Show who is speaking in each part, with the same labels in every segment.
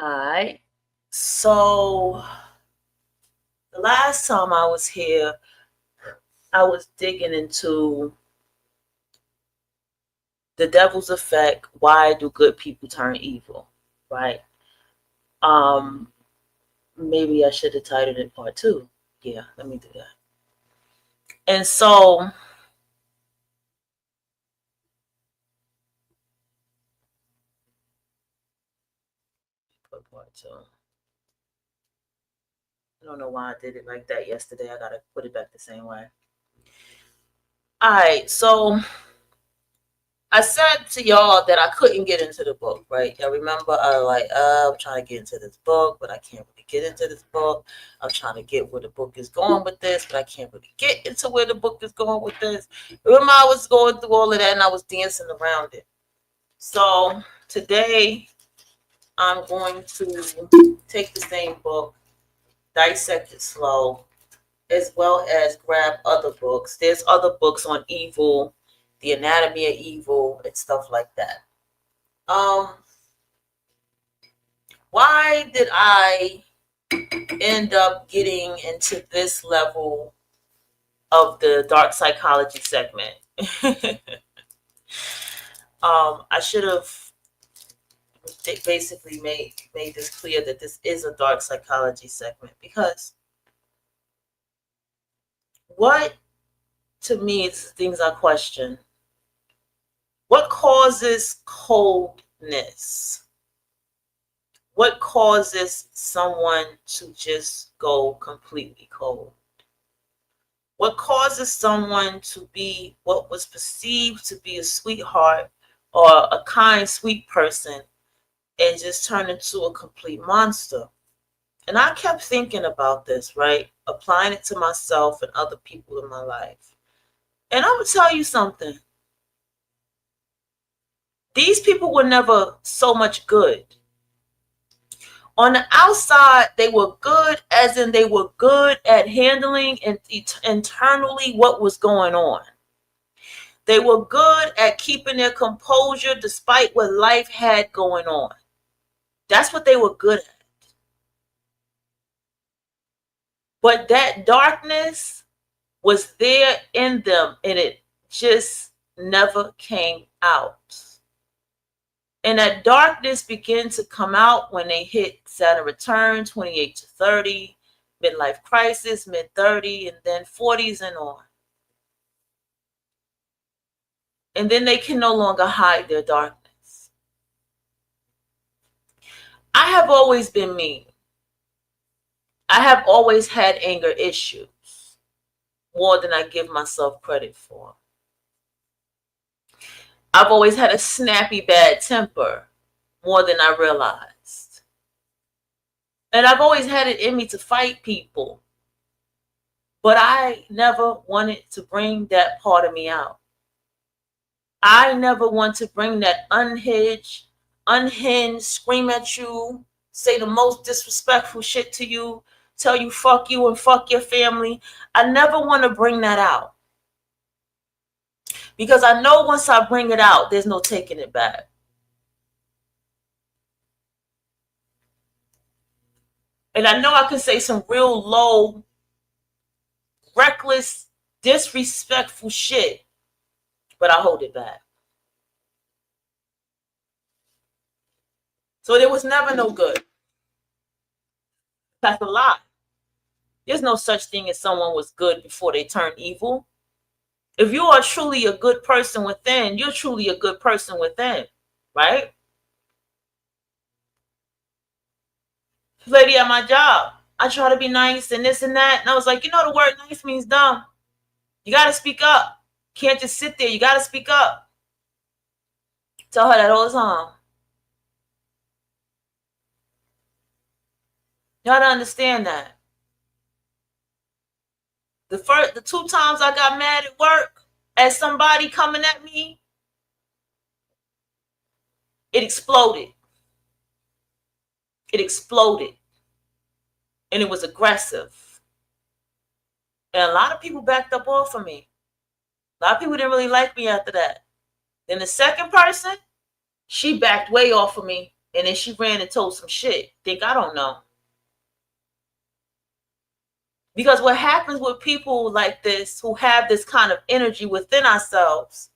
Speaker 1: Alright. So the last time I was here, I was digging into the devil's effect. Why do good people turn evil? Right? Um, maybe I should have titled it part two. Yeah, let me do that. And so put part two. I don't know why I did it like that yesterday. I gotta put it back the same way. Alright, so I said to y'all that I couldn't get into the book, right? Y'all remember I was like, I'm trying to get into this book, but I can't really get into this book. I'm trying to get where the book is going with this, but I can't really get into where the book is going with this. Remember, I was going through all of that and I was dancing around it. So today I'm going to take the same book, dissect it slow, as well as grab other books. There's other books on evil, the anatomy of evil, and stuff like that. Um, why did I end up getting into this level of the dark psychology segment? I should have basically made this clear that this is a dark psychology segment, because what, to me, it's things I question. What causes coldness? What causes someone to just go completely cold? What causes someone to be what was perceived to be a sweetheart or a kind, sweet person and just turn into a complete monster? And I kept thinking about this, right? Applying it to myself and other people in my life. And I'm going to tell you something. These people were never so much good. On the outside, they were good, as in they were good at handling and internally what was going on. They were good at keeping their composure despite what life had going on. That's what they were good at. But that darkness was there in them and it just never came out. And that darkness began to come out when they hit Saturn return, 28 to 30, midlife crisis, mid 30, and then 40s and on. And then they can no longer hide their darkness. I have always been mean. I have always had anger issues, more than I give myself credit for. I've always had a snappy bad temper, more than I realized. And I've always had it in me to fight people, but I never wanted to bring that part of me out. I never want to bring that unhinged, scream at you, say the most disrespectful shit to you, tell you fuck you and fuck your family. I never want to bring that out. Because I know once I bring it out, there's no taking it back. And I know I can say some real low, reckless, disrespectful shit, but I hold it back. So there was never no good. That's a lie. There's no such thing as someone was good before they turned evil. If you are truly a good person within, you're truly a good person within, right? Lady at my job, I try to be nice and this and that. And I was like, the word nice means dumb. You got to speak up. Can't just sit there. You got to speak up. Tell her that all the time. You got to understand that. The two times I got mad at work at somebody coming at me, it exploded. It exploded. And it was aggressive. And a lot of people backed up off of me. A lot of people didn't really like me after that. Then the second person, she backed way off of me and then she ran and told some shit. Think I don't know. Because what happens with people like this who have this kind of energy within ourselves,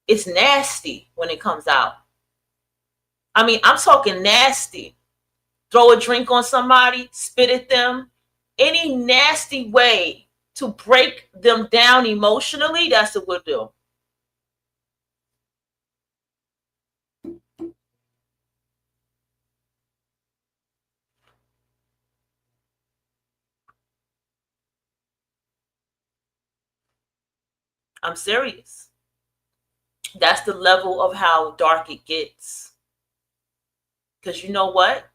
Speaker 1: it's nasty when it comes out. I mean, I'm talking nasty. Throw a drink on somebody, spit at them, any nasty way to break them down emotionally, that's what we'll do. I'm serious. That's the level of how dark it gets. Because you know what?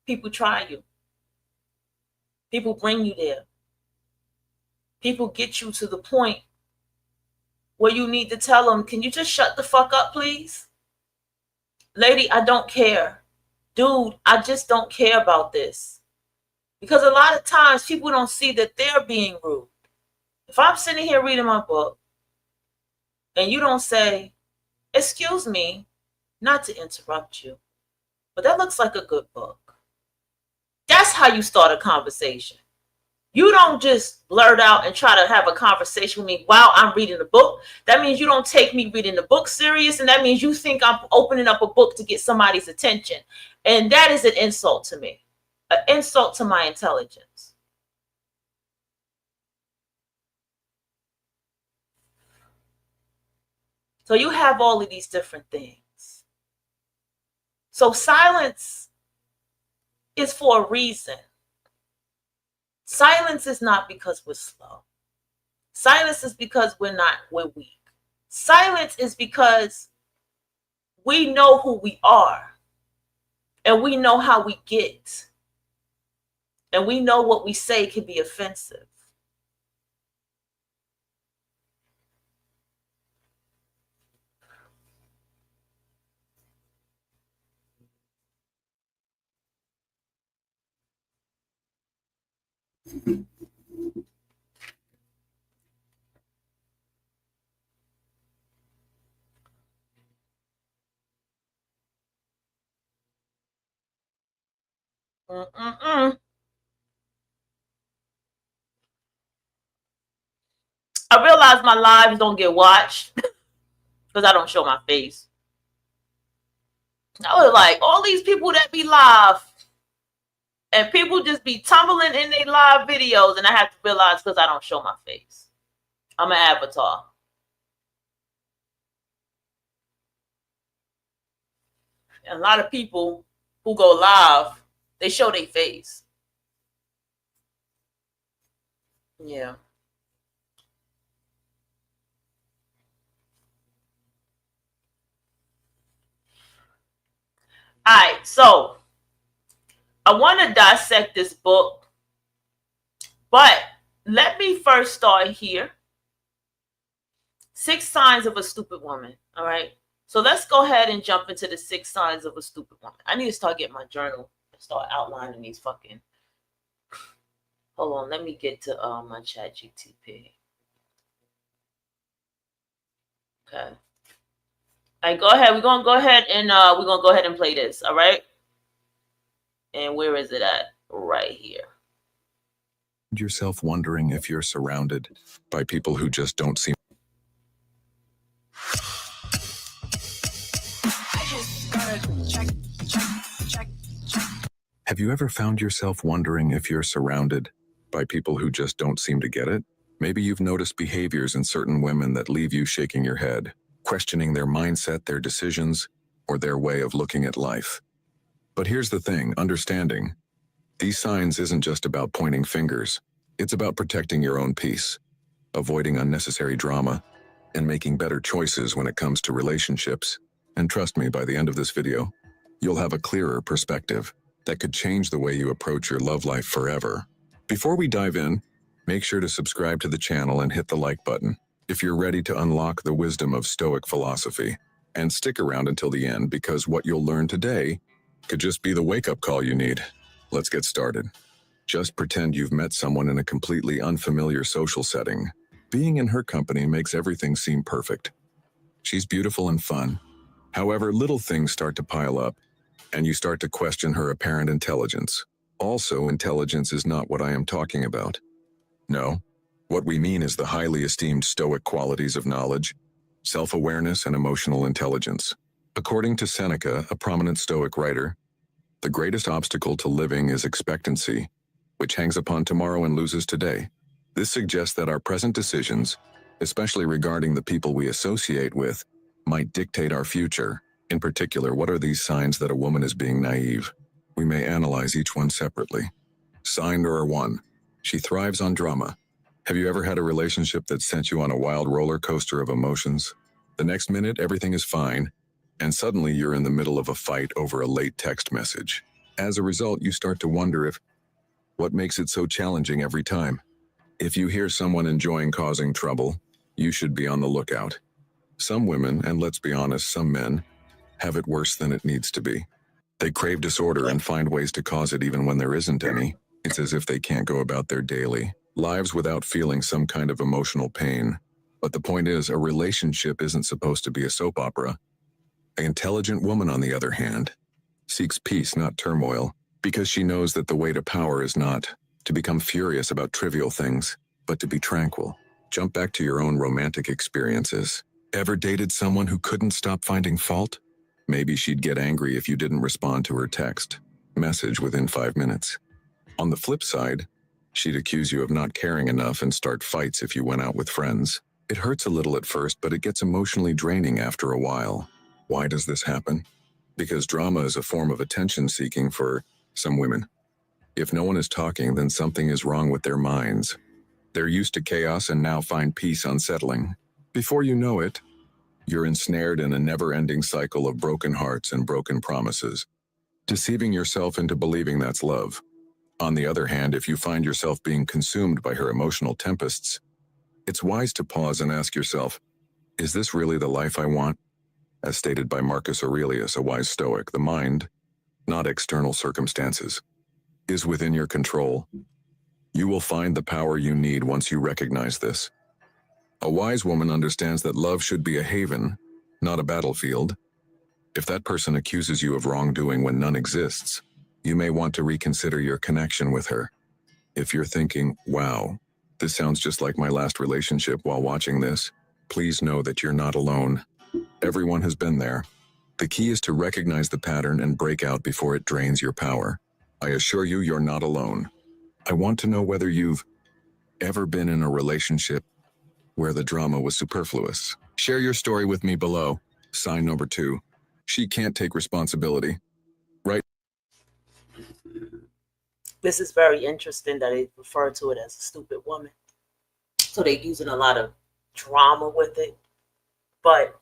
Speaker 1: People try you. People bring you there. People get you to the point where you need to tell them, can you just shut the fuck up, please? Lady, I don't care. Dude, I just don't care about this. Because a lot of times people don't see that they're being rude. If I'm sitting here reading my book and you don't say, excuse me, not to interrupt you, but that looks like a good book. That's how you start a conversation. You don't just blurt out and try to have a conversation with me while I'm reading the book. That means you don't take me reading the book serious, and that means you think I'm opening up a book to get somebody's attention. And that is an insult to me, an insult to my intelligence. So you have all of these different things. So silence is for a reason. Silence is not because we're slow. Silence is because we're weak. Silence is because we know who we are, and we know how we get, and we know what we say can be offensive. I realize my lives don't get watched because I don't show my face. I was like, all these people that be live, and people just be tumbling in their live videos, and I have to realize because I don't show my face. I'm an avatar. And a lot of people who go live, they show their face. Yeah. All right, so I want to dissect this book, but let me first start here. 6 signs of a stupid woman. All right. So let's go ahead and jump into the 6 signs of a stupid woman. I need to start getting my journal and start outlining these fucking. Hold on, let me get to my chat GTP. Okay. All right, go ahead. We're gonna go ahead and play this. All right. And where is it at? Right here.
Speaker 2: Yourself wondering if you're surrounded by people who just don't seem. Have you ever found yourself wondering if you're surrounded by people who just don't seem to get it? Maybe you've noticed behaviors in certain women that leave you shaking your head, questioning their mindset, their decisions, or their way of looking at life. But here's the thing, understanding. These signs isn't just about pointing fingers. It's about protecting your own peace, avoiding unnecessary drama, and making better choices when it comes to relationships. And trust me, by the end of this video, you'll have a clearer perspective that could change the way you approach your love life forever. Before we dive in, make sure to subscribe to the channel and hit the like button if you're ready to unlock the wisdom of Stoic philosophy. And stick around until the end, because what you'll learn today could just be the wake-up call you need. Let's get started. Just pretend you've met someone in a completely unfamiliar social setting. Being in her company makes everything seem perfect. She's beautiful and fun, However, little things start to pile up, and you start to question her apparent intelligence. Also, intelligence is not what I am talking about. No, what we mean is the highly esteemed Stoic qualities of knowledge, self-awareness, and emotional intelligence. According to Seneca, a prominent Stoic writer, the greatest obstacle to living is expectancy, which hangs upon tomorrow and loses today. This suggests that our present decisions, especially regarding the people we associate with, might dictate our future. In particular, what are these signs that a woman is being naive? We may analyze each one separately. Sign number 1. She thrives on drama. Have you ever had a relationship that sent you on a wild roller coaster of emotions? The next minute, everything is fine, and suddenly you're in the middle of a fight over a late text message. As a result, you start to wonder what makes it so challenging every time. If you hear someone enjoying causing trouble, you should be on the lookout. Some women, and let's be honest, some men, have it worse than it needs to be. They crave disorder and find ways to cause it even when there isn't any. It's as if they can't go about their daily lives without feeling some kind of emotional pain. But the point is, a relationship isn't supposed to be a soap opera. An intelligent woman, on the other hand, seeks peace, not turmoil, because she knows that the way to power is not to become furious about trivial things, but to be tranquil. Jump back to your own romantic experiences. Ever dated someone who couldn't stop finding fault? Maybe she'd get angry if you didn't respond to her text message within 5 minutes. On the flip side, she'd accuse you of not caring enough and start fights if you went out with friends. It hurts a little at first, but it gets emotionally draining after a while. Why does this happen? Because drama is a form of attention-seeking for some women. If no one is talking, then something is wrong with their minds. They're used to chaos and now find peace unsettling. Before you know it, you're ensnared in a never-ending cycle of broken hearts and broken promises, deceiving yourself into believing that's love. On the other hand, if you find yourself being consumed by her emotional tempests, it's wise to pause and ask yourself, is this really the life I want? As stated by Marcus Aurelius, a wise Stoic, the mind, not external circumstances, is within your control. You will find the power you need once you recognize this. A wise woman understands that love should be a haven, not a battlefield. If that person accuses you of wrongdoing when none exists, you may want to reconsider your connection with her. If you're thinking, wow, this sounds just like my last relationship while watching this, please know that you're not alone. Everyone has been there. The key is to recognize the pattern and break out before it drains your power. I assure you, you're not alone. I want to know whether you've ever been in a relationship where the drama was superfluous. Share your story with me below. Sign number 2. She can't take responsibility. Right?
Speaker 1: This is very interesting that they refer to it as a stupid woman. So they're using a lot of drama with it. But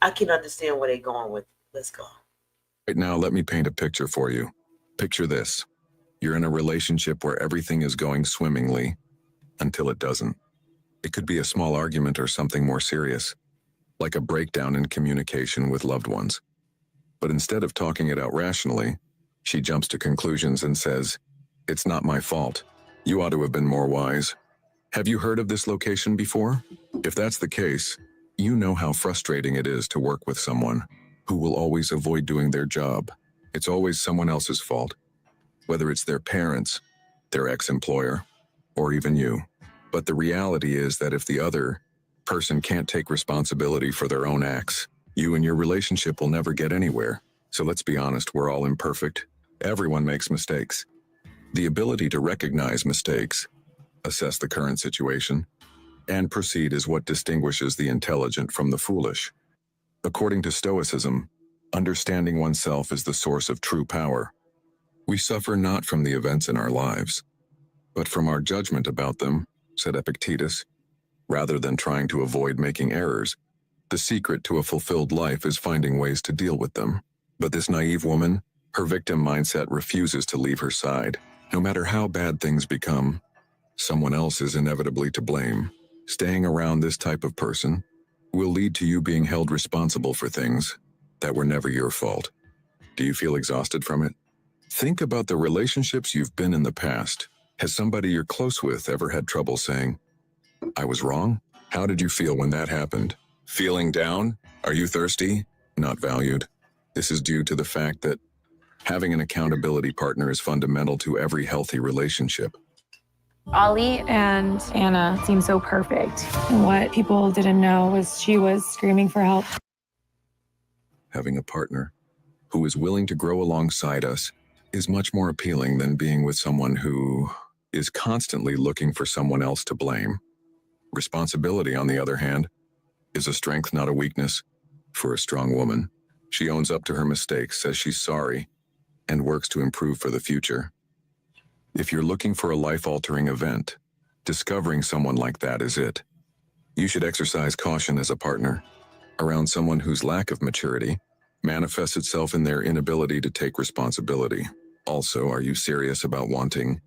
Speaker 1: I can understand where they're going with it. Let's go.
Speaker 2: Right now, let me paint a picture for you. Picture this. You're in a relationship where everything is going swimmingly until it doesn't. It could be a small argument or something more serious, like a breakdown in communication with loved ones. But instead of talking it out rationally, she jumps to conclusions and says, "It's not my fault. You ought to have been more wise." Have you heard of this location before? If that's the case, you know how frustrating it is to work with someone who will always avoid doing their job. It's always someone else's fault, whether it's their parents, their ex-employer, or even you. But the reality is that if the other person can't take responsibility for their own acts, you and your relationship will never get anywhere. So let's be honest, we're all imperfect. Everyone makes mistakes. The ability to recognize mistakes, assess the current situation, and proceed is what distinguishes the intelligent from the foolish. According to Stoicism, understanding oneself is the source of true power. We suffer not from the events in our lives, but from our judgment about them, said Epictetus. Rather than trying to avoid making errors, the secret to a fulfilled life is finding ways to deal with them. But this naive woman, her victim mindset refuses to leave her side. No matter how bad things become, someone else is inevitably to blame. Staying around this type of person will lead to you being held responsible for things that were never your fault. Do you feel exhausted from it? Think about the relationships you've been in the past. Has somebody you're close with ever had trouble saying, I was wrong? How did you feel when that happened? Feeling down? Are you thirsty? Not valued? This is due to the fact that having an accountability partner is fundamental to every healthy relationship.
Speaker 3: Ollie and Anna seemed so perfect. And what people didn't know was she was screaming for help.
Speaker 2: Having a partner who is willing to grow alongside us is much more appealing than being with someone who is constantly looking for someone else to blame. Responsibility, on the other hand, is a strength, not a weakness. For a strong woman, she owns up to her mistakes, says she's sorry, and works to improve for the future. If you're looking for a life-altering event, discovering someone like that is it. You should exercise caution as a partner around someone whose lack of maturity manifests itself in their inability to take responsibility. Also, are you serious about wanting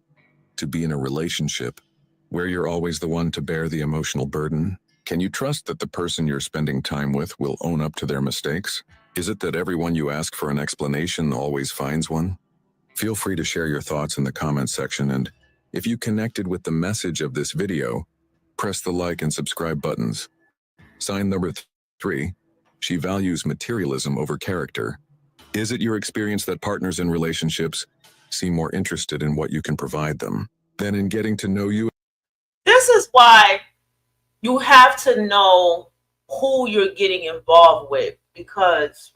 Speaker 2: to be in a relationship where you're always the one to bear the emotional burden? Can you trust that the person you're spending time with will own up to their mistakes? Is it that everyone you ask for an explanation always finds one? Feel free to share your thoughts in the comments section, and if you connected with the message of this video, press the like and subscribe buttons. Sign number 3, she values materialism over character. Is it your experience that partners in relationships seem more interested in what you can provide them than in getting to know you?
Speaker 1: This is why you have to know who you're getting involved with, because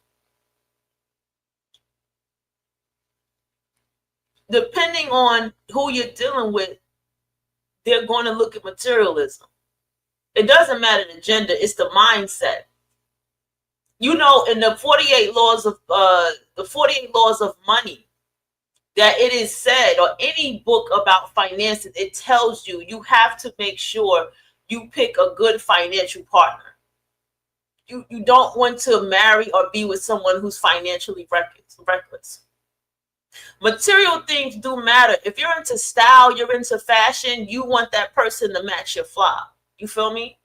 Speaker 1: depending on who you're dealing with, they're going to look at materialism. It doesn't matter the gender, it's the mindset. You know, in the 48 laws of money, that it is said, or any book about finances, it tells you you have to make sure you pick a good financial partner. You don't want to marry or be with someone who's financially reckless. Material things do matter. If you're into style, you're into fashion, you want that person to match your fly. You feel me?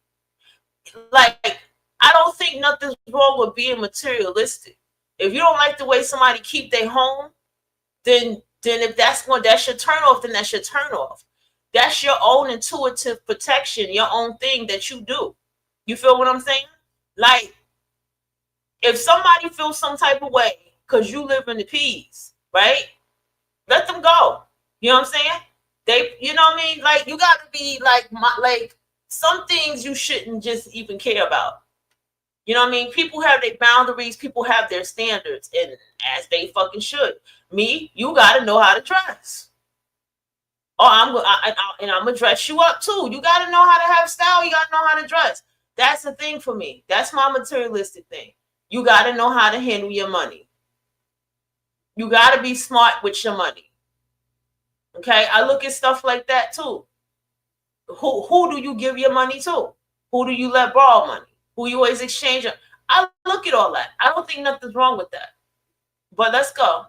Speaker 1: Like, I don't think nothing's wrong with being materialistic. If you don't like the way somebody keep their home, then if that's your turn off, then that's your turn off. That's your own intuitive protection, your own thing that you do. You feel what I'm saying? Like, if somebody feels some type of way because you live in the peas, right? Let them go. You know what I'm saying? You know what I mean? Like, you got to be like some things you shouldn't just even care about. You know what I mean? People have their boundaries. People have their standards, and as they fucking should. Me, you got to know how to dress. Oh, I'm gonna dress you up too. You got to know how to have style. You got to know how to dress. That's the thing for me. That's my materialistic thing. You got to know how to handle your money. You got to be smart with your money. Okay, I look at stuff like that too. Who do you give your money to? Who do you let borrow money? Who you always exchange? I look at all that. I don't think nothing's wrong with that. But let's go.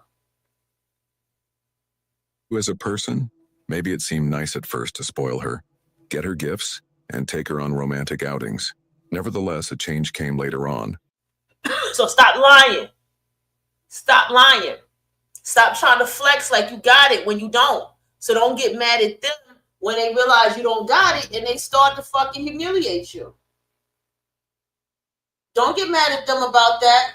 Speaker 2: As a person, maybe it seemed nice at first to spoil her, get her gifts, and take her on romantic outings. Nevertheless, a change came later on.
Speaker 1: So stop lying. Stop lying. Stop trying to flex like you got it when you don't. So don't get mad at them when they realize you don't got it and they start to fucking humiliate you. Don't get mad at them about that.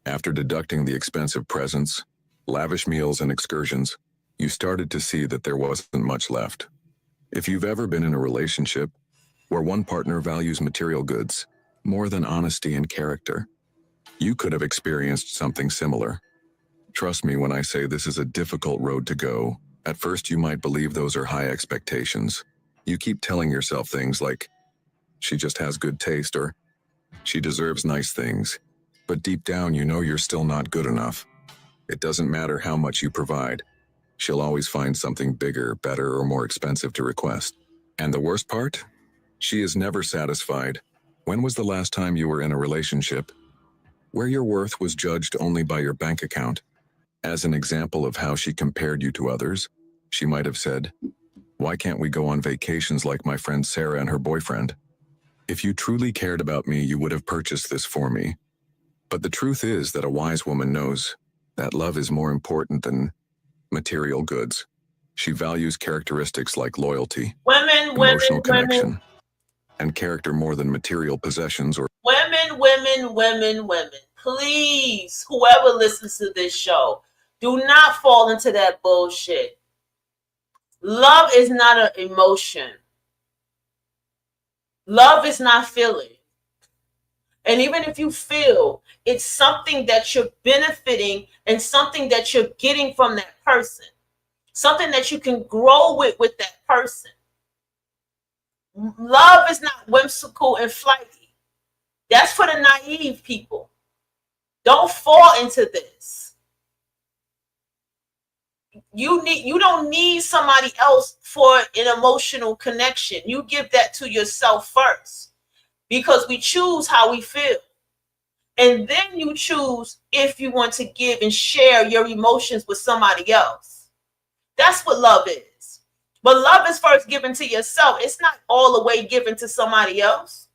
Speaker 2: After deducting the expensive presents, lavish meals, and excursions, you started to see that there wasn't much left. If you've ever been in a relationship where one partner values material goods more than honesty and character, you could have experienced something similar. Trust me when I say this is a difficult road to go. At first, you might believe those are high expectations. You keep telling yourself things like, she just has good taste, or she deserves nice things. But deep down, you know you're still not good enough. It doesn't matter how much you provide. She'll always find something bigger, better, or more expensive to request. And the worst part? She is never satisfied. When was the last time you were in a relationship where your worth was judged only by your bank account? As an example of how she compared you to others, she might have said, "Why can't we go on vacations like my friend Sarah and her boyfriend? If you truly cared about me, you would have purchased this for me." But the truth is that a wise woman knows that love is more important than material goods. She values characteristics like loyalty, emotional connection, and character more than material possessions or
Speaker 1: women. Please, whoever listens to this show, do not fall into that bullshit. Love is not an emotion. Love is not feeling. And even if you feel, it's something that you're benefiting and something that you're getting from that person. Something that you can grow with that person. Love is not whimsical and flighty. That's for the naive people. Don't fall into this. You don't need somebody else for an emotional connection. You give that to yourself first, because we choose how we feel. And then you choose if you want to give and share your emotions with somebody else. That's what love is. But love is first given to yourself. It's not all the way given to somebody else.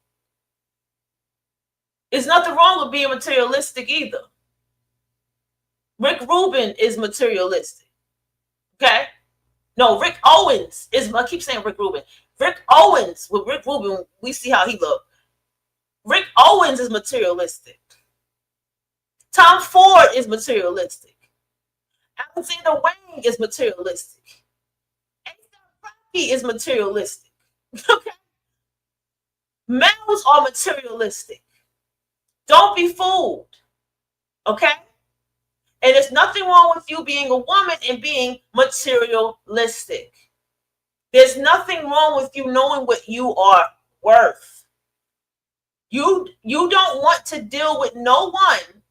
Speaker 1: There's nothing wrong with being materialistic either. Rick Rubin is materialistic. Okay? No, Rick Owens is, I keep saying Rick Rubin. Rick Owens, with Rick Rubin, we see how he looked. Rick Owens is materialistic. Tom Ford is materialistic. Alexander Wang is materialistic. He is materialistic. Okay? Males are materialistic. Don't be fooled. Okay? And there's nothing wrong with you being a woman and being materialistic. There's nothing wrong with you knowing what you are worth. You don't want to deal with no one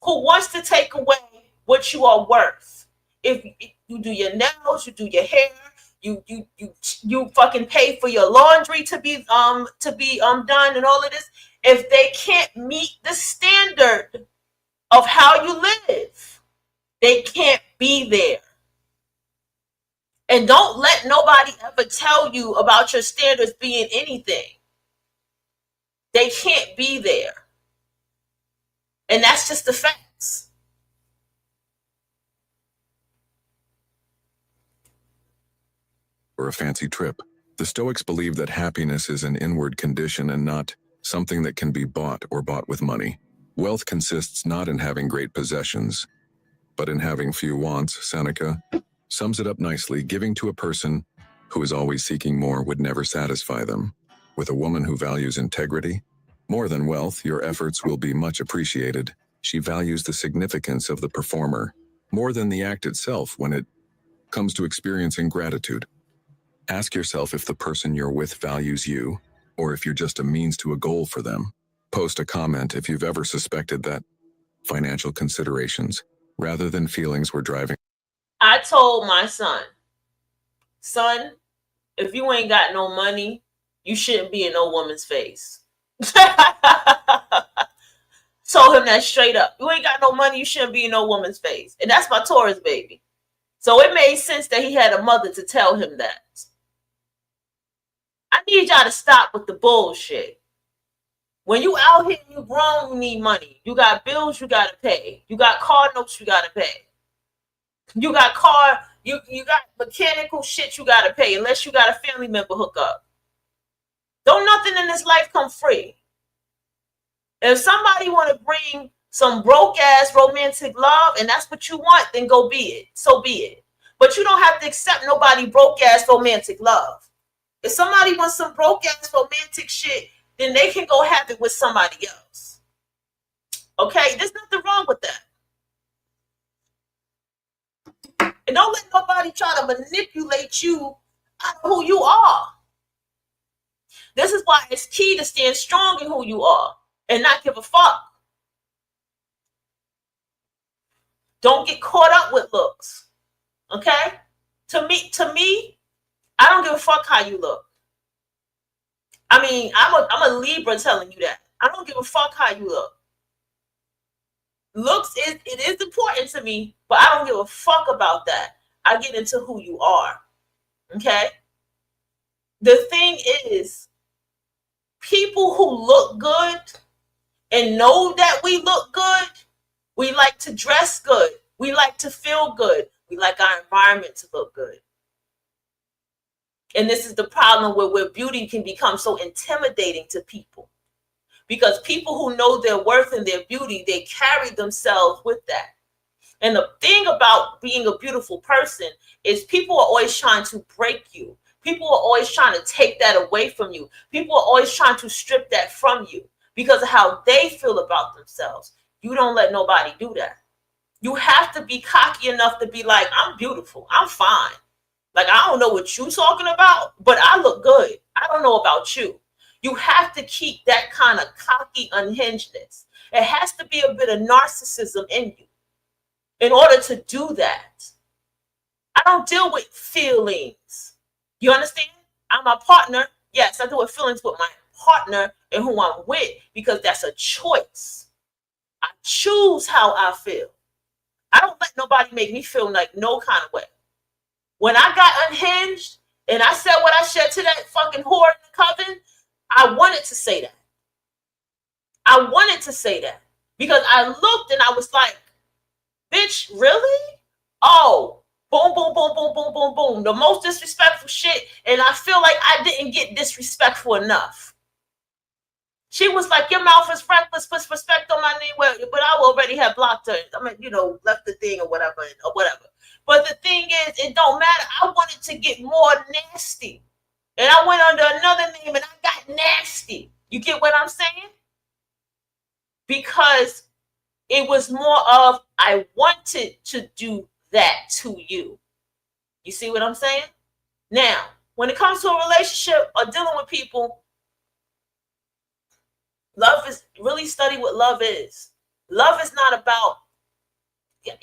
Speaker 1: who wants to take away what you are worth. If you do your nails, you do your hair, you fucking pay for your laundry to be done and all of this. If they can't meet the standard of how you live, they can't be there. And don't let nobody ever tell you about your standards being anything. They can't be there. And that's just the facts.
Speaker 2: or a fancy trip. The Stoics believe that happiness is an inward condition and not something that can be bought or bought with money. Wealth consists not in having great possessions, but in having few wants. Seneca sums it up nicely: giving to a person who is always seeking more would never satisfy them. With a woman who values integrity, more than wealth, your efforts will be much appreciated. She values the significance of the performer more than the act itself when it comes to experiencing gratitude. Ask yourself if the person you're with values you, or if you're just a means to a goal for them. Post a comment if you've ever suspected that financial considerations, rather than feelings, were driving.
Speaker 1: I told my son, if you ain't got no money, you shouldn't be in no woman's face. Told him that straight up. You ain't got no money, you shouldn't be in no woman's face. And that's my Taurus baby. So it made sense that he had a mother to tell him that. I need y'all to stop with the bullshit. When you out here, you grown, you need money. You got bills you gotta pay. You got car notes you gotta pay. You got you got mechanical shit you gotta pay, unless you got a family member hook up. Don't nothing in this life come free. If somebody want to bring some broke ass romantic love and that's what you want, then go be it. So be it. But you don't have to accept nobody broke ass romantic love. If somebody wants some broke ass romantic shit, then they can go have it with somebody else. Okay? There's nothing wrong with that. And don't let nobody try to manipulate you out of who you are. This is why it's key to stand strong in who you are and not give a fuck. Don't get caught up with looks. Okay? To me, I don't give a fuck how you look. I mean, I'm a Libra telling you that. I don't give a fuck how you look. looks is important to me, but I don't give a fuck about that. I get into who you are. Okay? The thing is, people who look good and know that we look good, we like to dress good. We like to feel good. We like our environment to look good. And this is the problem where beauty can become so intimidating to people. Because people who know their worth and their beauty, they carry themselves with that. And the thing about being a beautiful person is people are always trying to break you. People are always trying to take that away from you. People are always trying to strip that from you because of how they feel about themselves. You don't let nobody do that. You have to be cocky enough to be like, I'm beautiful. I'm fine. Like, I don't know what you're talking about, but I look good. I don't know about you. You have to keep that kind of cocky unhingedness. It has to be a bit of narcissism in you in order to do that. I don't deal with feelings. You understand? I'm a partner. Yes, I deal with feelings with my partner and who I'm with because that's a choice. I choose how I feel. I don't let nobody make me feel like no kind of way. When I got unhinged and I said what I said to that fucking whore in the coven, I wanted to say that. I wanted to say that because I looked and I was like, bitch, really? Oh, boom, boom, boom, boom, boom, boom, boom. The most disrespectful shit. And I feel like I didn't get disrespectful enough. She was like, your mouth is reckless, puts respect on my name. Well, but I already had blocked her. I mean, left the thing or whatever. But the thing is, it don't matter. I wanted to get more nasty. And I went under another name and I got nasty. You get what I'm saying? Because it was more of, I wanted to do that to you. You see what I'm saying? Now, when it comes to a relationship or dealing with people, love is, really study what love is. Love is not about,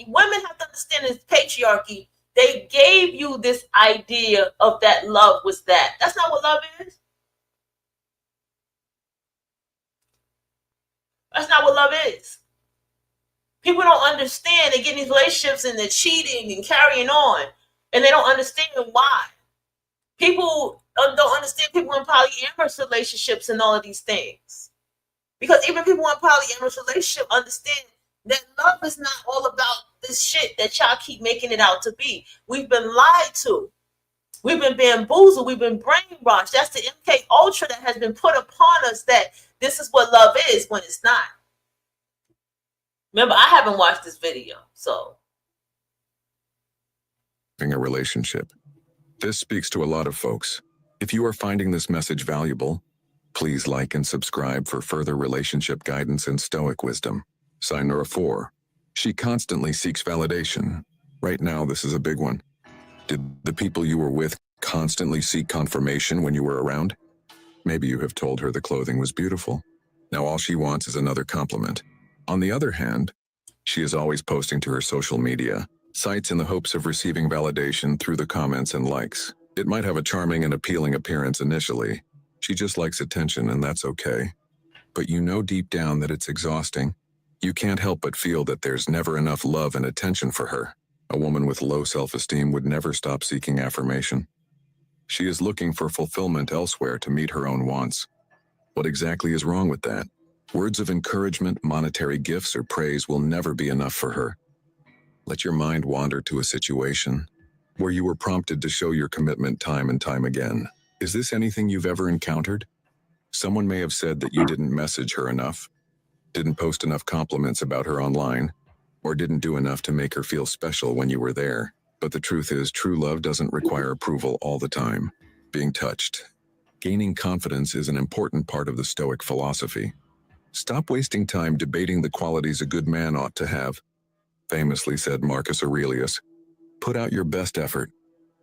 Speaker 1: women have to understand this patriarchy. They gave you this idea of that love was that. That's not what love is. That's not what love is. People don't understand. They get in these relationships and they're cheating and carrying on. And they don't understand why. People don't understand people in polyamorous relationships and all of these things. Because even people in polyamorous relationship understand that love is not all about this shit that y'all keep making it out to be. We've been lied to. We've been bamboozled. We've been brainwashed. That's the MK Ultra that has been put upon us that this is what love is when it's not. Remember, I haven't watched this video, so.
Speaker 2: A relationship. This speaks to a lot of folks. If you are finding this message valuable, please like and subscribe for further relationship guidance and stoic wisdom. Sign number 4. She constantly seeks validation. Right now, this is a big one. Did the people you were with constantly seek confirmation when you were around? Maybe you have told her the clothing was beautiful. Now all she wants is another compliment. On the other hand, she is always posting to her social media sites in the hopes of receiving validation through the comments and likes. It might have a charming and appealing appearance initially. She just likes attention, and that's okay. But you know deep down that it's exhausting. You can't help but feel that there's never enough love and attention for her. A woman with low self-esteem would never stop seeking affirmation. She is looking for fulfillment elsewhere to meet her own wants. What exactly is wrong with that? Words of encouragement, monetary gifts, or praise will never be enough for her. Let your mind wander to a situation where you were prompted to show your commitment time and time again. Is this anything you've ever encountered? Someone may have said that you didn't message her enough, didn't post enough compliments about her online, or didn't do enough to make her feel special when you were there. But the truth is, true love doesn't require approval all the time. Being touched, gaining confidence is an important part of the Stoic philosophy. Stop wasting time debating the qualities a good man ought to have, famously said Marcus Aurelius. Put out your best effort.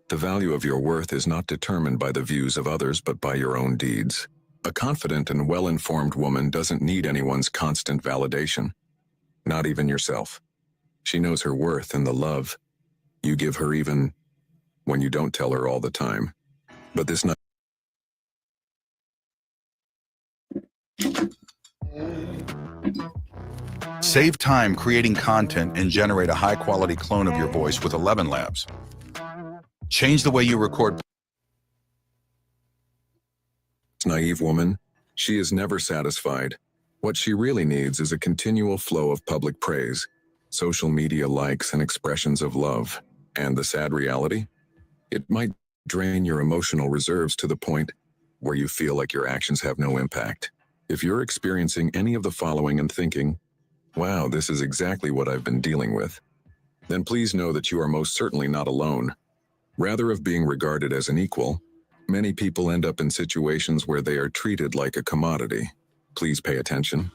Speaker 2: The value of your worth is not determined by the views of others, but by your own deeds. A confident and well-informed woman doesn't need anyone's constant validation, not even yourself. She knows her worth and the love you give her even when you don't tell her all the time. But this not
Speaker 4: Save time creating content and generate a high-quality clone of your voice with 11 Labs. Change the way you record.
Speaker 2: Naive woman, she is never satisfied. What she really needs is a continual flow of public praise, social media likes and expressions of love. And the sad reality? It might drain your emotional reserves to the point where you feel like your actions have no impact. If you're experiencing any of the following and thinking, wow, this is exactly what I've been dealing with, then please know that you are most certainly not alone. Rather of being regarded as an equal, many people end up in situations where they are treated like a commodity. Please pay attention.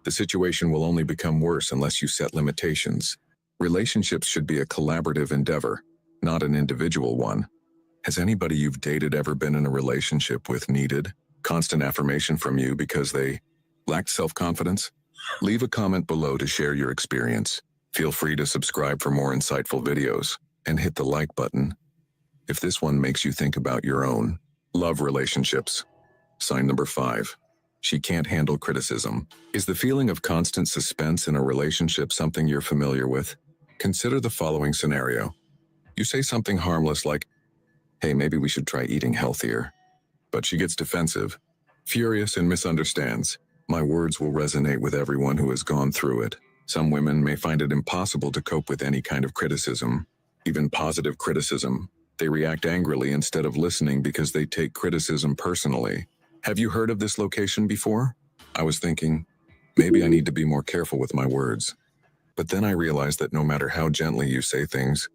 Speaker 2: The situation will only become worse unless you set limitations. Relationships should be a collaborative endeavor, not an individual one. Has anybody you've dated ever been in a relationship with needed constant affirmation from you because they lacked self-confidence? Leave a comment below to share your experience. Feel free to subscribe for more insightful videos and hit the like button if this one makes you think about your own love relationships. Sign number 5. She can't handle criticism. Is the feeling of constant suspense in a relationship something you're familiar with? Consider the following scenario. You say something harmless like, hey, maybe we should try eating healthier. But she gets defensive, furious, and misunderstands. My words will resonate with everyone who has gone through it. Some women may find it impossible to cope with any kind of criticism, even positive criticism. They react angrily instead of listening because they take criticism personally. Have you heard of this location before? I was thinking, maybe I need to be more careful with my words. But then I realized that no matter how gently you say things,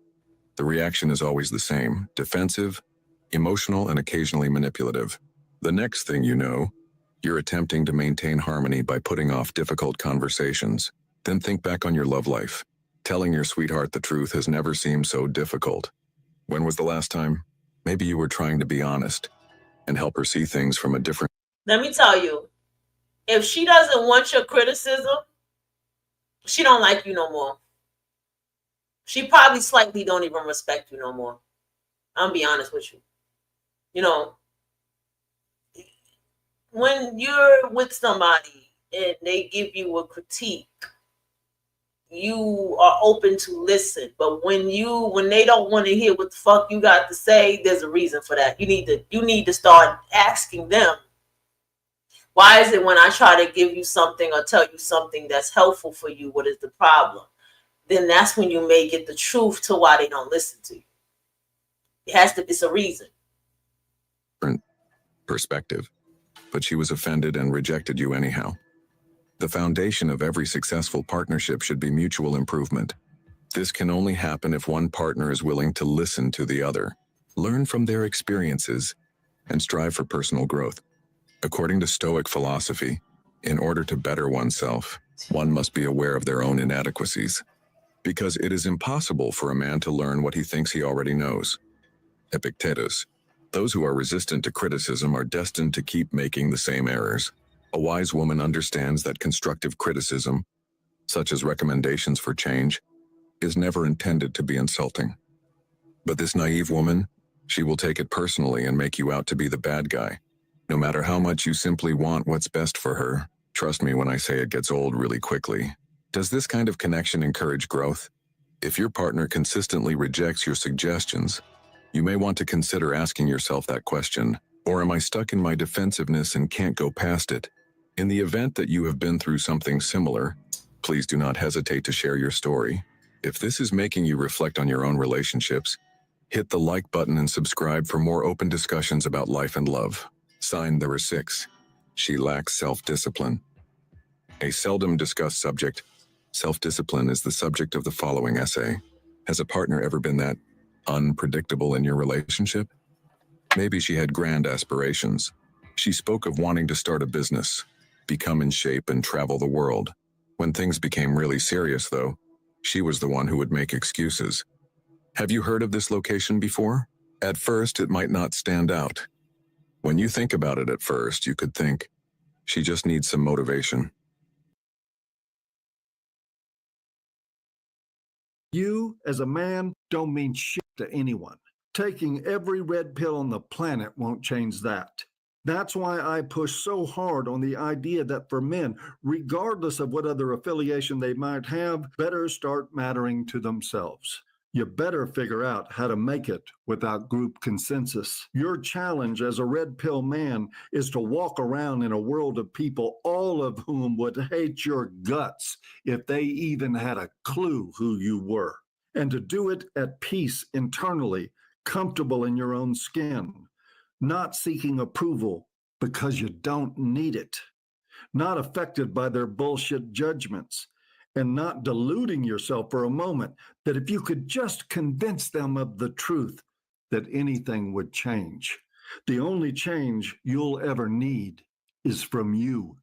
Speaker 2: the reaction is always the same: defensive, emotional, and occasionally manipulative. The next thing you know, you're attempting to maintain harmony by putting off difficult conversations. Then think back on your love life. Telling your sweetheart the truth has never seemed so difficult. When was the last time? Maybe you were trying to be honest and help her see things from a different...
Speaker 1: Let me tell you, if she doesn't want your criticism, she don't like you no more. She probably slightly don't even respect you no more. I'm gonna be honest with you. You know, when you're with somebody and they give you a critique, you are open to listen. But when they don't want to hear what the fuck you got to say, there's a reason for that. You need to start asking them, why is it when I try to give you something or tell you something that's helpful for you, what is the problem? Then that's when you may get the truth to why they don't listen to you. It's a reason.
Speaker 2: Perspective, but she was offended and rejected you anyhow. The foundation of every successful partnership should be mutual improvement. This can only happen if one partner is willing to listen to the other, learn from their experiences, and strive for personal growth. According to Stoic philosophy, in order to better oneself, one must be aware of their own inadequacies, because it is impossible for a man to learn what he thinks he already knows. Epictetus, those who are resistant to criticism are destined to keep making the same errors. A wise woman understands that constructive criticism, such as recommendations for change, is never intended to be insulting. But this naive woman, she will take it personally and make you out to be the bad guy. No matter how much you simply want what's best for her, trust me when I say it gets old really quickly. Does this kind of connection encourage growth? If your partner consistently rejects your suggestions, you may want to consider asking yourself that question, or am I stuck in my defensiveness and can't go past it? In the event that you have been through something similar, please do not hesitate to share your story. If this is making you reflect on your own relationships, hit the like button and subscribe for more open discussions about life and love. Sign number 6. She lacks self-discipline. A seldom discussed subject, self-discipline is the subject of the following essay. Has a partner ever been that unpredictable in your relationship? Maybe she had grand aspirations. She spoke of wanting to start a business, become in shape, and travel the world. When things became really serious, though, she was the one who would make excuses. Have you heard of this location before? At first, it might not stand out. When you think about it at first, you could think, she just needs some motivation.
Speaker 5: You, as a man, don't mean shit to anyone. Taking every red pill on the planet won't change that. That's why I push so hard on the idea that for men, regardless of what other affiliation they might have, better start mattering to themselves. You better figure out how to make it without group consensus. Your challenge as a red pill man is to walk around in a world of people, all of whom would hate your guts if they even had a clue who you were. And to do it at peace internally, comfortable in your own skin, not seeking approval because you don't need it, not affected by their bullshit judgments, and not deluding yourself for a moment that if you could just convince them of the truth, that anything would change. The only change you'll ever need is from you.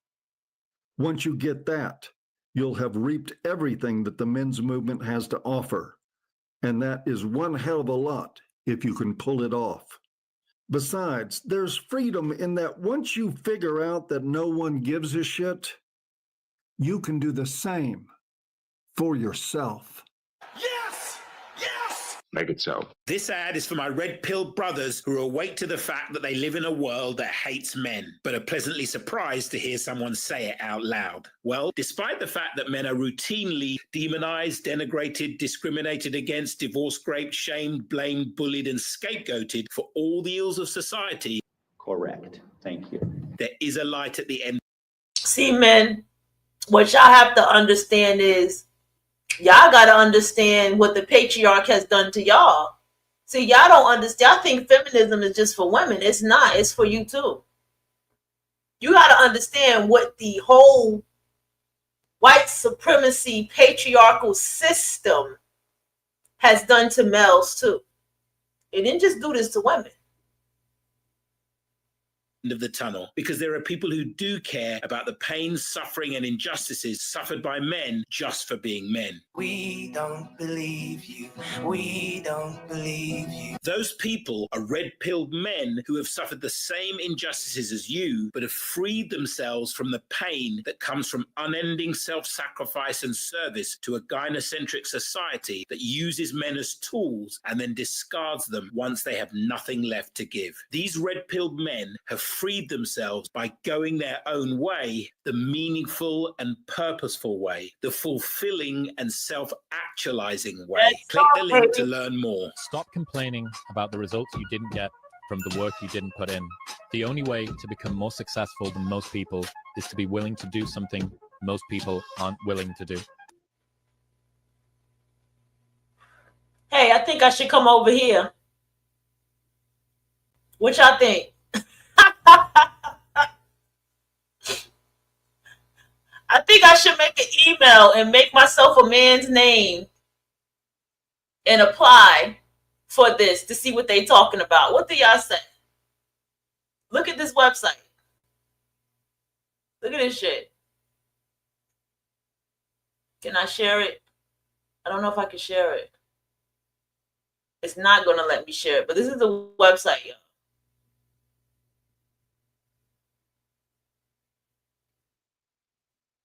Speaker 5: Once you get that, you'll have reaped everything that the men's movement has to offer. And that is one hell of a lot if you can pull it off. Besides, there's freedom in that once you figure out that no one gives a shit, you can do the same for yourself.
Speaker 6: Yes! Yes!
Speaker 7: Make it so.
Speaker 6: This ad is for my red pill brothers who are awake to the fact that they live in a world that hates men, but are pleasantly surprised to hear someone say it out loud. Well, despite the fact that men are routinely demonized, denigrated, discriminated against, divorced, raped, shamed, blamed, bullied, and scapegoated for all the ills of society.
Speaker 7: Correct. Thank you.
Speaker 6: There is a light at the end.
Speaker 1: See, men, what y'all have to understand is y'all got to understand what the patriarch has done to y'all. See, y'all don't understand. Y'all think feminism is just for women. It's not. It's for you too. You got to understand what the whole white supremacy patriarchal system has done to males too. It didn't just do this to women.
Speaker 6: Of the tunnel, because there are people who do care about the pain, suffering, and injustices suffered by men just for being men.
Speaker 8: We don't believe you. We don't believe you.
Speaker 6: Those people are red-pilled men who have suffered the same injustices as you, but have freed themselves from the pain that comes from unending self-sacrifice and service to a gynocentric society that uses men as tools and then discards them once they have nothing left to give. These red-pilled men have freed themselves by going their own way, the meaningful and purposeful way, the fulfilling and self-actualizing way. Click the link to learn more.
Speaker 9: Stop complaining about the results you didn't get from the work you didn't put in. The only way to become more successful than most people is to be willing to do something most people aren't willing to do.
Speaker 1: Hey, I think I should come over here. What y'all think? I think I should make an email and make myself a man's name and apply for this to see what they talking about. What do y'all say? Look at this website. Look at this shit. Can I share it? I don't know if I can share it. It's not going to let me share it, but this is the website, y'all.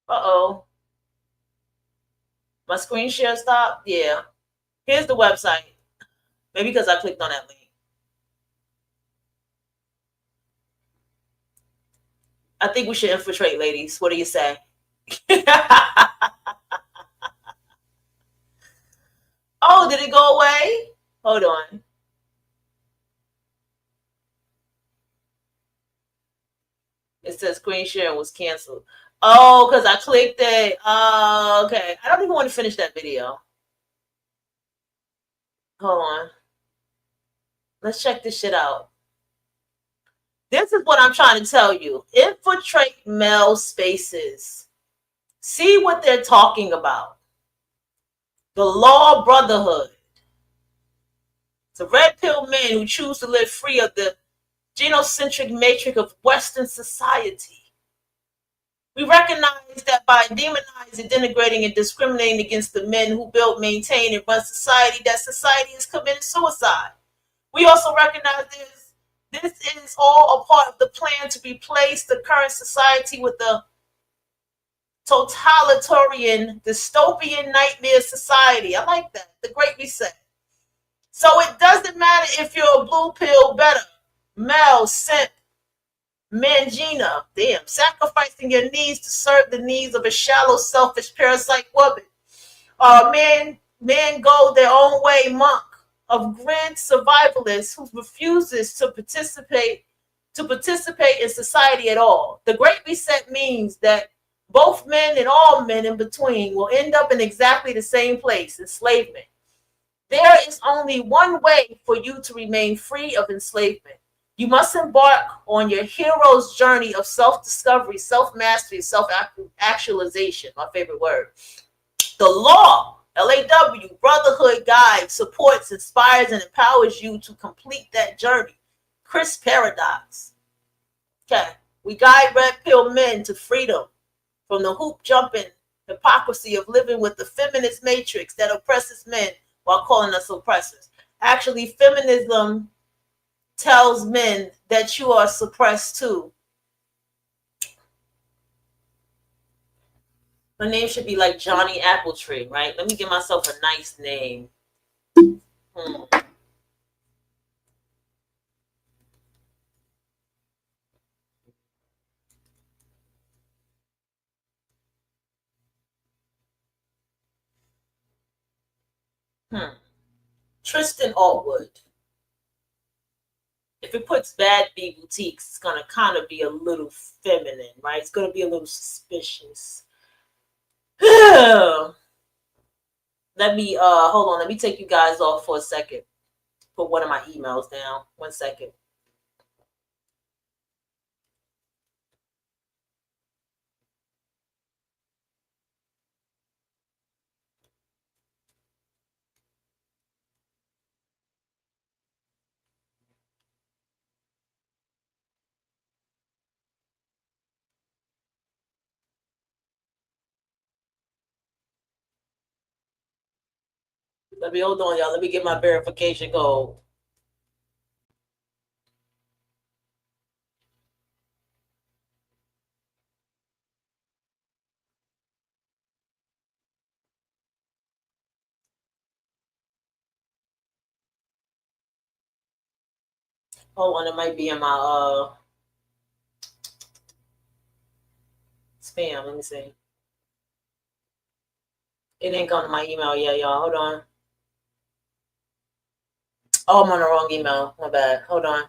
Speaker 1: Uh-oh. My screen share stopped? Yeah. Here's the website. Maybe because I clicked on that link. I think we should infiltrate, ladies. What do you say? Oh, did it go away? Hold on. It says screen share was canceled. Oh, because I clicked it. Oh, okay. I don't even want to finish that video. Hold on. Let's check this shit out. This is what I'm trying to tell you. Infiltrate male spaces. See what they're talking about. The law brotherhood. It's a red pill men who choose to live free of the genocentric matrix of Western society. We recognize that by demonizing, denigrating, and discriminating against the men who build, maintain, and run society, that society is committing suicide. We also recognize this is all a part of the plan to replace the current society with the totalitarian, dystopian nightmare society. I like that. The Great Reset. So it doesn't matter if you're a blue pill, better, male, simp, Mangina, damn, sacrificing your needs to serve the needs of a shallow, selfish, parasite woman. Men go their own way, monk, of grand survivalist who refuses to participate in society at all. The Great Reset means that both men and all men in between will end up in exactly the same place, enslavement. There is only one way for you to remain free of enslavement. You must embark on your hero's journey of self-discovery, self-mastery, self-actualization, my favorite word. The law, LAW, Brotherhood guides, supports, inspires, and empowers you to complete that journey. Chris Paradox. Okay. We guide red pill men to freedom from the hoop jumping hypocrisy of living with the feminist matrix that oppresses men while calling us oppressors. Actually, feminism tells men that you are suppressed too. My name should be like Johnny Appletree, right? Let me give myself a nice name. Tristan Altwood. If it puts Bad Bee Boutiques, it's going to kind of be a little feminine, right? It's going to be a little suspicious. Let me, hold on. Let me take you guys off for a second. Put one of my emails down. 1 second. Let me, hold on, y'all. Let me get my verification code. Hold on, it might be in my spam. Let me see. It ain't gone to my email yet, y'all. Hold on. Oh, I'm on the wrong email. My bad. Hold on.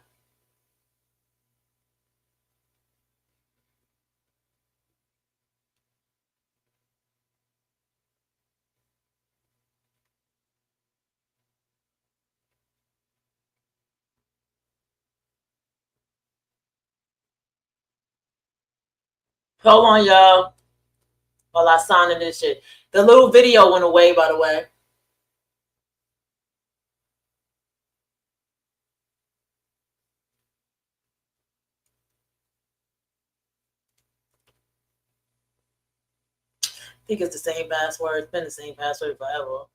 Speaker 1: Hold on, y'all. While I sign in this shit. The little video went away, by the way. I think it's the same password. It's been the same password forever.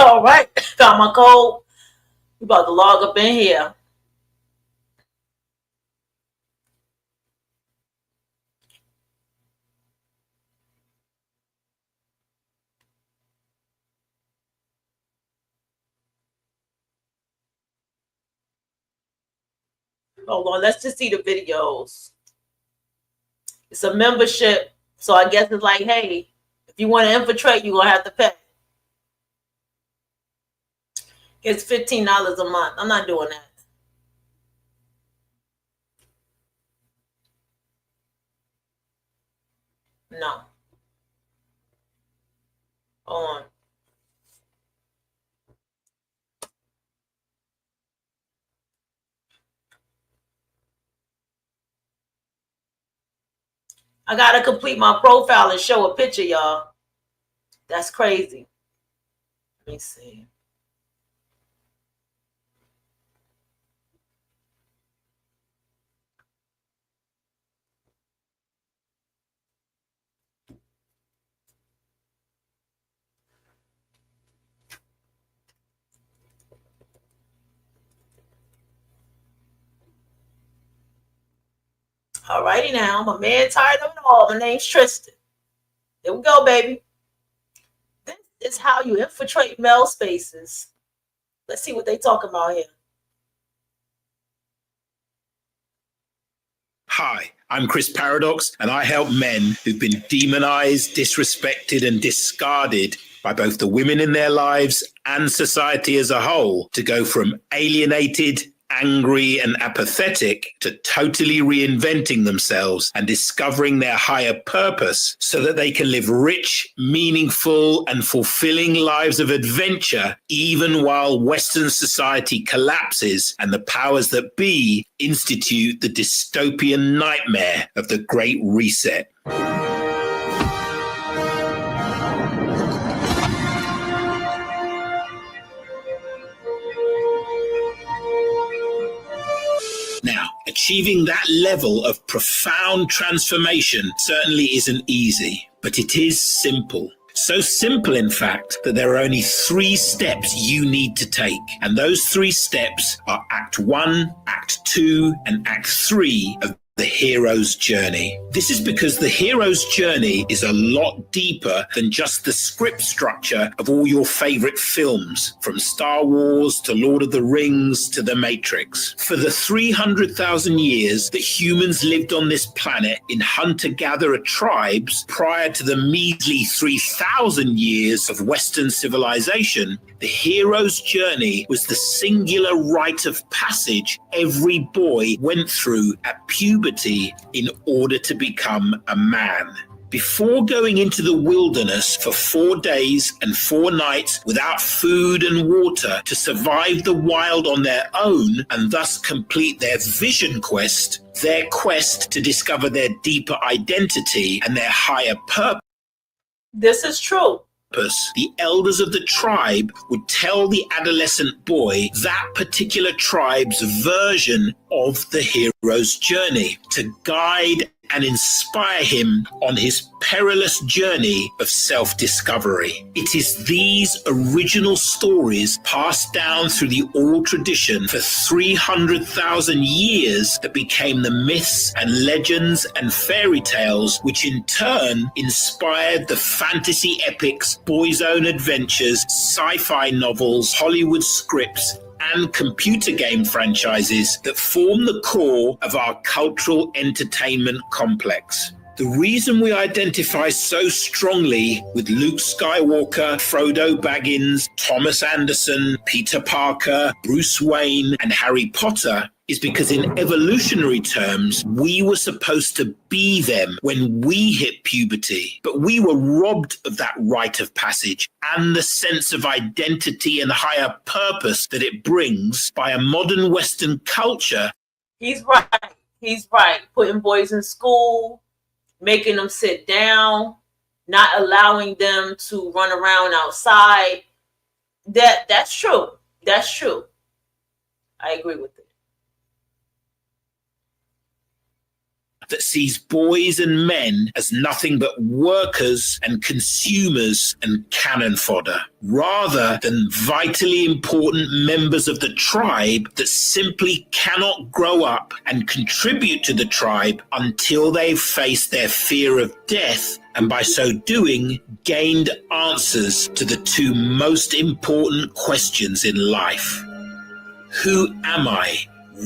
Speaker 1: All right. Got my code. We about to log up in here. Hold on. Let's just see the videos. It's a membership. So I guess it's like, hey, if you want to infiltrate, you're going to have to pay. It's $15 a month. I'm not doing that. No. Hold on. I got to complete my profile and show a picture, y'all. That's crazy. Let me see. Alrighty now, my man tired of it all. My name's Tristan. Here we go, baby. This is how you infiltrate male spaces. Let's see what they talk about here.
Speaker 6: Hi, I'm Chris Paradox, and I help men who've been demonized, disrespected, and discarded by both the women in their lives and society as a whole to go from alienated, angry, and apathetic to totally reinventing themselves and discovering their higher purpose so that they can live rich, meaningful, and fulfilling lives of adventure, even while Western society collapses and the powers that be institute the dystopian nightmare of the Great Reset. Now, achieving that level of profound transformation certainly isn't easy, but it is simple. So simple, in fact, that there are only 3 steps you need to take. And those 3 steps are Act 1, Act 2, and Act 3 of the hero's journey. This is because the hero's journey is a lot deeper than just the script structure of all your favorite films, from Star Wars to Lord of the Rings to The Matrix. For the 300,000 years that humans lived on this planet in hunter-gatherer tribes prior to the measly 3,000 years of Western civilization, the hero's journey was the singular rite of passage every boy went through at puberty in order to become a man. Before going into the wilderness for 4 days and 4 nights without food and water to survive the wild on their own and thus complete their vision quest, their quest to discover their deeper identity and their higher purpose.
Speaker 1: This is true.
Speaker 6: The elders of the tribe would tell the adolescent boy that particular tribe's version of the hero's journey to guide and inspire him on his perilous journey of self-discovery. It is these original stories passed down through the oral tradition for 300,000 years that became the myths and legends and fairy tales, which in turn inspired the fantasy epics, boys' own adventures, sci-fi novels, Hollywood scripts, and computer game franchises that form the core of our cultural entertainment complex. The reason we identify so strongly with Luke Skywalker, Frodo Baggins, Thomas Anderson, Peter Parker, Bruce Wayne, and Harry Potter is because in evolutionary terms, we were supposed to be them when we hit puberty, but we were robbed of that rite of passage and the sense of identity and higher purpose that it brings by a modern Western culture.
Speaker 1: He's right. He's right. Putting boys in school, making them sit down, not allowing them to run around outside. That's true. That's true. I agree with it.
Speaker 6: That sees boys and men as nothing but workers and consumers and cannon fodder, rather than vitally important members of the tribe that simply cannot grow up and contribute to the tribe until they've faced their fear of death and by so doing gained answers to the 2 most important questions in life. Who am I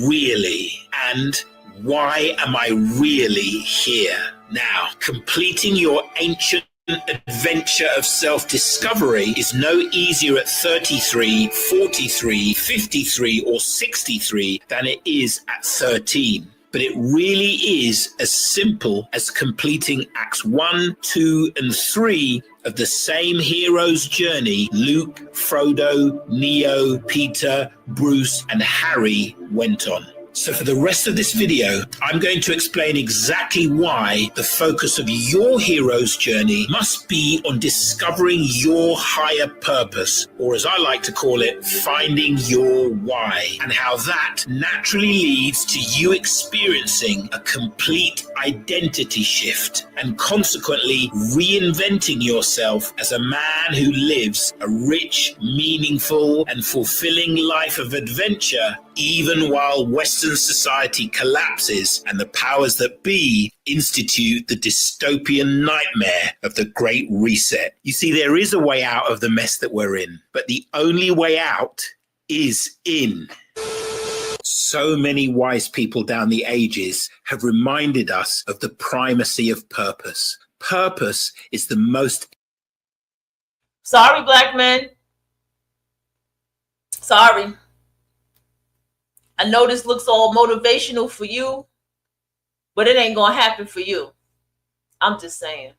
Speaker 6: really? And why am I really here? Now, completing your ancient adventure of self-discovery is no easier at 33, 43, 53, or 63 than it is at 13. But it really is as simple as completing Acts 1, 2, and 3 of the same hero's journey Luke, Frodo, Neo, Peter, Bruce, and Harry went on. So for the rest of this video, I'm going to explain exactly why the focus of your hero's journey must be on discovering your higher purpose, or as I like to call it, finding your why, and how that naturally leads to you experiencing a complete identity shift and consequently reinventing yourself as a man who lives a rich, meaningful, and fulfilling life of adventure even while Western society collapses and the powers that be institute the dystopian nightmare of the Great Reset. You see, there is a way out of the mess that we're in, but the only way out is in. So many wise people down the ages have reminded us of the primacy of purpose. Purpose is the most...
Speaker 1: Sorry, black men. Sorry. I know this looks all motivational for you, but it ain't gonna happen for you. I'm just saying.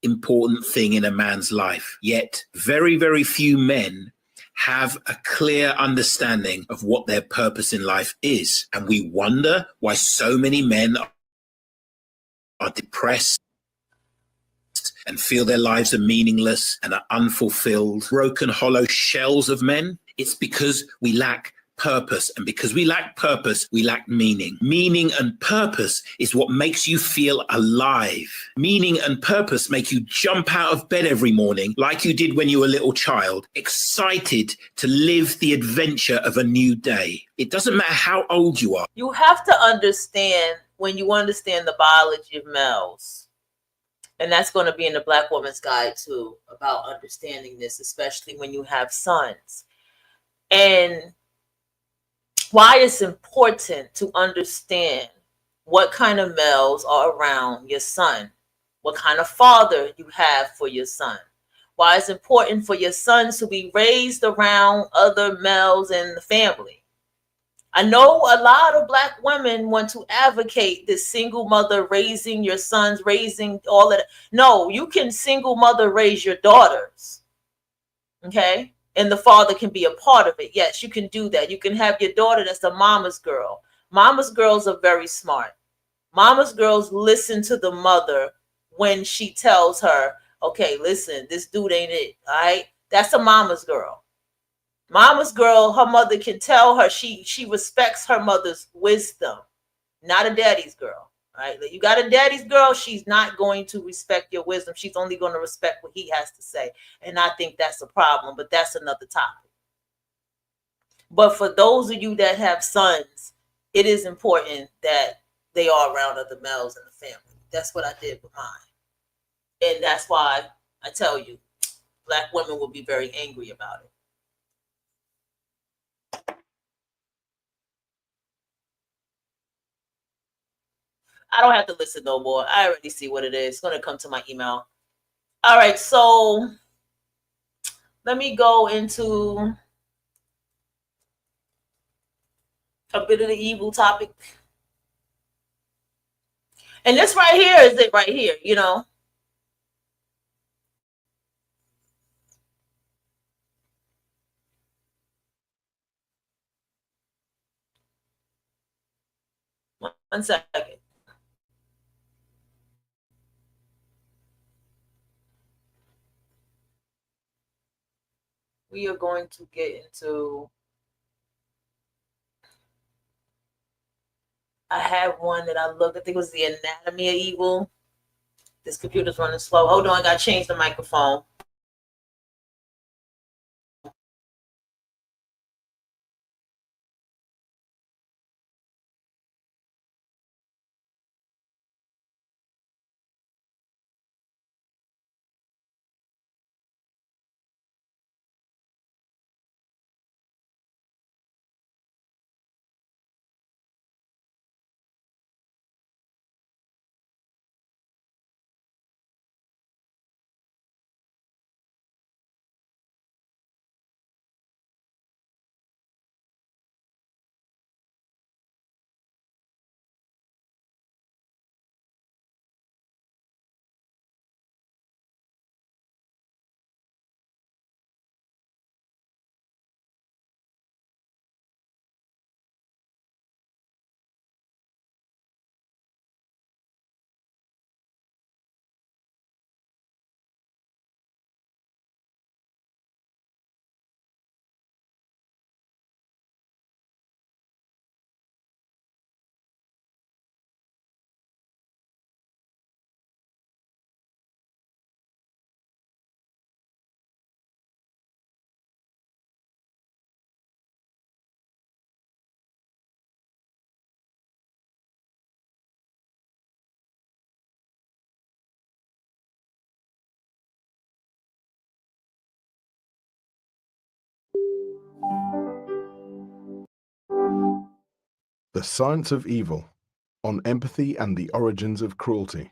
Speaker 6: important thing in a man's life. Yet very, very few men have a clear understanding of what their purpose in life is. And we wonder why so many men are depressed and feel their lives are meaningless and are unfulfilled, broken, hollow shells of men. It's because we lack purpose. And because we lack purpose, we lack meaning. Meaning and purpose is what makes you feel alive. Meaning and purpose make you jump out of bed every morning like you did when you were a little child, excited to live the adventure of a new day. It doesn't matter how old you are.
Speaker 1: You have to understand, when you understand the biology of males, and that's going to be in the Black Woman's Guide too, about understanding this, especially when you have sons. And why it's important to understand what kind of males are around your son, what kind of father you have for your son, why it's important for your sons to be raised around other males in the family. I know a lot of Black women want to advocate this single mother raising your sons, raising all of that. No, you can single mother raise your daughters. Okay? And the father can be a part of it. Yes, you can do that. You can have your daughter that's a mama's girl. Mama's girls are very smart. Mama's girls listen to the mother when she tells her, okay, listen, this dude ain't it. All right? That's a mama's girl. Mama's girl, her mother can tell her she respects her mother's wisdom, not a daddy's girl. Right? You got a daddy's girl, she's not going to respect your wisdom. She's only going to respect what he has to say. And I think that's a problem, but that's another topic. But for those of you that have sons, it is important that they are around other males in the family. That's what I did with mine. And that's why I tell you, Black women will be very angry about it. I don't have to listen no more. I already see what it is. It's going to come to my email. All right, so let me go into a bit of the evil topic. And this right here is it right here, you know. One second. We are going to get into, I had one that I looked, I think it was the anatomy of evil. This computer's running slow. Hold on, I got to change the microphone.
Speaker 10: The Science of Evil, On Empathy and the Origins of Cruelty,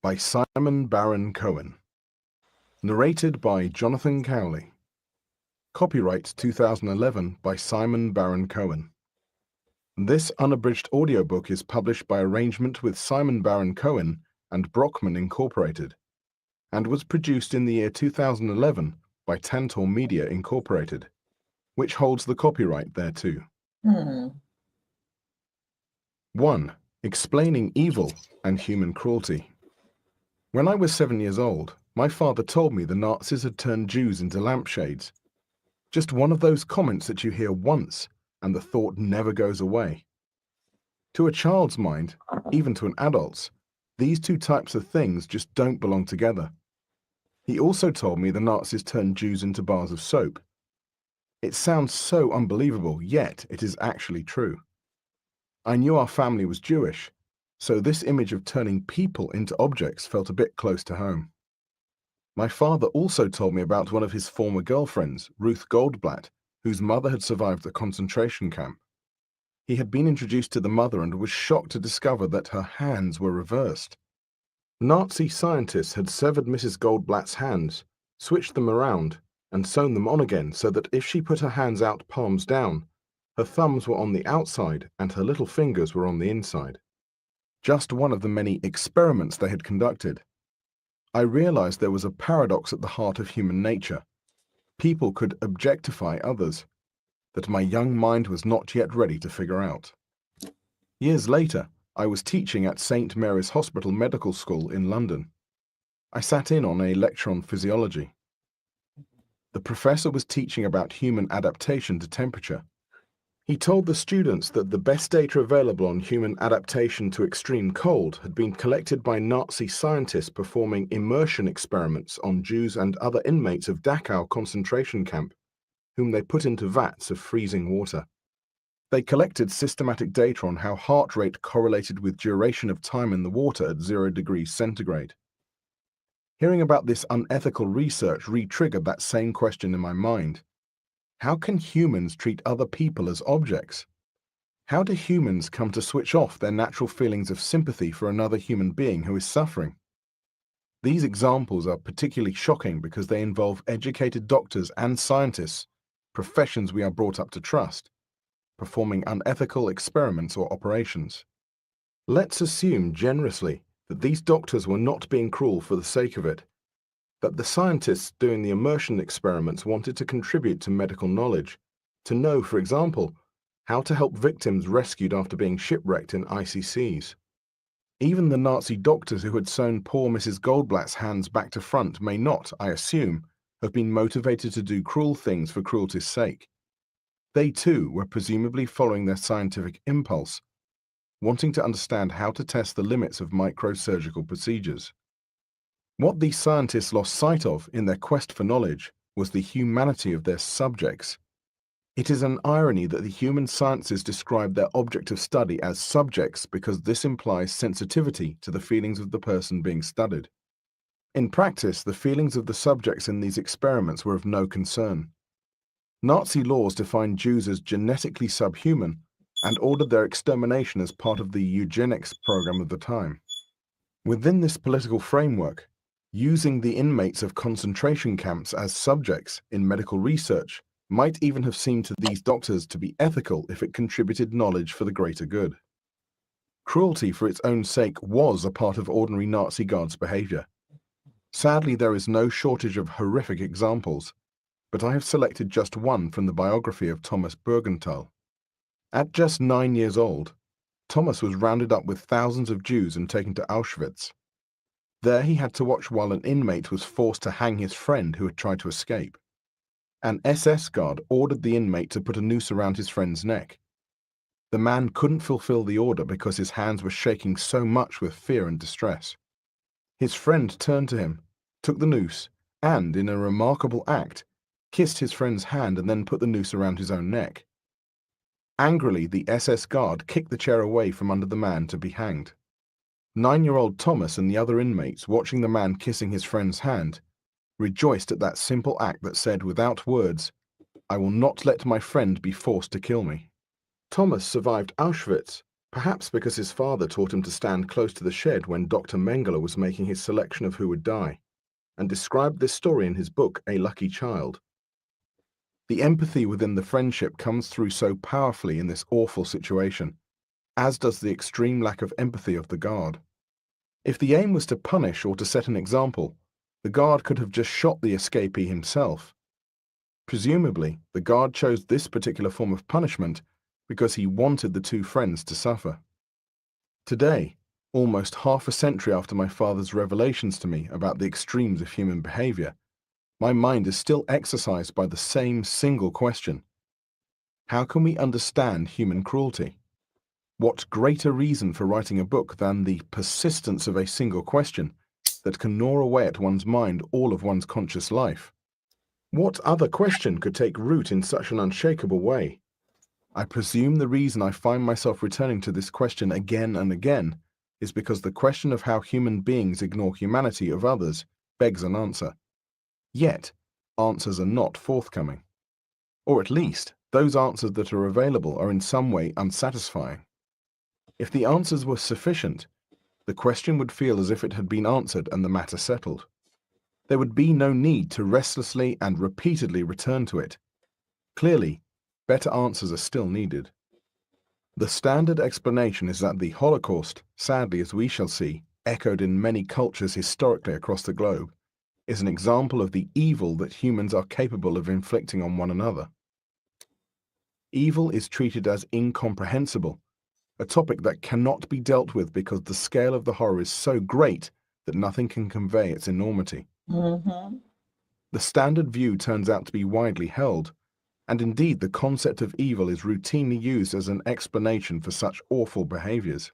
Speaker 10: by Simon Baron-Cohen. Narrated by Jonathan Cowley. Copyright 2011 by Simon Baron-Cohen. This unabridged audiobook is published by arrangement with Simon Baron-Cohen and Brockman Incorporated, and was produced in the year 2011 by Tantor Media Incorporated, which holds the copyright thereto. 1. Explaining evil and human cruelty. When I was 7 years old, my father told me the Nazis had turned Jews into lampshades. Just one of those comments that you hear once and the thought never goes away. To a child's mind, even to an adult's, these two types of things just don't belong together. He also told me the Nazis turned Jews into bars of soap. It sounds so unbelievable, yet it is actually true. I knew our family was Jewish, so this image of turning people into objects felt a bit close to home. My father also told me about one of his former girlfriends, Ruth Goldblatt, whose mother had survived the concentration camp. He had been introduced to the mother and was shocked to discover that her hands were reversed. Nazi scientists had severed Mrs. Goldblatt's hands, switched them around, and sewn them on again so that if she put her hands out palms down, her thumbs were on the outside and her little fingers were on the inside. Just one of the many experiments they had conducted. I realized there was a paradox at the heart of human nature. People could objectify others, that my young mind was not yet ready to figure out. Years later, I was teaching at St. Mary's Hospital Medical School in London. I sat in on a lecture on physiology. The professor was teaching about human adaptation to temperature. He told the students that the best data available on human adaptation to extreme cold had been collected by Nazi scientists performing immersion experiments on Jews and other inmates of Dachau concentration camp, whom they put into vats of freezing water. They collected systematic data on how heart rate correlated with duration of time in the water at 0 degrees centigrade. Hearing about this unethical research re-triggered that same question in my mind. How can humans treat other people as objects? How do humans come to switch off their natural feelings of sympathy for another human being who is suffering? These examples are particularly shocking because they involve educated doctors and scientists, professions we are brought up to trust, performing unethical experiments or operations. Let's assume generously that these doctors were not being cruel for the sake of it, that the scientists doing the immersion experiments wanted to contribute to medical knowledge, to know, for example, how to help victims rescued after being shipwrecked in icy seas. Even the Nazi doctors who had sewn poor Mrs. Goldblatt's hands back to front may not, I assume, have been motivated to do cruel things for cruelty's sake. They too were presumably following their scientific impulse, wanting to understand how to test the limits of microsurgical procedures. What these scientists lost sight of in their quest for knowledge was the humanity of their subjects. It is an irony that the human sciences describe their object of study as subjects because this implies sensitivity to the feelings of the person being studied. In practice, the feelings of the subjects in these experiments were of no concern. Nazi laws defined Jews as genetically subhuman and ordered their extermination as part of the eugenics program of the time. Within this political framework, using the inmates of concentration camps as subjects in medical research might even have seemed to these doctors to be ethical if it contributed knowledge for the greater good. Cruelty for its own sake was a part of ordinary Nazi guards' behavior. Sadly, there is no shortage of horrific examples, but I have selected just one from the biography of Thomas Bergenthal. At just 9 years old, Thomas was rounded up with thousands of Jews and taken to Auschwitz. There he had to watch while an inmate was forced to hang his friend who had tried to escape. An SS guard ordered the inmate to put a noose around his friend's neck. The man couldn't fulfill the order because his hands were shaking so much with fear and distress. His friend turned to him, took the noose, and, in a remarkable act, kissed his friend's hand and then put the noose around his own neck. Angrily, the SS guard kicked the chair away from under the man to be hanged. 9-year-old Thomas and the other inmates, watching the man kissing his friend's hand, rejoiced at that simple act that said without words, "I will not let my friend be forced to kill me." Thomas survived Auschwitz, perhaps because his father taught him to stand close to the shed when Dr. Mengele was making his selection of who would die, and described this story in his book, A Lucky Child. The empathy within the friendship comes through so powerfully in this awful situation, as does the extreme lack of empathy of the guard. If the aim was to punish or to set an example, the guard could have just shot the escapee himself. Presumably, the guard chose this particular form of punishment because he wanted the two friends to suffer. Today, almost half a century after my father's revelations to me about the extremes of human behavior, my mind is still exercised by the same single question. How can we understand human cruelty? What greater reason for writing a book than the persistence of a single question that can gnaw away at one's mind all of one's conscious life? What other question could take root in such an unshakable way? I presume the reason I find myself returning to this question again and again is because the question of how human beings ignore humanity of others begs an answer. Yet, answers are not forthcoming. Or at least, those answers that are available are in some way unsatisfying. If the answers were sufficient, the question would feel as if it had been answered and the matter settled. There would be no need to restlessly and repeatedly return to it. Clearly, better answers are still needed. The standard explanation is that the Holocaust, sadly as we shall see, echoed in many cultures historically across the globe, is an example of the evil that humans are capable of inflicting on one another. Evil is treated as incomprehensible, a topic that cannot be dealt with because the scale of the horror is so great that nothing can convey its enormity.
Speaker 1: Mm-hmm.
Speaker 10: The standard view turns out to be widely held, and indeed the concept of evil is routinely used as an explanation for such awful behaviors.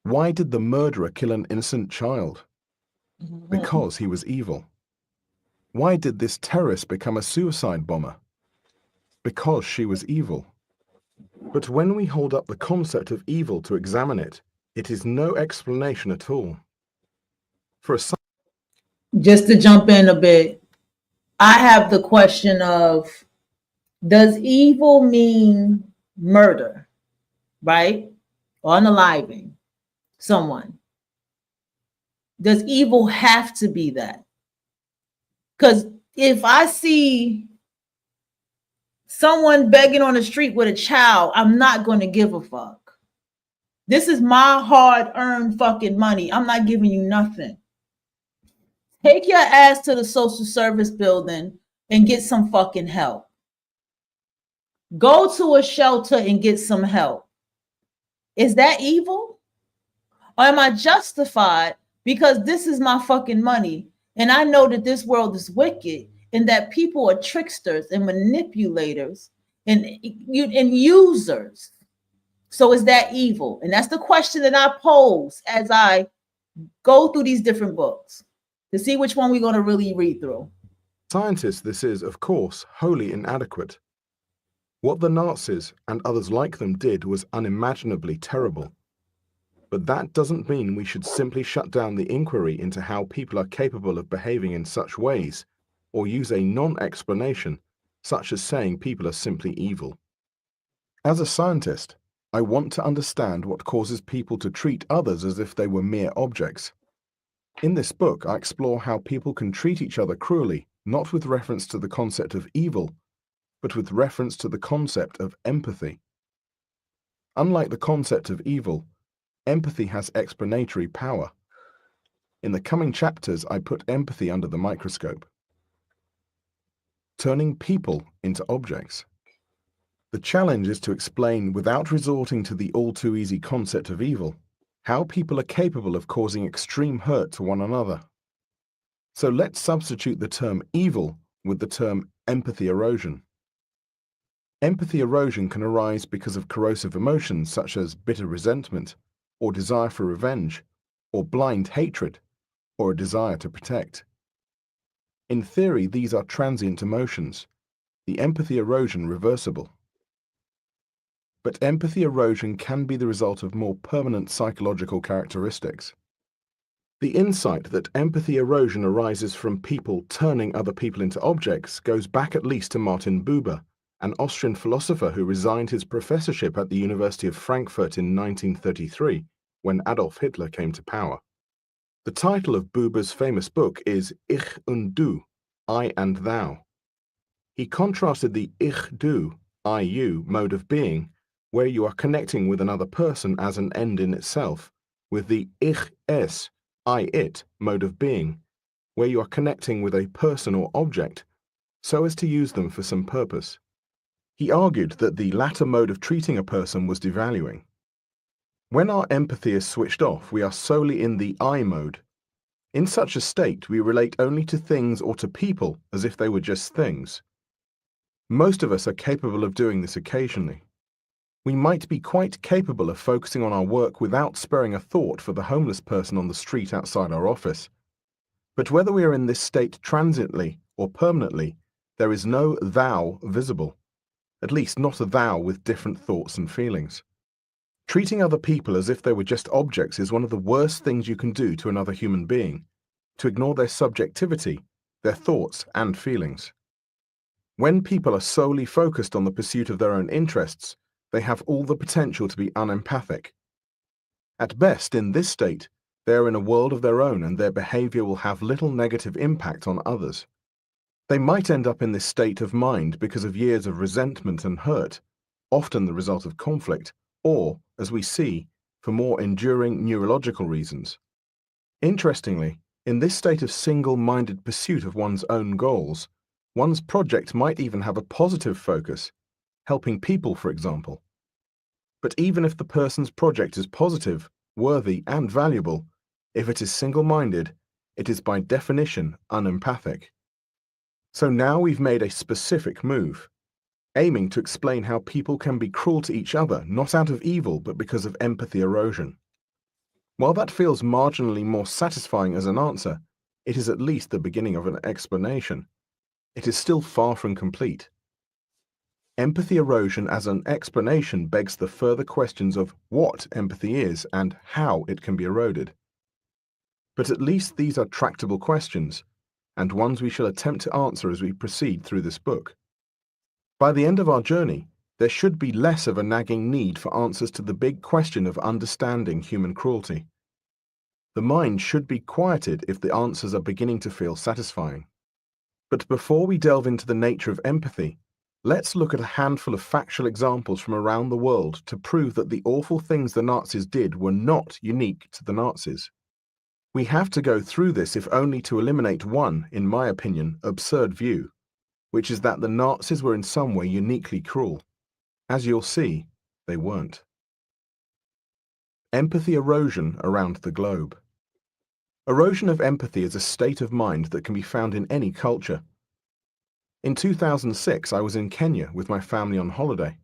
Speaker 10: Why did the murderer kill an innocent child?
Speaker 1: Mm-hmm.
Speaker 10: Because he was evil. Why did this terrorist become a suicide bomber? Because she was evil. But when we hold up the concept of evil to examine it, it is no explanation at all. For a
Speaker 1: Just to jump in a bit, I have the question of, does evil mean murder, right? Or unaliving someone? Does evil have to be that? Because if I see someone begging on the street with a child, I'm not going to give a fuck. This is my hard-earned fucking money. I'm not giving you nothing. Take your ass to the social service building and get some fucking help. Go to a shelter and get some help. Is that evil? Or am I justified because this is my fucking money and I know that this world is wicked and that people are tricksters and manipulators and users? So is that evil? And that's the question that I pose as I go through these different books to see which one we're going to really read through.
Speaker 10: scientist, this is, of course, wholly inadequate. What the Nazis and others like them did was unimaginably terrible. But that doesn't mean we should simply shut down the inquiry into how people are capable of behaving in such ways, or use a non-explanation, such as saying people are simply evil. As a scientist, I want to understand what causes people to treat others as if they were mere objects. In this book, I explore how people can treat each other cruelly, not with reference to the concept of evil, but with reference to the concept of empathy. Unlike the concept of evil, empathy has explanatory power. In the coming chapters, I put empathy under the microscope. Turning people into objects. The challenge is to explain, without resorting to the all-too-easy concept of evil, how people are capable of causing extreme hurt to one another. So let's substitute the term evil with the term empathy erosion. Empathy erosion can arise because of corrosive emotions such as bitter resentment, or desire for revenge, or blind hatred, or a desire to protect. In theory, these are transient emotions, the empathy erosion reversible. But empathy erosion can be the result of more permanent psychological characteristics. The insight that empathy erosion arises from people turning other people into objects goes back at least to Martin Buber, an Austrian philosopher who resigned his professorship at the University of Frankfurt in 1933 when Adolf Hitler came to power. The title of Buber's famous book is Ich und Du, I and Thou. He contrasted the Ich-Du, I-You mode of being, where you are connecting with another person as an end in itself, with the Ich-Es, I-It mode of being, where you are connecting with a person or object, so as to use them for some purpose. He argued that the latter mode of treating a person was devaluing. When our empathy is switched off, we are solely in the I mode. In such a state, we relate only to things or to people as if they were just things. Most of us are capable of doing this occasionally. We might be quite capable of focusing on our work without sparing a thought for the homeless person on the street outside our office. But whether we are in this state transiently or permanently, there is no thou visible, at least not a thou with different thoughts and feelings. Treating other people as if they were just objects is one of the worst things you can do to another human being, to ignore their subjectivity, their thoughts and feelings. When people are solely focused on the pursuit of their own interests, they have all the potential to be unempathic. At best, in this state, they are in a world of their own and their behavior will have little negative impact on others. They might end up in this state of mind because of years of resentment and hurt, often the result of conflict, or, as we see, for more enduring neurological reasons. Interestingly, in this state of single-minded pursuit of one's own goals, one's project might even have a positive focus, helping people, for example. But even if the person's project is positive, worthy, and valuable, if it is single-minded, it is by definition unempathic. So now we've made a specific move, aiming to explain how people can be cruel to each other, not out of evil, but because of empathy erosion. While that feels marginally more satisfying as an answer, it is at least the beginning of an explanation. It is still far from complete. Empathy erosion as an explanation begs the further questions of what empathy is and how it can be eroded. But at least these are tractable questions, and ones we shall attempt to answer as we proceed through this book. By the end of our journey, there should be less of a nagging need for answers to the big question of understanding human cruelty. The mind should be quieted if the answers are beginning to feel satisfying. But before we delve into the nature of empathy, let's look at a handful of factual examples from around the world to prove that the awful things the Nazis did were not unique to the Nazis. We have to go through this if only to eliminate one, in my opinion, absurd view, which is that the Nazis were in some way uniquely cruel. As you'll see, they weren't. Empathy erosion around the globe. Erosion of empathy is a state of mind that can be found in any culture. In 2006, I was in Kenya with my family on holiday.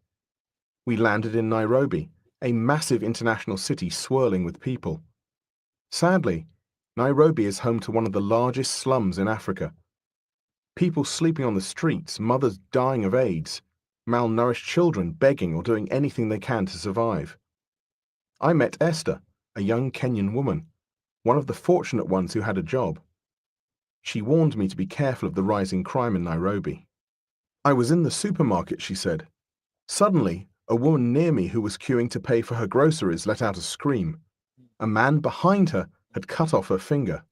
Speaker 10: We landed in Nairobi, a massive international city swirling with people. Sadly, Nairobi is home to one of the largest slums in Africa. People sleeping on the streets, mothers dying of AIDS, malnourished children begging or doing anything they can to survive. I met Esther, a young Kenyan woman, one of the fortunate ones who had a job. She warned me to be careful of the rising crime in Nairobi. I was in the supermarket, she said. Suddenly, a woman near me who was queuing to pay for her groceries let out a scream. A man behind her had cut off her finger.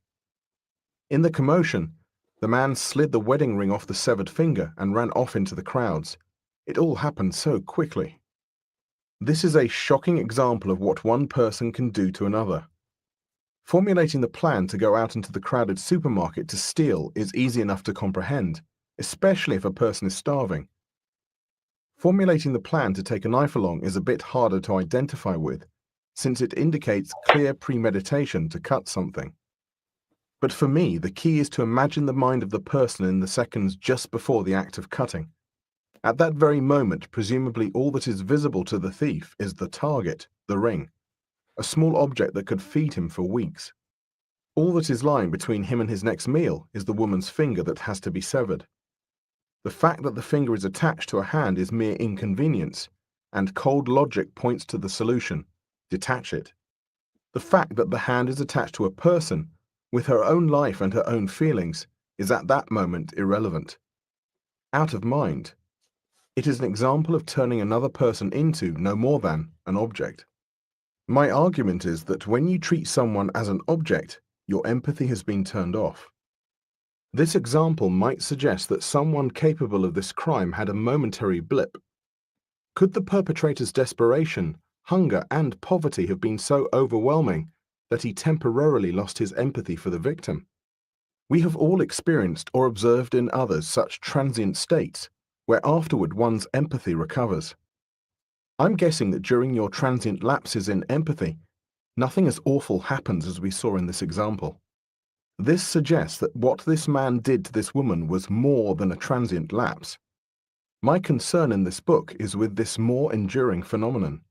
Speaker 10: In the commotion, the man slid the wedding ring off the severed finger and ran off into the crowds. It all happened so quickly. This is a shocking example of what one person can do to another. Formulating the plan to go out into the crowded supermarket to steal is easy enough to comprehend, especially if a person is starving. Formulating the plan to take a knife along is a bit harder to identify with, since it indicates clear premeditation to cut something. But for me, the key is to imagine the mind of the person in the seconds just before the act of cutting. At that very moment, presumably all that is visible to the thief is the target, the ring, a small object that could feed him for weeks. All that is lying between him and his next meal is the woman's finger that has to be severed. The fact that the finger is attached to a hand is mere inconvenience, and cold logic points to the solution: detach it. The fact that the hand is attached to a person, with her own life and her own feelings, is at that moment irrelevant. Out of mind. It is an example of turning another person into no more than an object. My argument is that when you treat someone as an object, your empathy has been turned off. This example might suggest that someone capable of this crime had a momentary blip. Could the perpetrator's desperation, hunger, and poverty have been so overwhelming that he temporarily lost his empathy for the victim? We have all experienced or observed in others such transient states where afterward one's empathy recovers. I'm guessing that during your transient lapses in empathy, nothing as awful happens as we saw in this example. This suggests that what this man did to this woman was more than a transient lapse. My concern in this book is with this more enduring phenomenon,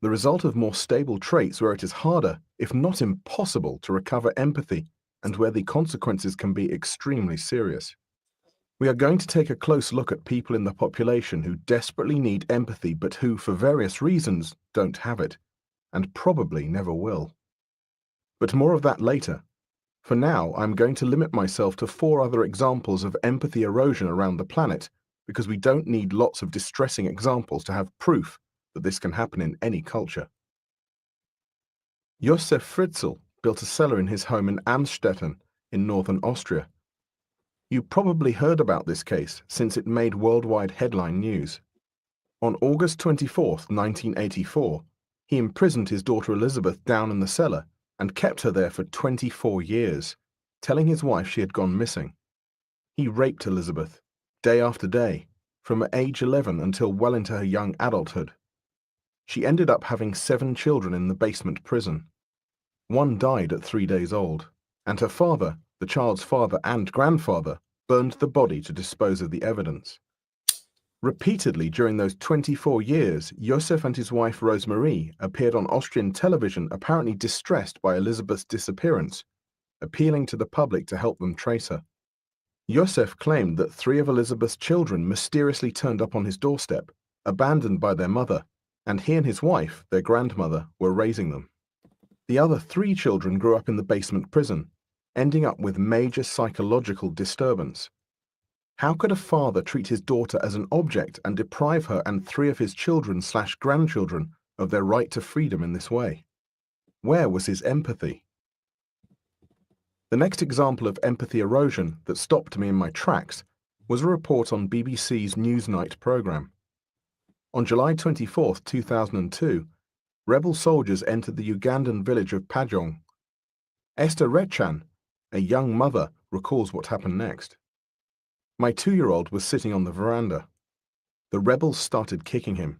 Speaker 10: the result of more stable traits where it is harder, if not impossible, to recover empathy and where the consequences can be extremely serious. We are going to take a close look at people in the population who desperately need empathy but who, for various reasons, don't have it, and probably never will. But more of that later. For now, I'm going to limit myself to 4 other examples of empathy erosion around the planet, because we don't need lots of distressing examples to have proof that this can happen in any culture. Josef Fritzl built a cellar in his home in Amstetten in northern Austria. You probably heard about this case since it made worldwide headline news. On August 24, 1984, he imprisoned his daughter Elizabeth down in the cellar and kept her there for 24 years, telling his wife she had gone missing. He raped Elizabeth, day after day, from age 11 until well into her young adulthood. She ended up having 7 children in the basement prison. 1 died at 3 days old, and her father, the child's father and grandfather, burned the body to dispose of the evidence. Repeatedly during those 24 years, Josef and his wife Rosemarie appeared on Austrian television apparently distressed by Elizabeth's disappearance, appealing to the public to help them trace her. Josef claimed that 3 of Elizabeth's children mysteriously turned up on his doorstep, abandoned by their mother, and he and his wife, their grandmother, were raising them. The other 3 children grew up in the basement prison, ending up with major psychological disturbance. How could a father treat his daughter as an object and deprive her and 3 of his children/grandchildren of their right to freedom in this way? Where was his empathy? The next example of empathy erosion that stopped me in my tracks was a report on BBC's Newsnight programme. On July 24, 2002, rebel soldiers entered the Ugandan village of Pajong. Esther Rechan, a young mother, recalls what happened next. My 2-year-old was sitting on the veranda. The rebels started kicking him.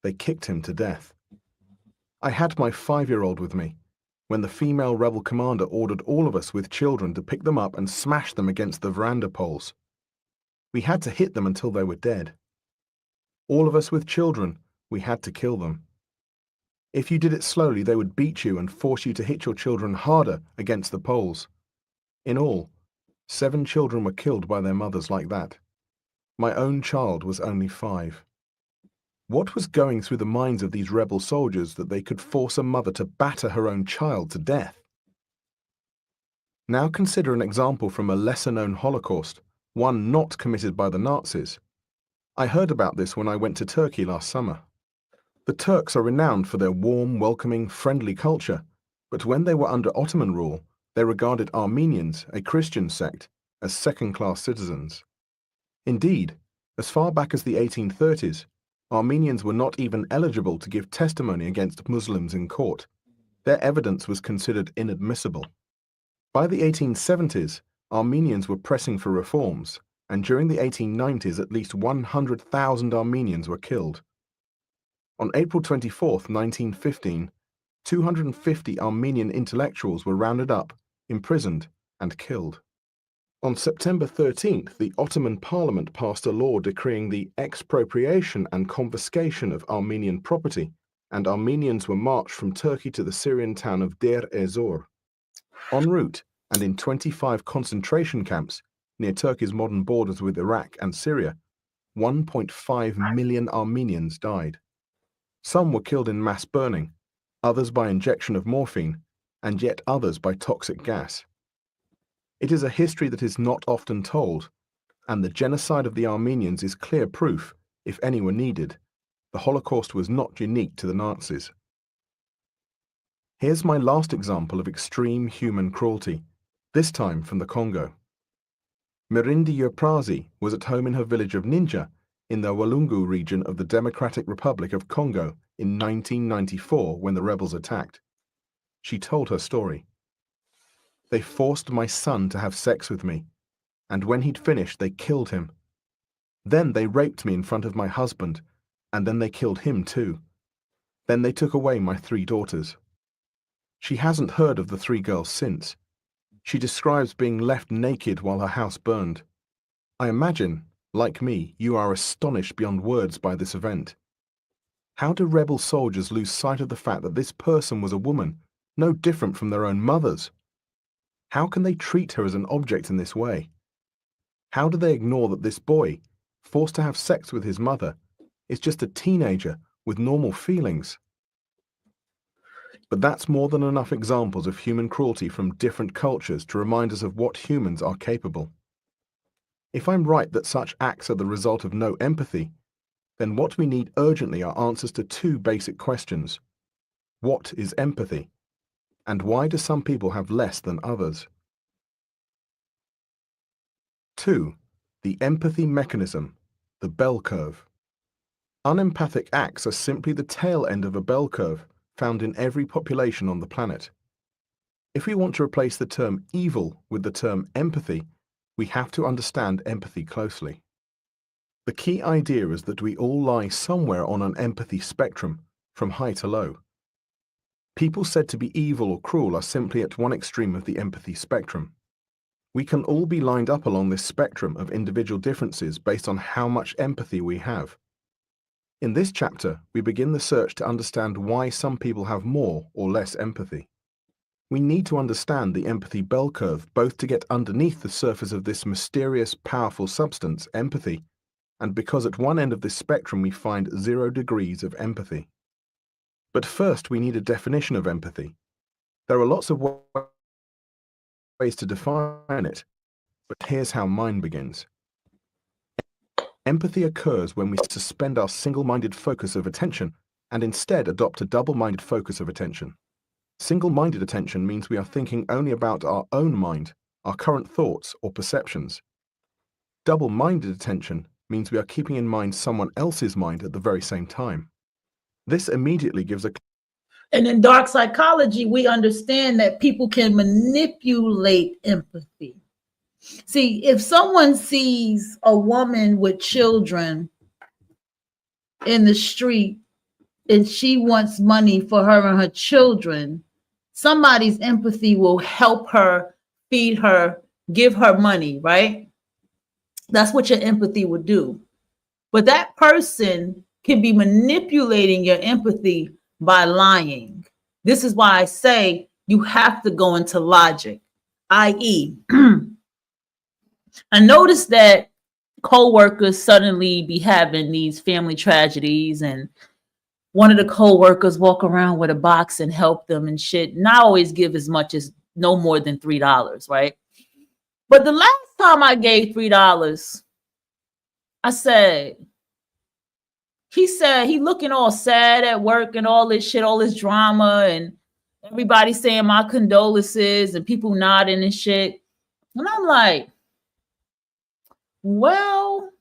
Speaker 10: They kicked him to death. I had my 5-year-old with me when the female rebel commander ordered all of us with children to pick them up and smash them against the veranda poles. We had to hit them until they were dead. All of us with children, we had to kill them. If you did it slowly, they would beat you and force you to hit your children harder against the poles. In all, 7 children were killed by their mothers like that. My own child was only 5. What was going through the minds of these rebel soldiers that they could force a mother to batter her own child to death? Now consider an example from a lesser-known Holocaust, one not committed by the Nazis. I heard about this when I went to Turkey last summer. The Turks are renowned for their warm, welcoming, friendly culture, but when they were under Ottoman rule, they regarded Armenians, a Christian sect, as second-class citizens. Indeed, as far back as the 1830s, Armenians were not even eligible to give testimony against Muslims in court. Their evidence was considered inadmissible. By the 1870s, Armenians were pressing for reforms, and during the 1890s at least 100,000 Armenians were killed. On April 24, 1915, 250 Armenian intellectuals were rounded up, imprisoned, and killed. On September 13th, the Ottoman Parliament passed a law decreeing the expropriation and confiscation of Armenian property, and Armenians were marched from Turkey to the Syrian town of Deir ez-Zor. En route, and in 25 concentration camps near Turkey's modern borders with Iraq and Syria, 1.5 million Armenians died. Some were killed in mass burning, others by injection of morphine, and yet others by toxic gas. It is a history that is not often told, and the genocide of the Armenians is clear proof if any were needed, the Holocaust was not unique to the Nazis. Here's my last example of extreme human cruelty, this time from the Congo. Mirindi Yoprazi was at home in her village of Ninja in the Walungu region of the Democratic Republic of Congo in 1994 when the rebels attacked. She told her story. They forced my son to have sex with me, and when he'd finished, they killed him. Then they raped me in front of my husband, and then they killed him too. Then they took away my 3 daughters. She hasn't heard of the 3 girls since. She describes being left naked while her house burned. I imagine, like me, you are astonished beyond words by this event. How do rebel soldiers lose sight of the fact that this person was a woman, no different from their own mothers? How can they treat her as an object in this way? How do they ignore that this boy, forced to have sex with his mother, is just a teenager with normal feelings? But that's more than enough examples of human cruelty from different cultures to remind us of what humans are capable. If I'm right that such acts are the result of no empathy, then what we need urgently are answers to 2 basic questions. What is empathy? And why do some people have less than others? 2. The empathy mechanism, the bell curve. Unempathic acts are simply the tail end of a bell curve found in every population on the planet. If we want to replace the term evil with the term empathy, we have to understand empathy closely. The key idea is that we all lie somewhere on an empathy spectrum, from high to low. People said to be evil or cruel are simply at one extreme of the empathy spectrum. We can all be lined up along this spectrum of individual differences based on how much empathy we have. In this chapter, we begin the search to understand why some people have more or less empathy. We need to understand the empathy bell curve both to get underneath the surface of this mysterious, powerful substance, empathy, and because at one end of this spectrum we find 0 degrees of empathy. But first, we need a definition of empathy. There are lots of ways to define it, but here's how mine begins. Empathy occurs when we suspend our single-minded focus of attention and instead adopt a double-minded focus of attention. Single-minded attention means we are thinking only about our own mind, our current thoughts or perceptions. Double-minded attention means we are keeping in mind someone else's mind at the very same time. This immediately gives a...
Speaker 1: And in dark psychology, we understand that people can manipulate empathy. See, if someone sees a woman with children in the street and she wants money for her and her children, somebody's empathy will help her, feed her, give her money, right? That's what your empathy would do. But that person can be manipulating your empathy by lying. This is why I say you have to go into logic, i.e., I noticed that co-workers suddenly be having these family tragedies, and one of the co-workers walk around with a box and help them and shit. And I always give as much as no more than $3, right? But the last time I gave $3, I said, he said he looking all sad at work and all this shit, all this drama, and everybody saying my condolences and people nodding and shit. And I'm like, well,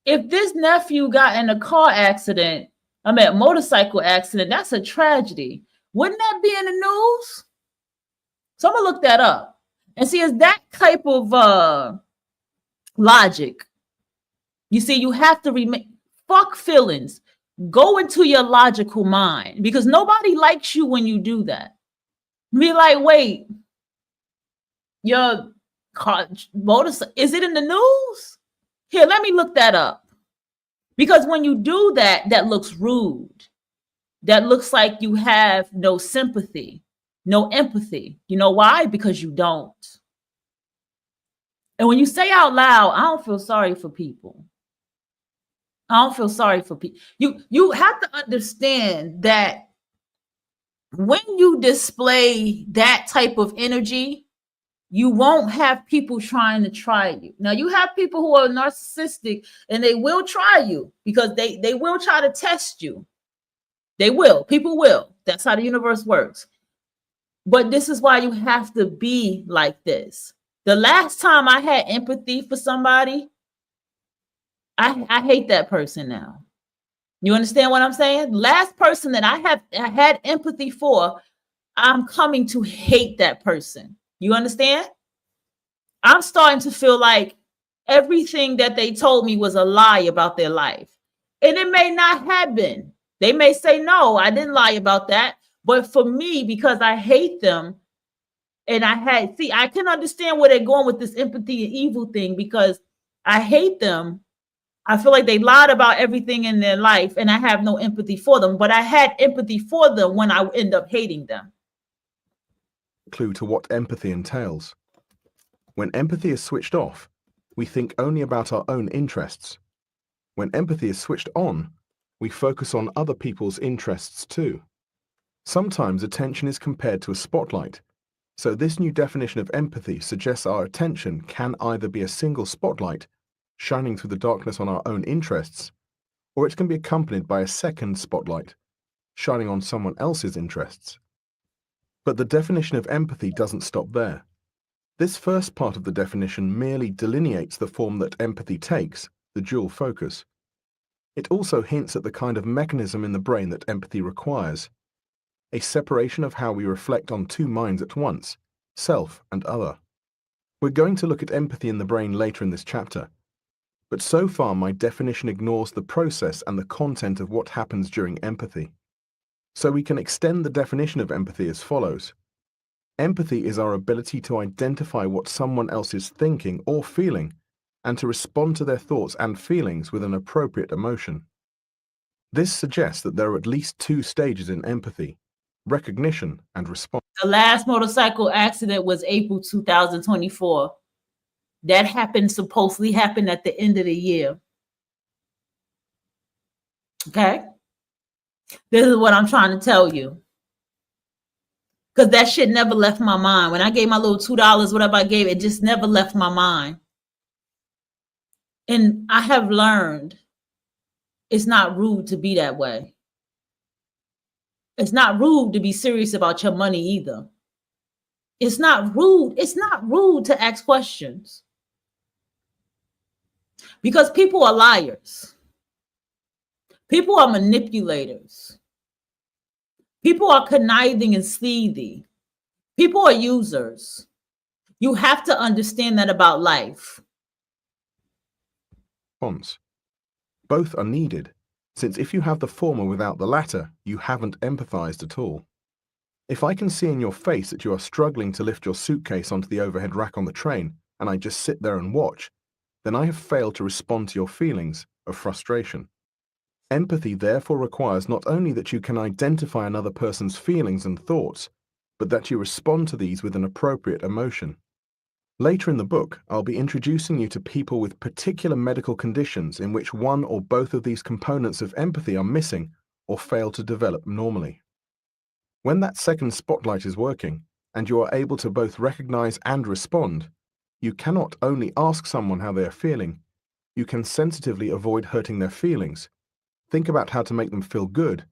Speaker 1: if this nephew got in a car accident, a motorcycle accident, that's a tragedy. Wouldn't that be in the news? So I'm gonna look that up and see, is that type of logic. You see, you have to fuck feelings. Go into your logical mind, because nobody likes you when you do that. Be like, wait, your car motorcycle, is it in the news? Here, let me look that up. Because when you do that, that looks rude. That looks like you have no sympathy, no empathy. You know why? Because you don't. And when you say out loud, I don't feel sorry for people. I don't feel sorry for people. You have to understand that when you display that type of energy, You won't have people trying to try you. Now, you have people who are narcissistic and they will try you because they will try to test you. They will. People will. That's how the universe works. But this is why you have to be like this. The last time I had empathy for somebody, I hate that person now. You understand what I'm saying? Last person that I had empathy for, I'm coming to hate that person. You understand? I'm starting to feel like everything that they told me was a lie about their life. And it may not have been. They may say, no, I didn't lie about that. But for me, because I hate them, and I can understand where they're going with this empathy and evil thing, because I hate them. I feel like they lied about everything in their life, and I have no empathy for them. But I had empathy for them when I end up hating them.
Speaker 10: Clue to what empathy entails. When empathy is switched off, we think only about our own interests. When empathy is switched on, we focus on other people's interests too. Sometimes attention is compared to a spotlight, so this new definition of empathy suggests our attention can either be a single spotlight, shining through the darkness on our own interests, or it can be accompanied by a second spotlight, shining on someone else's interests. But the definition of empathy doesn't stop there. This first part of the definition merely delineates the form that empathy takes, the dual focus. It also hints at the kind of mechanism in the brain that empathy requires, a separation of how we reflect on two minds at once, self and other. We're going to look at empathy in the brain later in this chapter, but so far my definition ignores the process and the content of what happens during empathy. So we can extend the definition of empathy as follows. Empathy is our ability to identify what someone else is thinking or feeling, and to respond to their thoughts and feelings with an appropriate emotion. This suggests that there are at least two stages in empathy: recognition and response.
Speaker 1: The last motorcycle accident was April 2024. That supposedly happened at the end of the year. Okay? This is what I'm trying to tell you. Because that shit never left my mind. When I gave my little $2, whatever I gave, it just never left my mind. And I have learned it's not rude to be that way. It's not rude to be serious about your money either. It's not rude. It's not rude to ask questions. Because people are liars. People are manipulators. People are conniving and sleazy. People are users. You have to understand that about life.
Speaker 10: Both are needed, since if you have the former without the latter, you haven't empathized at all. If I can see in your face that you are struggling to lift your suitcase onto the overhead rack on the train, and I just sit there and watch, then I have failed to respond to your feelings of frustration. Empathy therefore requires not only that you can identify another person's feelings and thoughts, but that you respond to these with an appropriate emotion. Later in the book, I'll be introducing you to people with particular medical conditions in which one or both of these components of empathy are missing or fail to develop normally. When that second spotlight is working, and you are able to both recognize and respond, you cannot only ask someone how they are feeling, you can sensitively avoid hurting their feelings, think about how to make them feel good,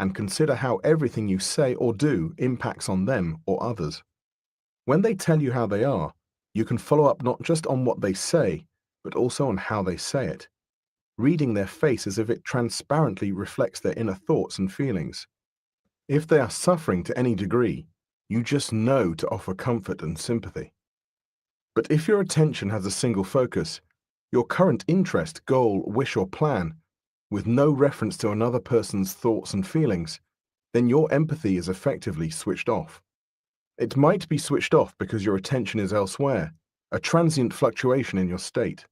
Speaker 10: and consider how everything you say or do impacts on them or others. When they tell you how they are, you can follow up not just on what they say, but also on how they say it, reading their face as if it transparently reflects their inner thoughts and feelings. If they are suffering to any degree, you just know to offer comfort and sympathy. But if your attention has a single focus, your current interest, goal, wish or plan, with no reference to another person's thoughts and feelings, then your empathy is effectively switched off. It might be switched off because your attention is elsewhere, a transient fluctuation in your state.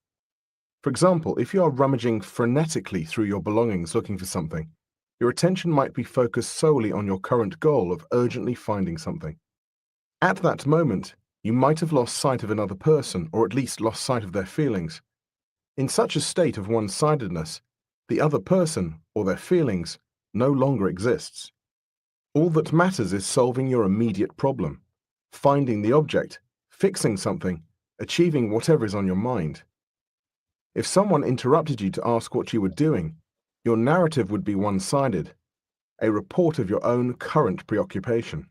Speaker 10: For example, if you are rummaging frenetically through your belongings looking for something, your attention might be focused solely on your current goal of urgently finding something. At that moment, you might have lost sight of another person, or at least lost sight of their feelings. In such a state of one-sidedness, the other person, or their feelings, no longer exists. All that matters is solving your immediate problem, finding the object, fixing something, achieving whatever is on your mind. If someone interrupted you to ask what you were doing, your narrative would be one-sided, a report of your own current preoccupation.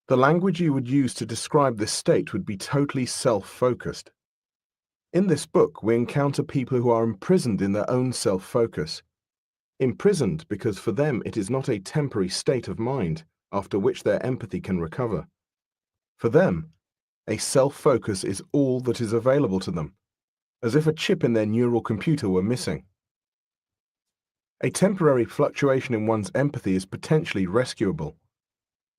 Speaker 10: The language you would use to describe this state would be totally self-focused. In this book, we encounter people who are imprisoned in their own self-focus. Imprisoned because for them it is not a temporary state of mind after which their empathy can recover. For them, a self-focus is all that is available to them, as if a chip in their neural computer were missing. A temporary fluctuation in one's empathy is potentially rescuable.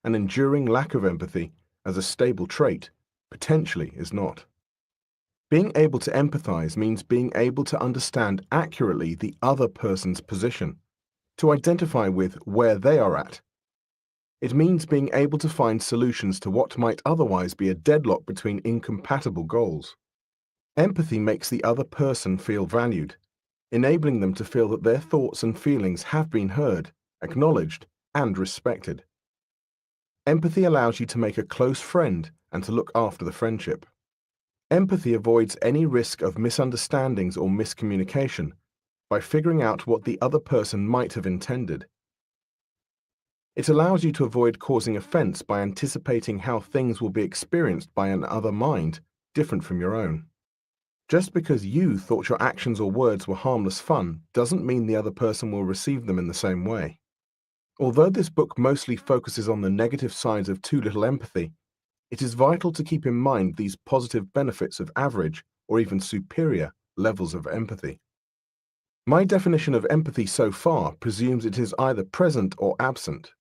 Speaker 10: An enduring lack of empathy, as a stable trait, potentially is not. Being able to empathize means being able to understand accurately the other person's position, to identify with where they are at. It means being able to find solutions to what might otherwise be a deadlock between incompatible goals. Empathy makes the other person feel valued, enabling them to feel that their thoughts and feelings have been heard, acknowledged, and respected. Empathy allows you to make a close friend and to look after the friendship. Empathy avoids any risk of misunderstandings or miscommunication by figuring out what the other person might have intended. It allows you to avoid causing offense by anticipating how things will be experienced by another mind different from your own. Just because you thought your actions or words were harmless fun doesn't mean the other person will receive them in the same way. Although this book mostly focuses on the negative sides of too little empathy, it is vital to keep in mind these positive benefits of average or even superior levels of empathy. My definition of empathy so far presumes it is either present or absent.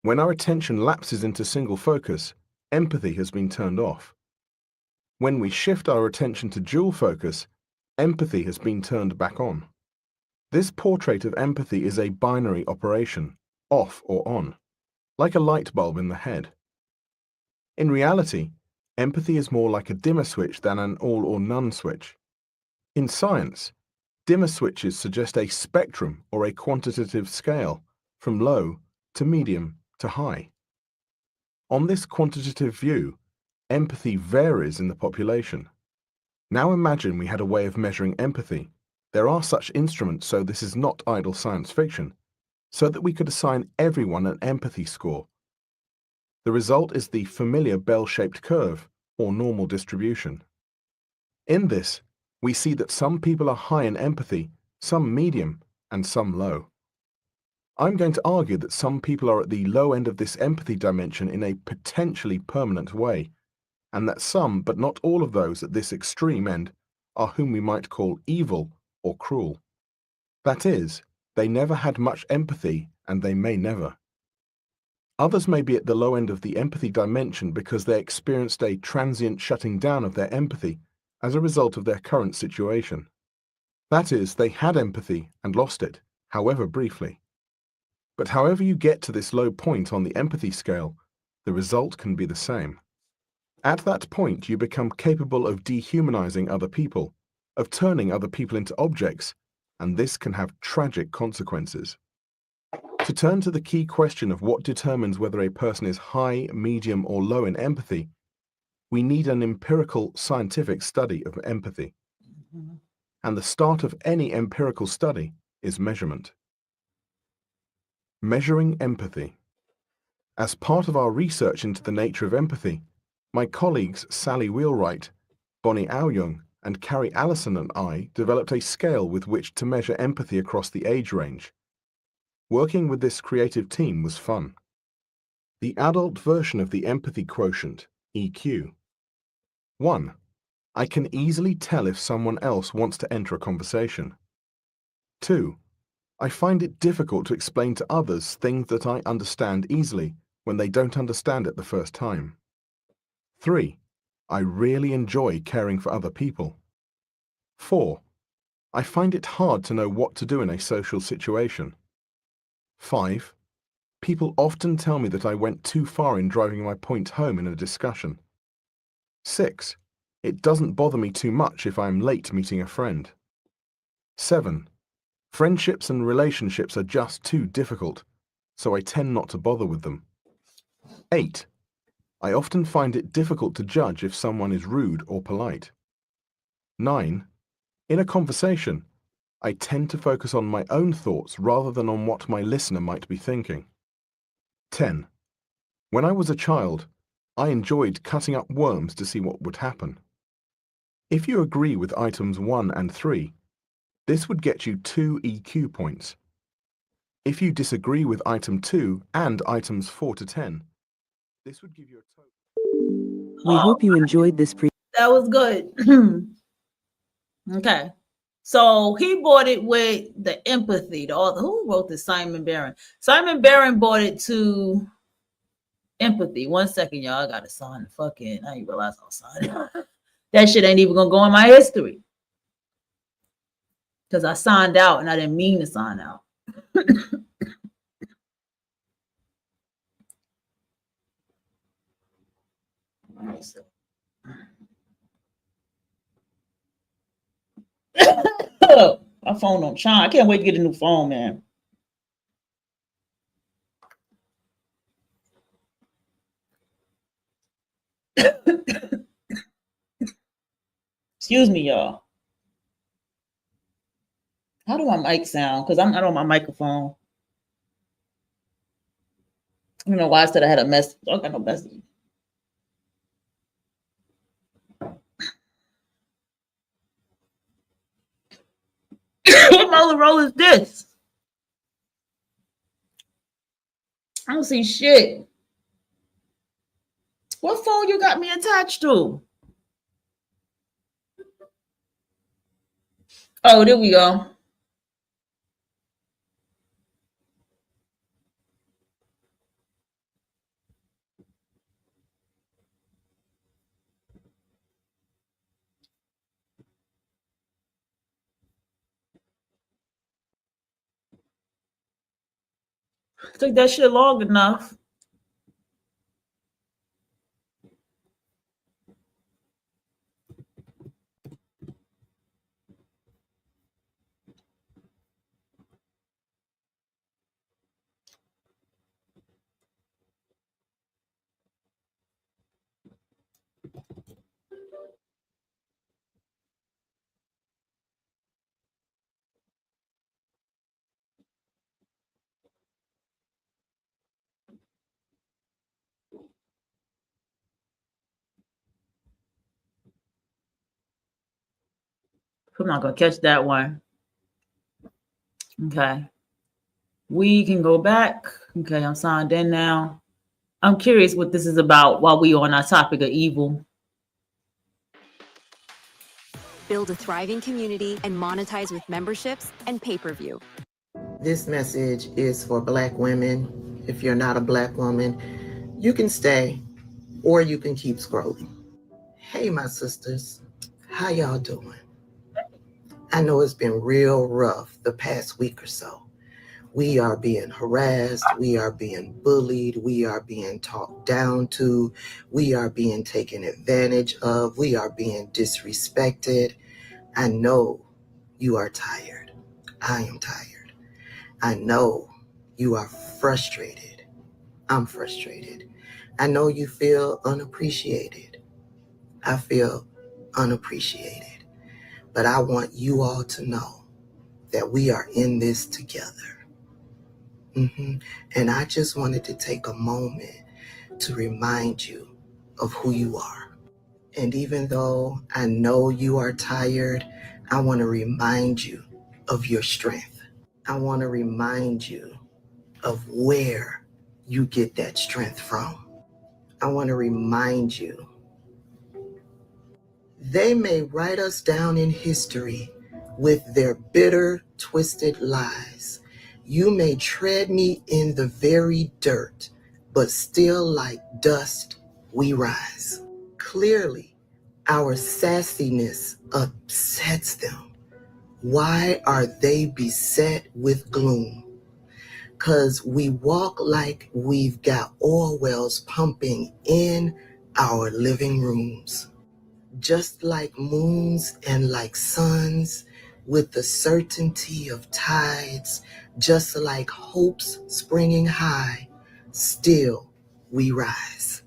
Speaker 10: When our attention lapses into single focus, empathy has been turned off. When we shift our attention to dual focus, empathy has been turned back on. This portrait of empathy is a binary operation, off or on, like a light bulb in the head. In reality, empathy is more like a dimmer switch than an all or none switch. In science, dimmer switches suggest a spectrum or a quantitative scale, from low to medium to high. On this quantitative view, empathy varies in the population. Now imagine we had a way of measuring empathy. There are such instruments, so this is not idle science fiction, so that we could assign everyone an empathy score. The result is the familiar bell-shaped curve, or normal distribution. In this, we see that some people are high in empathy, some medium, and some low. I'm going to argue that some people are at the low end of this empathy dimension in a potentially permanent way, and that some, but not all of those at this extreme end, are whom we might call evil or cruel. That is, they never had much empathy, and they may never. Others may be at the low end of the empathy dimension because they experienced a transient shutting down of their empathy as a result of their current situation. That is, they had empathy and lost it, however briefly. But however you get to this low point on the empathy scale, the result can be the same. At that point, you become capable of dehumanizing other people, of turning other people into objects, and this can have tragic consequences. To turn to the key question of what determines whether a person is high, medium, or low in empathy, we need an empirical scientific study of empathy. And the start of any empirical study is measurement. Measuring empathy. As part of our research into the nature of empathy, my colleagues Sally Wheelwright, Bonnie Aoyung, and Carrie Allison and I developed a scale with which to measure empathy across the age range. Working with this creative team was fun. The adult version of the empathy quotient, EQ. 1. I can easily tell if someone else wants to enter a conversation. 2. I find it difficult to explain to others things that I understand easily when they don't understand it the first time. 3. I really enjoy caring for other people. 4. I find it hard to know what to do in a social situation. 5. People often tell me that I went too far in driving my point home in a discussion. 6. It doesn't bother me too much if I am late meeting a friend. 7. Friendships and relationships are just too difficult, so I tend not to bother with them. 8. I often find it difficult to judge if someone is rude or polite. 9. In a conversation, I tend to focus on my own thoughts rather than on what my listener might be thinking. 10. When I was a child, I enjoyed cutting up worms to see what would happen. If you agree with items 1 and 3, this would get you 2 EQ points. If you disagree with item 2 and items 4 to 10, this would give you a total.
Speaker 11: We hope you enjoyed this
Speaker 1: That was good. Okay. So he bought it with the empathy. The author, who wrote this? Simon Barron. Simon Barron bought it to empathy. 1 second, y'all. I gotta sign the fucking. I didn't realize I was signing. That shit ain't even gonna go in my history. Because I signed out and I didn't mean to sign out. My phone don't charge. I can't wait to get a new phone, man. Excuse me, y'all. How do my mic sound? Because I'm not on my microphone. I don't know why I said I had a message. I got no message. What Motorola is this? I don't see shit. What phone you got me attached to? Oh, there we go. Took that shit long enough. I'm not gonna catch that one. Okay. We can go back. Okay, I'm signed in now. I'm curious what this is about while we on our topic of evil.
Speaker 12: Build a thriving community and monetize with memberships and pay-per-view.
Speaker 13: This message is for Black women. If you're not a Black woman, you can stay or you can keep scrolling. Hey, my sisters, how y'all doing? I know it's been real rough the past week or so. We are being harassed, we are being bullied, we are being talked down to, we are being taken advantage of, we are being disrespected. I know you are tired. I am tired. I know you are frustrated. I'm frustrated. I know you feel unappreciated. I feel unappreciated. But I want you all to know that we are in this together. And I just wanted to take a moment to remind you of who you are. And even though I know you are tired, I want to remind you of your strength. I want to remind you of where you get that strength from. I want to remind you, they may write us down in history with their bitter, twisted lies. You may tread me in the very dirt, but still like dust we rise. Clearly, our sassiness upsets them. Why are they beset with gloom? 'Cause we walk like we've got oil wells pumping in our living rooms. Just like moons and like suns, with the certainty of tides, just like hopes springing high, still we rise.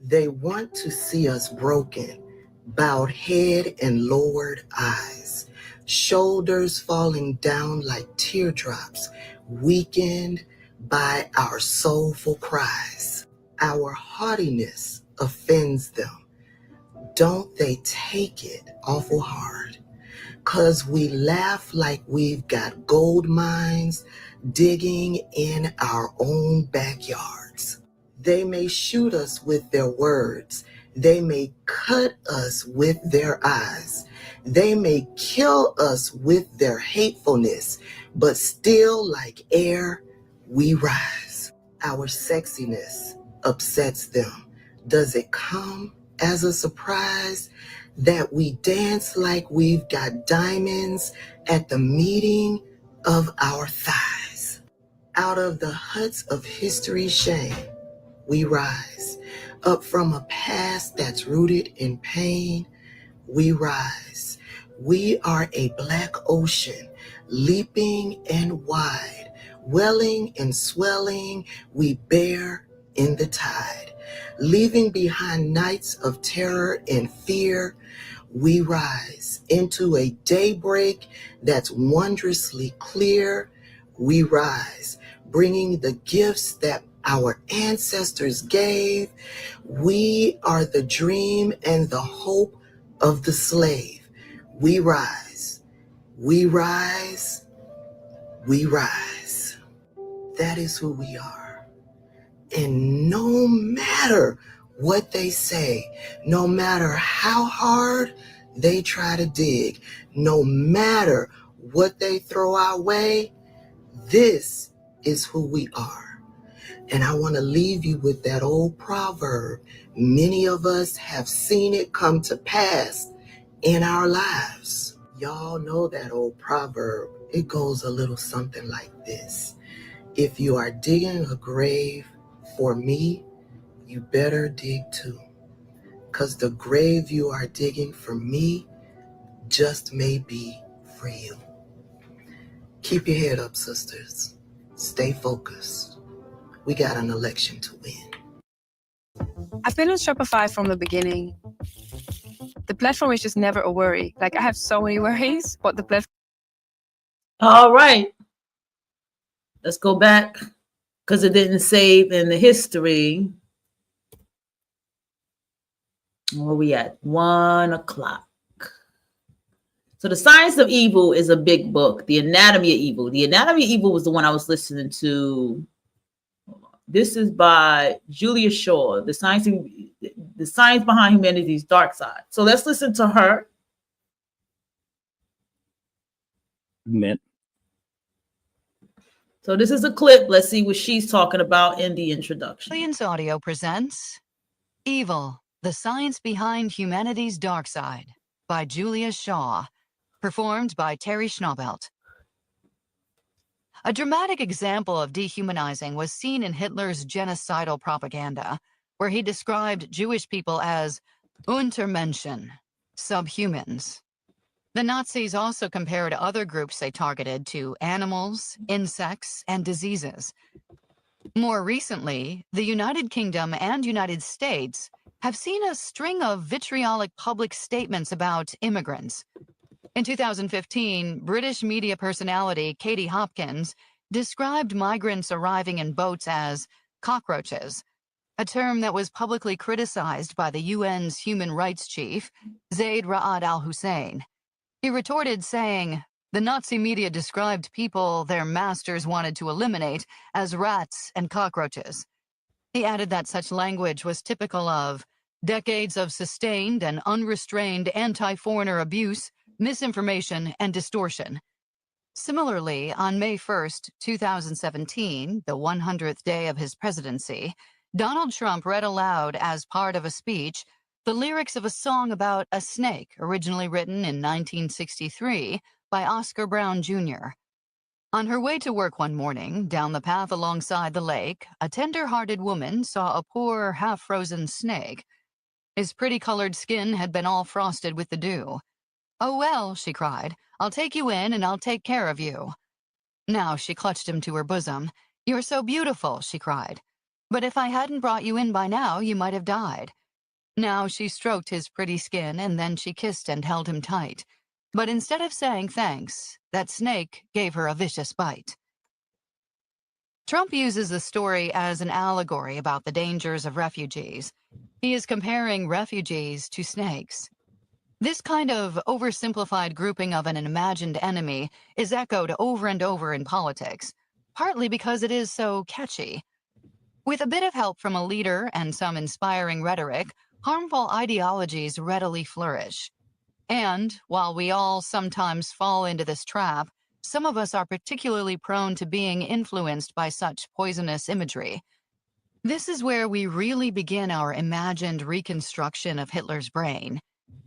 Speaker 13: They want to see us broken, bowed head and lowered eyes, shoulders falling down like teardrops, weakened by our soulful cries. Our haughtiness offends them. Don't they take it awful hard? 'Cause we laugh like we've got gold mines digging in our own backyards. They may shoot us with their words. They may cut us with their eyes. They may kill us with their hatefulness, but still like air, we rise. Our sexiness upsets them. Does it come as a surprise that we dance like we've got diamonds at the meeting of our thighs? Out of the huts of history's shame, we rise. Up from a past that's rooted in pain, we rise. We are a black ocean, leaping and wide, welling and swelling, we bear in the tide. Leaving behind nights of terror and fear, we rise into a daybreak that's wondrously clear. We rise, bringing the gifts that our ancestors gave. We are the dream and the hope of the slave. We rise, we rise, we rise. That is who we are. And no matter what they say, no matter how hard they try to dig, no matter what they throw our way, this is who we are. And I want to leave you with that old proverb. Many of us have seen it come to pass in our lives. Y'all know that old proverb. It goes a little something like this. If you are digging a grave for me, you better dig too. 'Cause the grave you are digging for me just may be for you. Keep your head up, sisters. Stay focused. We got an election to win.
Speaker 11: I've been on Shopify from the beginning. The platform is just never a worry. Like, I have so many worries, but the platform.
Speaker 1: All right. Let's go back because it didn't save in the history. Where we at? 1 o'clock. So The Science of Evil is a big book. The Anatomy of Evil. The Anatomy of Evil was the one I was listening to. This is by Julia Shaw. The science behind humanity's dark side. So let's listen to her.
Speaker 14: Mint.
Speaker 1: So this is a clip. Let's see what she's talking about in the introduction.
Speaker 15: Aliens Audio presents Evil, the Science Behind Humanity's Dark Side by Julia Shaw, performed by Terry Schnaubelt. A dramatic example of dehumanizing was seen in Hitler's genocidal propaganda, where he described Jewish people as Untermenschen, subhumans. The Nazis also compared other groups they targeted to animals, insects, and diseases. More recently, the United Kingdom and United States have seen a string of vitriolic public statements about immigrants. In 2015, British media personality Katie Hopkins described migrants arriving in boats as cockroaches, a term that was publicly criticized by the UN's human rights chief, Zaid Ra'ad al-Hussein. He retorted saying, "The Nazi media described people their masters wanted to eliminate as rats and cockroaches." He added that such language was typical of decades of sustained and unrestrained anti-foreigner abuse, misinformation, and distortion. Similarly, on May 1st, 2017, the 100th day of his presidency, Donald Trump read aloud as part of a speech the lyrics of a song about a snake originally written in 1963 by Oscar Brown Jr. On her way to work one morning, down the path alongside the lake, a tender-hearted woman saw a poor, half-frozen snake. His pretty-colored skin had been all frosted with the dew. "Oh, well," she cried, "I'll take you in and I'll take care of you." Now she clutched him to her bosom. "You're so beautiful," she cried. But if I hadn't brought you in by now, you might have died. Now she stroked his pretty skin, and then she kissed and held him tight. But instead of saying thanks, that snake gave her a vicious bite. Trump uses the story as an allegory about the dangers of refugees. He is comparing refugees to snakes. This kind of oversimplified grouping of an imagined enemy is echoed over and over in politics, partly because it is so catchy. With a bit of help from a leader and some inspiring rhetoric, harmful ideologies readily flourish. And, while we all sometimes fall into this trap, some of us are particularly prone to being influenced by such poisonous imagery. This is where we really begin our imagined reconstruction of Hitler's brain.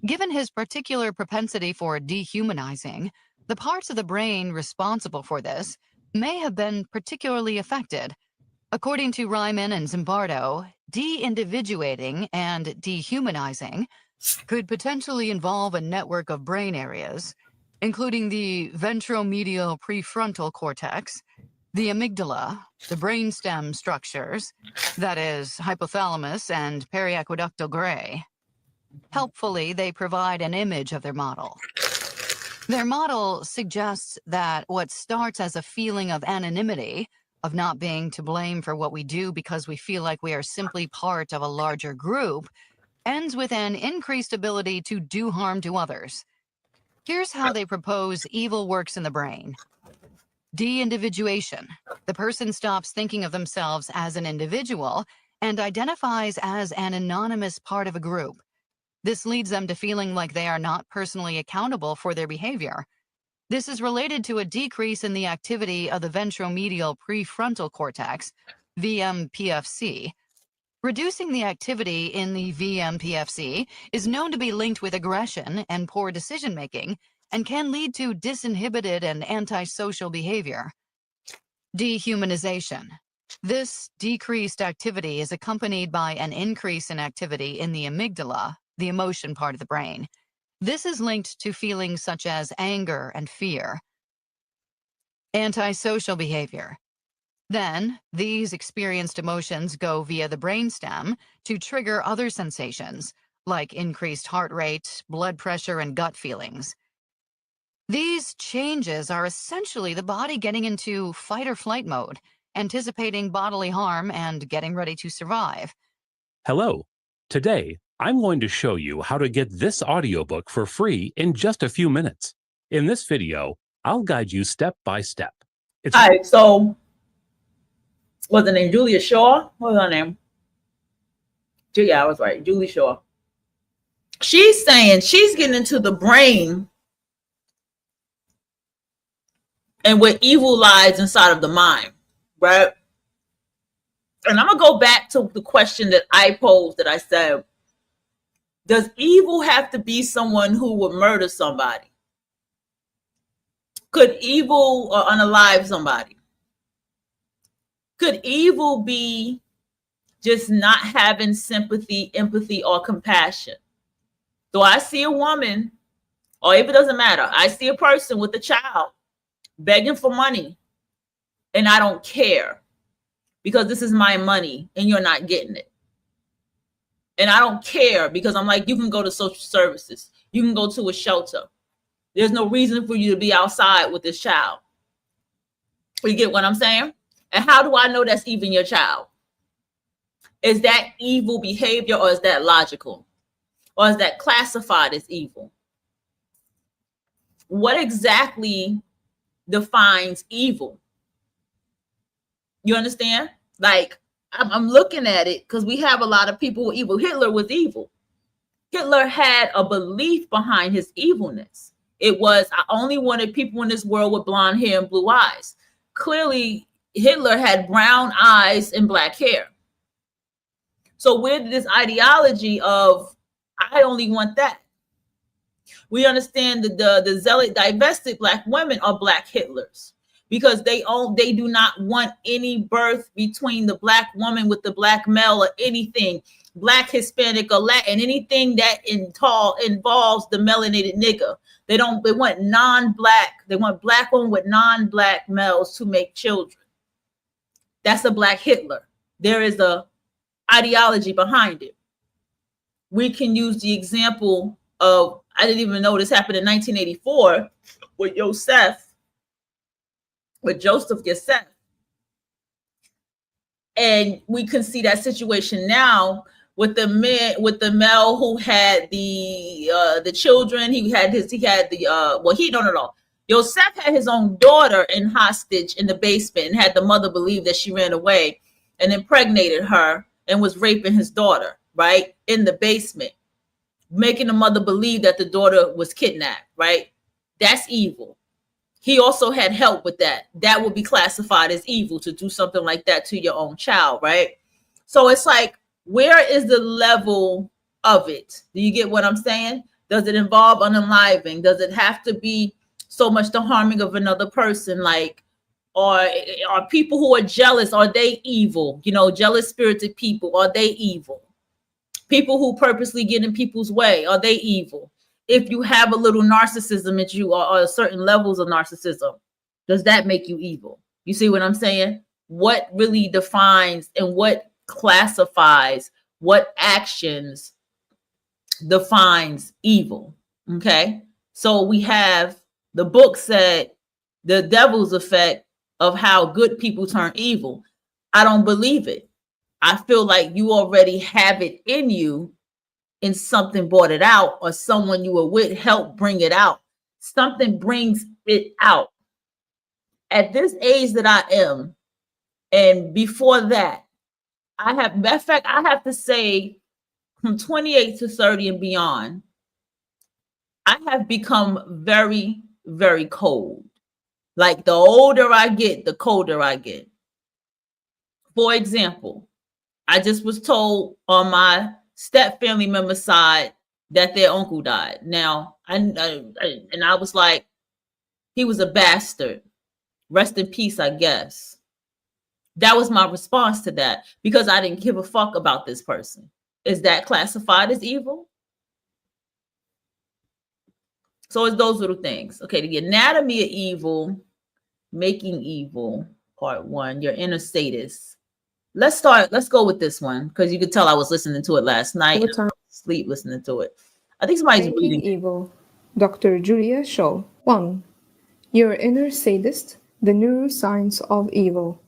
Speaker 15: Given his particular propensity for dehumanizing, the parts of the brain responsible for this may have been particularly affected. According to Ryman and Zimbardo, de-individuating and dehumanizing could potentially involve a network of brain areas, including the ventromedial prefrontal cortex, the amygdala, the brainstem structures, that is, hypothalamus and periaqueductal gray. Helpfully, they provide an image of their model. Their model suggests that what starts as a feeling of anonymity, of not being to blame for what we do because we feel like we are simply part of a larger group, ends with an increased ability to do harm to others. Here's how they propose evil works in the brain. De-individuation. The person stops thinking of themselves as an individual and identifies as an anonymous part of a group. This leads them to feeling like they are not personally accountable for their behavior. This is related to a decrease in the activity of the ventromedial prefrontal cortex, VMPFC. Reducing the activity in the VMPFC is known to be linked with aggression and poor decision-making and can lead to disinhibited and antisocial behavior. Dehumanization. This decreased activity is accompanied by an increase in activity in the amygdala, the emotion part of the brain. This is linked to feelings such as anger and fear. Antisocial behavior. Then, these experienced emotions go via the brainstem to trigger other sensations, like increased heart rate, blood pressure, and gut feelings. These changes are essentially the body getting into fight or flight mode, anticipating bodily harm and getting ready to survive.
Speaker 16: Hello. Today, I'm going to show you how to get this audiobook for free in just a few minutes. In this video, I'll guide you step by step.
Speaker 1: All right, so what's her name? Julia Shaw? What was her name? Yeah, I was right. Julie Shaw. She's saying she's getting into the brain and where evil lies inside of the mind, right? And I'm going to go back to the question that I posed, that I said, does evil have to be someone who would murder somebody? Could evil unalive somebody? Could evil be just not having sympathy, empathy, or compassion? So I see a woman, or if it doesn't matter, I see a person with a child begging for money, and I don't care because this is my money and you're not getting it. And I don't care because I'm like, you can go to social services. You can go to a shelter. There's no reason for you to be outside with this child. You get what I'm saying? And how do I know that's even your child? Is that evil behavior, or is that logical? Or is that classified as evil? What exactly defines evil? You understand? Like, I'm looking at it because we have a lot of people with evil. Hitler was evil. Hitler had a belief behind his evilness. It was, I only wanted people in this world with blonde hair and blue eyes. Clearly, Hitler had brown eyes and black hair. So where did this ideology of, I only want that? We understand that the zealot divested black women are black Hitlers, because they do not want any birth between the black woman with the black male, or anything black, Hispanic, or Latin, anything that involves the melanated nigger. They want non-black. They want black women with non-black males to make children. That's a black Hitler. there is a ideology behind it. We can use the example of, I didn't even know this happened in 1984 with Joseph Yosef. And we can see that situation now with the male who had the children. Yosef had his own daughter in hostage in the basement and had the mother believe that she ran away and impregnated her and was raping his daughter, right, in the basement, making the mother believe that the daughter was kidnapped, right? That's evil. He also had help with that. That would be classified as evil to do something like that to your own child, right? So it's like, where is the level of it? Do you get what I'm saying? Does it involve unaliving? Does it have to be so much the harming of another person? Like, or are people who are jealous, are they evil? You know, jealous spirited people, are they evil? People who purposely get in people's way, are they evil? If you have a little narcissism at you, or certain levels of narcissism, does that make you evil? You see what I'm saying? What really defines and what classifies, what actions defines evil? Okay, so we have the book said the devil's effect of how good people turn evil. I don't believe it. I feel like you already have it in you, and something brought it out, or someone you were with helped bring it out. Something brings it out. At this age that I am, and before that, I have to say from 28 to 30 and beyond, I have become very, very cold. Like, the older I get, the colder I get. For example, I just was told on my step family member side that their uncle died. Now, I was like, he was a bastard. Rest in peace, I guess. That was my response to that, because I didn't give a fuck about this person. Is that classified as evil? So it's those little things. Okay, the anatomy of evil, making evil, part 1, your inner sadist. Let's go with this one, because you could tell I was listening to it last night. Sleep listening to it. I think somebody's
Speaker 17: Making
Speaker 1: reading.
Speaker 17: Evil, Dr. Julia Shaw. 1. Your Inner Sadist, The Neuroscience of Evil.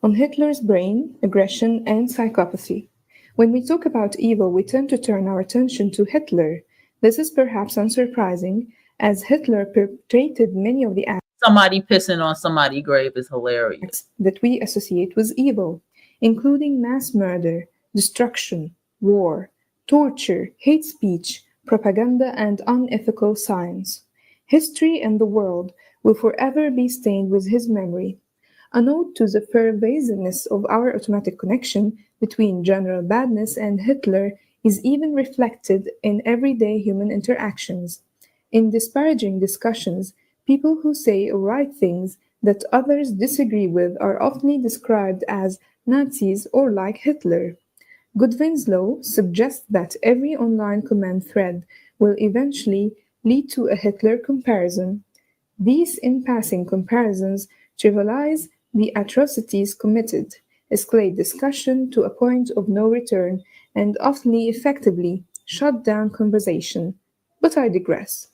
Speaker 17: On Hitler's Brain, Aggression, and Psychopathy. When we talk about evil, we tend to turn our attention to Hitler. This is perhaps unsurprising, as Hitler perpetrated many of the acts
Speaker 1: Somebody pissing on somebody's grave is hilarious.
Speaker 17: that we associate with evil, including mass murder, destruction, war, torture, hate speech, propaganda, and unethical science. History and the world will forever be stained with his memory. A note to the pervasiveness of our automatic connection between general badness and Hitler is even reflected in everyday human interactions. In disparaging discussions, people who say or write things that others disagree with are often described as Nazis or like Hitler. Goodwin's law suggests that every online comment thread will eventually lead to a Hitler comparison. These in-passing comparisons trivialize the atrocities committed, escalate discussion to a point of no return, and often effectively shut down conversation. But I digress.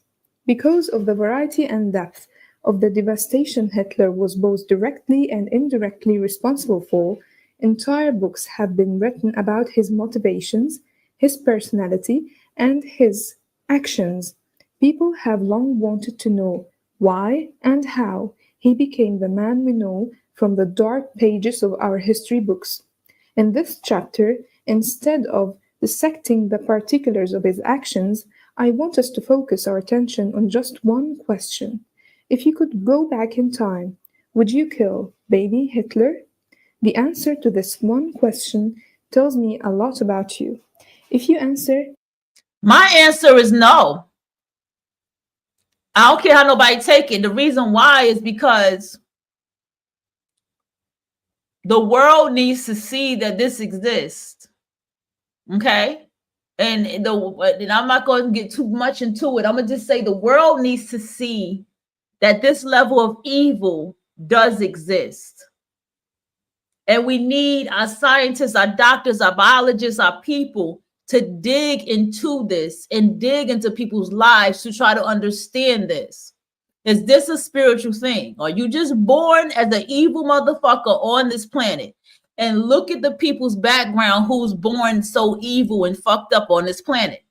Speaker 17: Because of the variety and depth of the devastation Hitler was both directly and indirectly responsible for, entire books have been written about his motivations, his personality, and his actions. People have long wanted to know why and how he became the man we know from the dark pages of our history books. In this chapter, instead of dissecting the particulars of his actions, I want us to focus our attention on just one question. If you could go back in time, would you kill baby Hitler? The answer to this one question tells me a lot about you. If you answer,
Speaker 1: My answer is no. I don't care how nobody take it. The reason why is because the world needs to see that this exists. Okay? And I'm not going to get too much into it. I'm going to just say the world needs to see that this level of evil does exist. And we need our scientists, our doctors, our biologists, our people to dig into this and dig into people's lives to try to understand this. Is this a spiritual thing? Are you just born as an evil motherfucker on this planet? And look at the people's background who's born so evil and fucked up on this planet.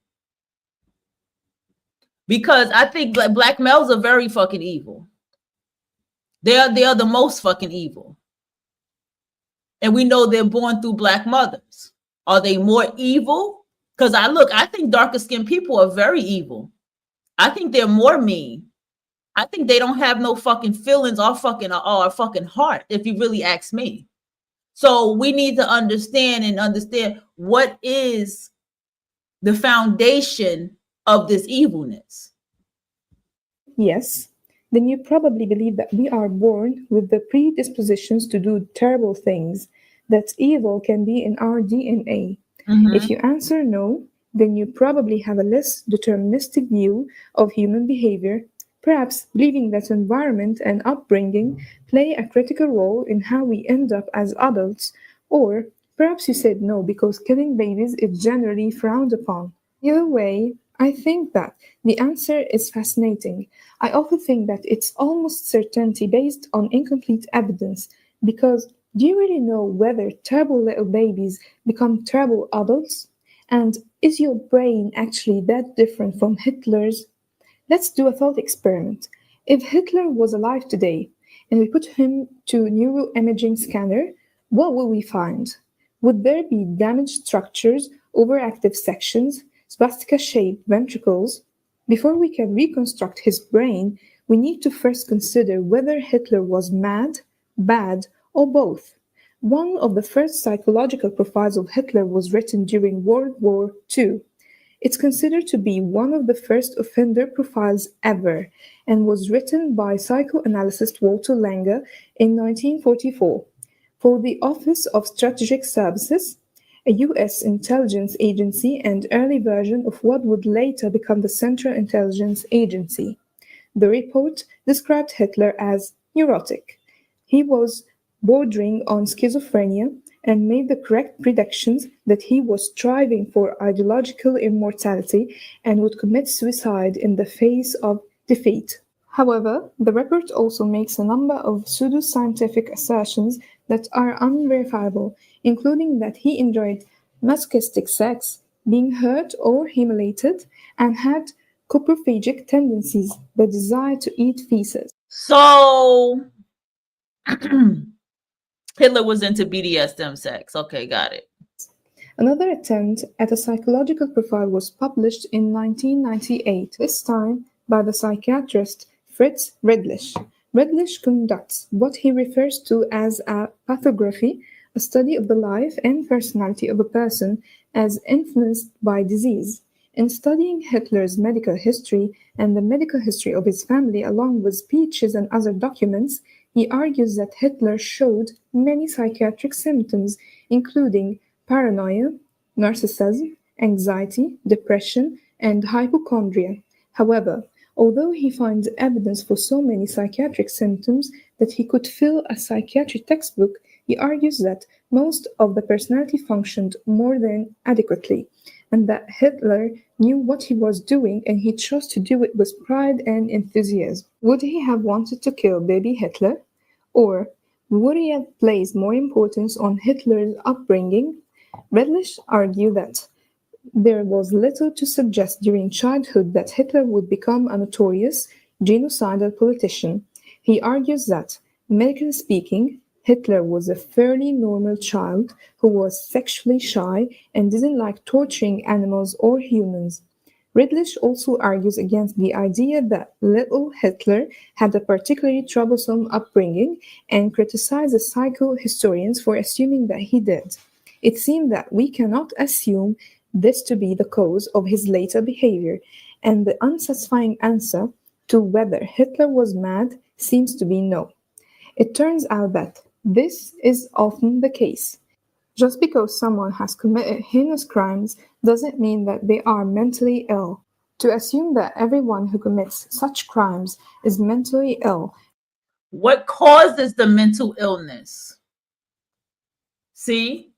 Speaker 1: Because I think black males are very fucking evil. They are the most fucking evil. And we know they're born through black mothers. Are they more evil? Because I think darker skinned people are very evil. I think they're more mean. I think they don't have no fucking feelings or fucking heart, if you really ask me. So we need to understand what is the foundation of this evilness.
Speaker 17: Yes, then you probably believe that we are born with the predispositions to do terrible things, that evil can be in our DNA. If you answer no, then you probably have a less deterministic view of human behavior, perhaps believing that environment and upbringing play a critical role in how we end up as adults, or perhaps you said no because killing babies is generally frowned upon. Either way, I think that the answer is fascinating. I also think that it's almost certainty based on incomplete evidence, because do you really know whether terrible little babies become terrible adults? And is your brain actually that different from Hitler's? Let's do a thought experiment. If Hitler was alive today and we put him to a neuroimaging scanner, what will we find? Would there be damaged structures, overactive sections, swastika-shaped ventricles? Before we can reconstruct his brain, we need to first consider whether Hitler was mad, bad, or both. One of the first psychological profiles of Hitler was written during World War II. It's considered to be one of the first offender profiles ever and was written by psychoanalyst Walter Langer in 1944 for the Office of Strategic Services, a U.S. intelligence agency and early version of what would later become the Central Intelligence Agency. The report described Hitler as neurotic. He was bordering on schizophrenia and made the correct predictions that he was striving for ideological immortality and would commit suicide in the face of defeat. However, the report also makes a number of pseudoscientific assertions that are unverifiable, including that he enjoyed masochistic sex, being hurt or humiliated, and had coprophagic tendencies, the desire to eat feces.
Speaker 1: So Hitler was into BDSM sex. Okay, got it.
Speaker 17: Another attempt at a psychological profile was published in 1998, this time by the psychiatrist Fritz Redlich. Redlich conducts what he refers to as a pathography, a study of the life and personality of a person as influenced by disease. In studying Hitler's medical history and the medical history of his family, along with speeches and other documents, he argues that Hitler showed many psychiatric symptoms, including paranoia, narcissism, anxiety, depression, and hypochondria. However, although he finds evidence for so many psychiatric symptoms that he could fill a psychiatry textbook, he argues that most of the personality functioned more than adequately, and that Hitler knew what he was doing and he chose to do it with pride and enthusiasm. Would he have wanted to kill baby Hitler? Or would he have placed more importance on Hitler's upbringing? Redlich argued that there was little to suggest during childhood that Hitler would become a notorious genocidal politician. He argues that, medically speaking, Hitler was a fairly normal child who was sexually shy and didn't like torturing animals or humans. Redlich also argues against the idea that little Hitler had a particularly troublesome upbringing and criticizes psychohistorians for assuming that he did. It seems that we cannot assume this to be the cause of his later behavior, and the unsatisfying answer to whether Hitler was mad seems to be no. It turns out that this is often the case. Just because someone has committed heinous crimes doesn't mean that they are mentally ill. To assume that everyone who commits such crimes is mentally ill.
Speaker 1: What causes the mental illness? See,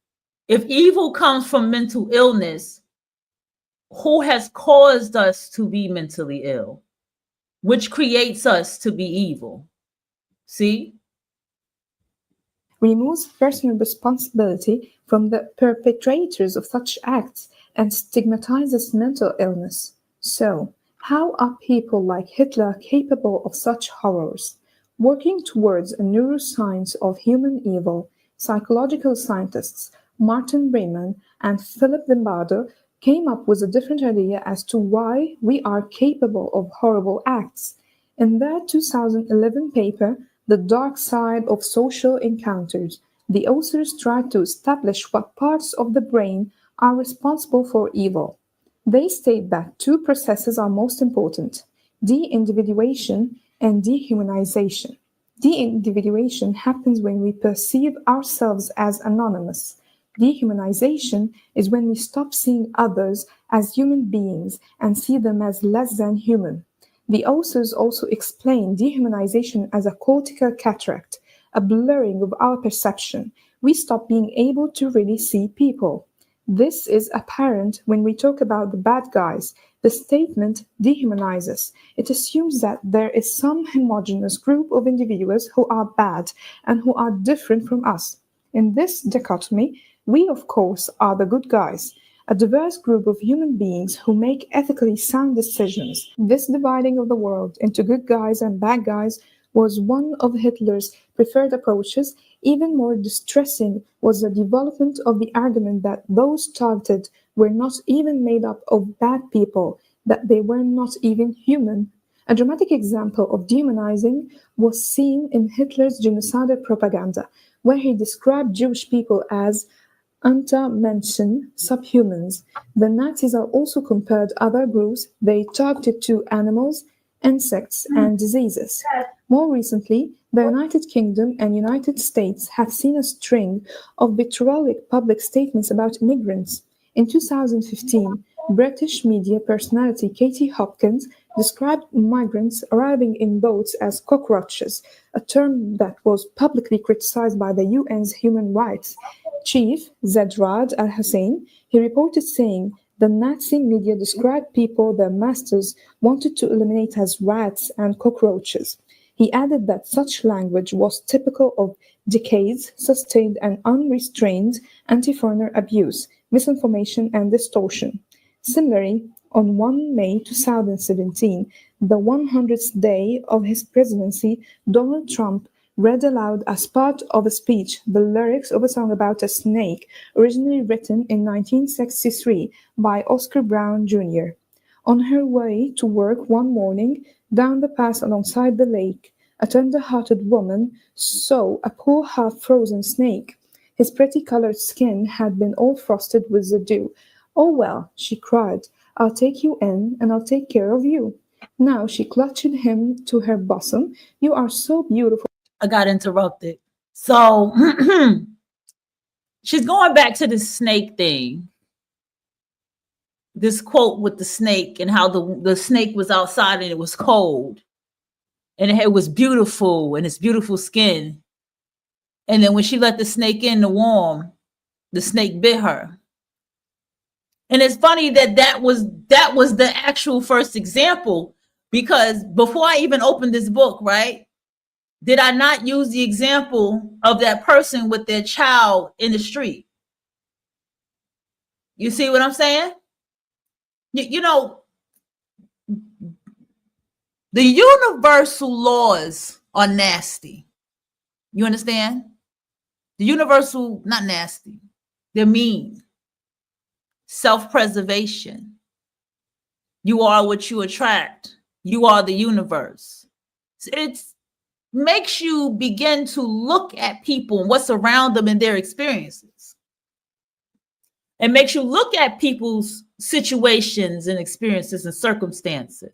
Speaker 1: if evil comes from mental illness, who has caused us to be mentally ill, which creates us to be evil? See?
Speaker 17: Removes personal responsibility from the perpetrators of such acts and stigmatizes mental illness. So, how are people like Hitler capable of such horrors? Working towards a neuroscience of human evil, psychological scientists Martin Rayman and Philip Zimbardo came up with a different idea as to why we are capable of horrible acts. In their 2011 paper, The Dark Side of Social Encounters, the authors tried to establish what parts of the brain are responsible for evil. They state that two processes are most important: de-individuation and dehumanization. De-individuation happens when we perceive ourselves as anonymous. Dehumanization is when we stop seeing others as human beings and see them as less than human. The authors also explain dehumanization as a cortical cataract, a blurring of our perception. We stop being able to really see people. This is apparent when we talk about the bad guys. The statement dehumanizes. It assumes that there is some homogeneous group of individuals who are bad and who are different from us. In this dichotomy, we, of course, are the good guys, a diverse group of human beings who make ethically sound decisions. This dividing of the world into good guys and bad guys was one of Hitler's preferred approaches. Even more distressing was the development of the argument that those targeted were not even made up of bad people, that they were not even human. A dramatic example of dehumanizing was seen in Hitler's genocidal propaganda, where he described Jewish people as Untermenschen, subhumans. The Nazis are also compared other groups they targeted to animals, insects, and diseases. More recently, the United Kingdom and United States have seen a string of vitriolic public statements about immigrants. In 2015, British media personality Katie Hopkins described migrants arriving in boats as cockroaches, a term that was publicly criticized by the UN's human rights chief, Zedrad al-Hussein. He reported saying the Nazi media described people their masters wanted to eliminate as rats and cockroaches. He added that such language was typical of decades, sustained and unrestrained anti-foreigner abuse, misinformation and distortion. Similarly, on 1 May 2017, the 100th day of his presidency, Donald Trump read aloud as part of a speech the lyrics of a song about a snake originally written in 1963 by Oscar Brown Jr. On her way to work one morning, down the path alongside the lake, a tender-hearted woman saw a poor half-frozen snake. His pretty-colored skin had been all frosted with the dew. "Oh, well," she cried, "I'll take you in, and I'll take care of you." Now she clutched him to her bosom. "You are so beautiful."
Speaker 1: I got interrupted. So she's going back to this snake thing. This quote with the snake and how the snake was outside and it was cold. And it was beautiful and its beautiful skin. And then when she let the snake in the warm, the snake bit her. And it's funny that that was the actual first example, because before I even opened this book, right? Did I not use the example of that person with their child in the street? You see what I'm saying? You know, the universal laws are nasty. You understand? The universal, not nasty. They're mean. Self-preservation. You are what you attract. You are the universe. It makes you begin to look at people and what's around them and their experiences. It makes you look at people's situations and experiences and circumstances.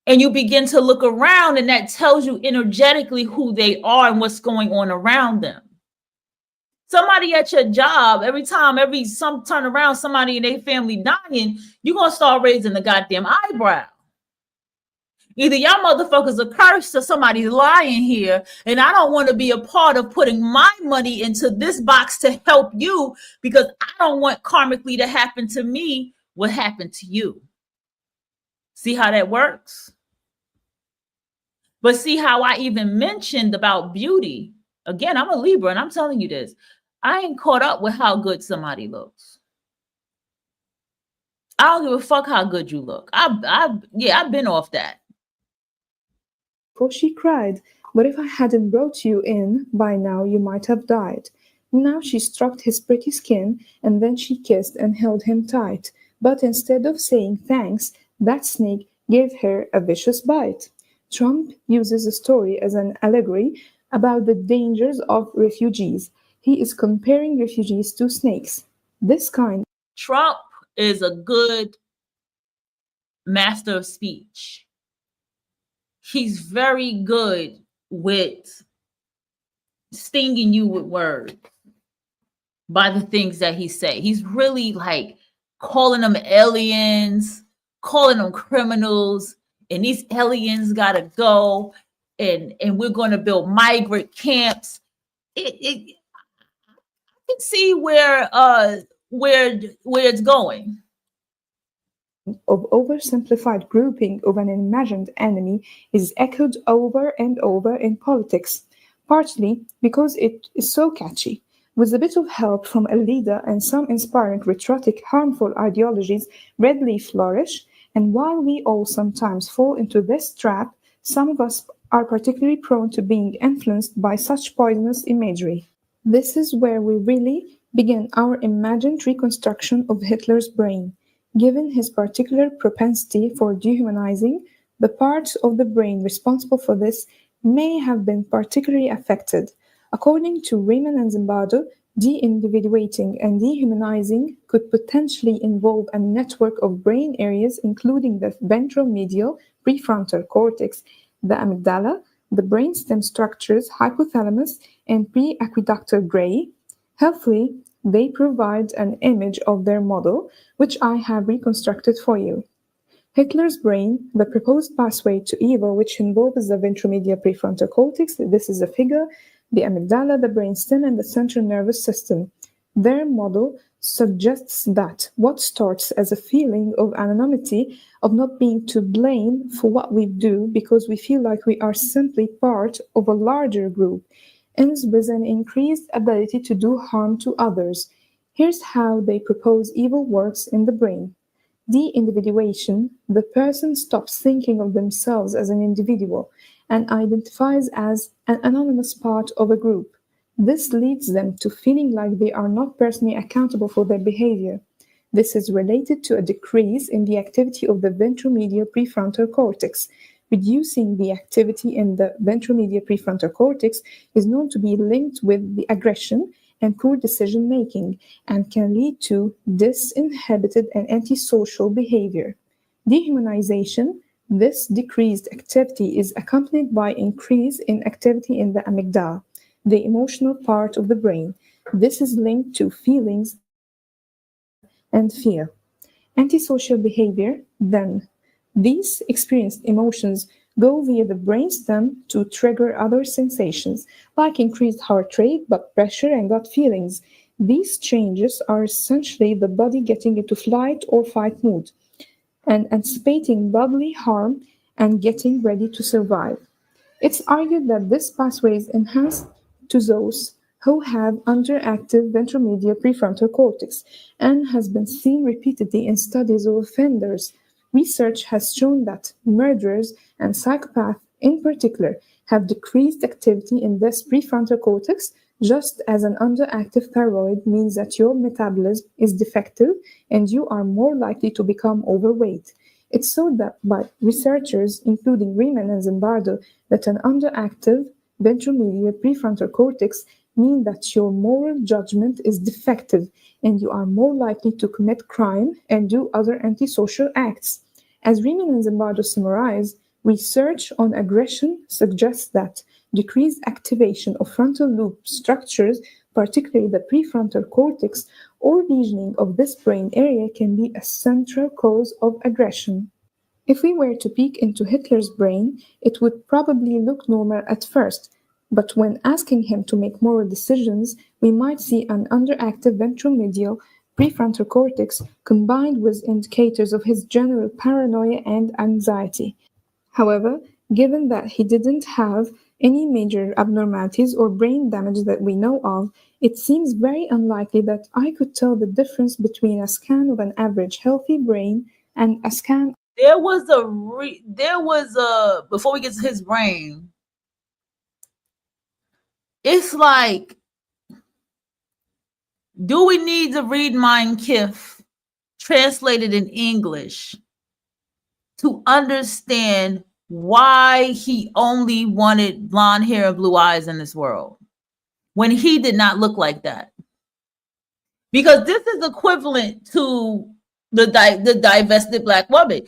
Speaker 1: And you begin to look around, and that tells you energetically who they are and what's going on around them. Somebody at your job, some turn around, somebody in their family dying, you're going to start raising the goddamn eyebrow. Either y'all motherfuckers are cursed or somebody's lying here, and I don't want to be a part of putting my money into this box to help you because I don't want karmically to happen to me what happened to you. See how that works? But see how I even mentioned about beauty. Again, I'm a Libra and I'm telling you this. I ain't caught up with how good somebody looks. I don't give a fuck how good you look. I've been off that.
Speaker 17: For she cried, "But if I hadn't brought you in, by now you might have died." Now she stroked his pretty skin, and then she kissed and held him tight. But instead of saying thanks, that snake gave her a vicious bite. Trump uses the story as an allegory about the dangers of refugees. He is comparing refugees to snakes. This kind.
Speaker 1: Trump is a good master of speech. He's very good with stinging you with words by the things that he say. He's really like calling them aliens, calling them criminals, and these aliens gotta go, and we're gonna build migrant camps. I can see where it's going.
Speaker 17: Of oversimplified grouping of an imagined enemy is echoed over and over in politics, partly because it is so catchy. With a bit of help from a leader and some inspiring rhetoric, harmful ideologies readily flourish, and while we all sometimes fall into this trap, some of us are particularly prone to being influenced by such poisonous imagery. This is where we really begin our imagined reconstruction of Hitler's brain. Given his particular propensity for dehumanizing, the parts of the brain responsible for this may have been particularly affected. According to Riemann and Zimbardo, de-individuating and dehumanizing could potentially involve a network of brain areas including the ventromedial prefrontal cortex, the amygdala, the brainstem structures hypothalamus and preaqueductal gray. Helpfully, they provide an image of their model, which I have reconstructed for you. Hitler's brain, the proposed pathway to evil, which involves the ventromedial prefrontal cortex, this is a figure, the amygdala, the brainstem, and the central nervous system. Their model suggests that what starts as a feeling of anonymity, of not being to blame for what we do because we feel like we are simply part of a larger group, ends with an increased ability to do harm to others. Here's how they propose evil works in the brain. De-individuation, the person stops thinking of themselves as an individual and identifies as an anonymous part of a group. This leads them to feeling like they are not personally accountable for their behavior. This is related to a decrease in the activity of the ventromedial prefrontal cortex. Reducing the activity in the ventromedial prefrontal cortex is known to be linked with the aggression and poor decision making and can lead to disinhibited and antisocial behavior. Dehumanization, this decreased activity is accompanied by increase in activity in the amygdala, the emotional part of the brain. This is linked to feelings and fear. Antisocial behavior, then. These experienced emotions go via the brainstem to trigger other sensations, like increased heart rate, blood pressure, and gut feelings. These changes are essentially the body getting into flight or fight mood and anticipating bodily harm and getting ready to survive. It's argued that this pathway is enhanced to those who have underactive ventromedial prefrontal cortex and has been seen repeatedly in studies of offenders. Research has shown that murderers and psychopaths in particular have decreased activity in this prefrontal cortex, just as an underactive thyroid means that your metabolism is defective and you are more likely to become overweight. It's thought that by researchers, including Riemann and Zimbardo, that an underactive ventromedial prefrontal cortex mean that your moral judgment is defective and you are more likely to commit crime and do other antisocial acts. As Riemann and Zimbardo summarize, research on aggression suggests that decreased activation of frontal lobe structures, particularly the prefrontal cortex, or lesioning of this brain area can be a central cause of aggression. If we were to peek into Hitler's brain, it would probably look normal at first, but when asking him to make moral decisions, we might see an underactive ventromedial prefrontal cortex combined with indicators of his general paranoia and anxiety. However, given that he didn't have any major abnormalities or brain damage that we know of, it seems very unlikely that I could tell the difference between a scan of an average healthy brain and a scan.
Speaker 1: There was a before we get to his brain, it's like, do we need to read Mein Kampf translated in English to understand why he only wanted blonde hair and blue eyes in this world when he did not look like that? Because this is equivalent to the divested black woman.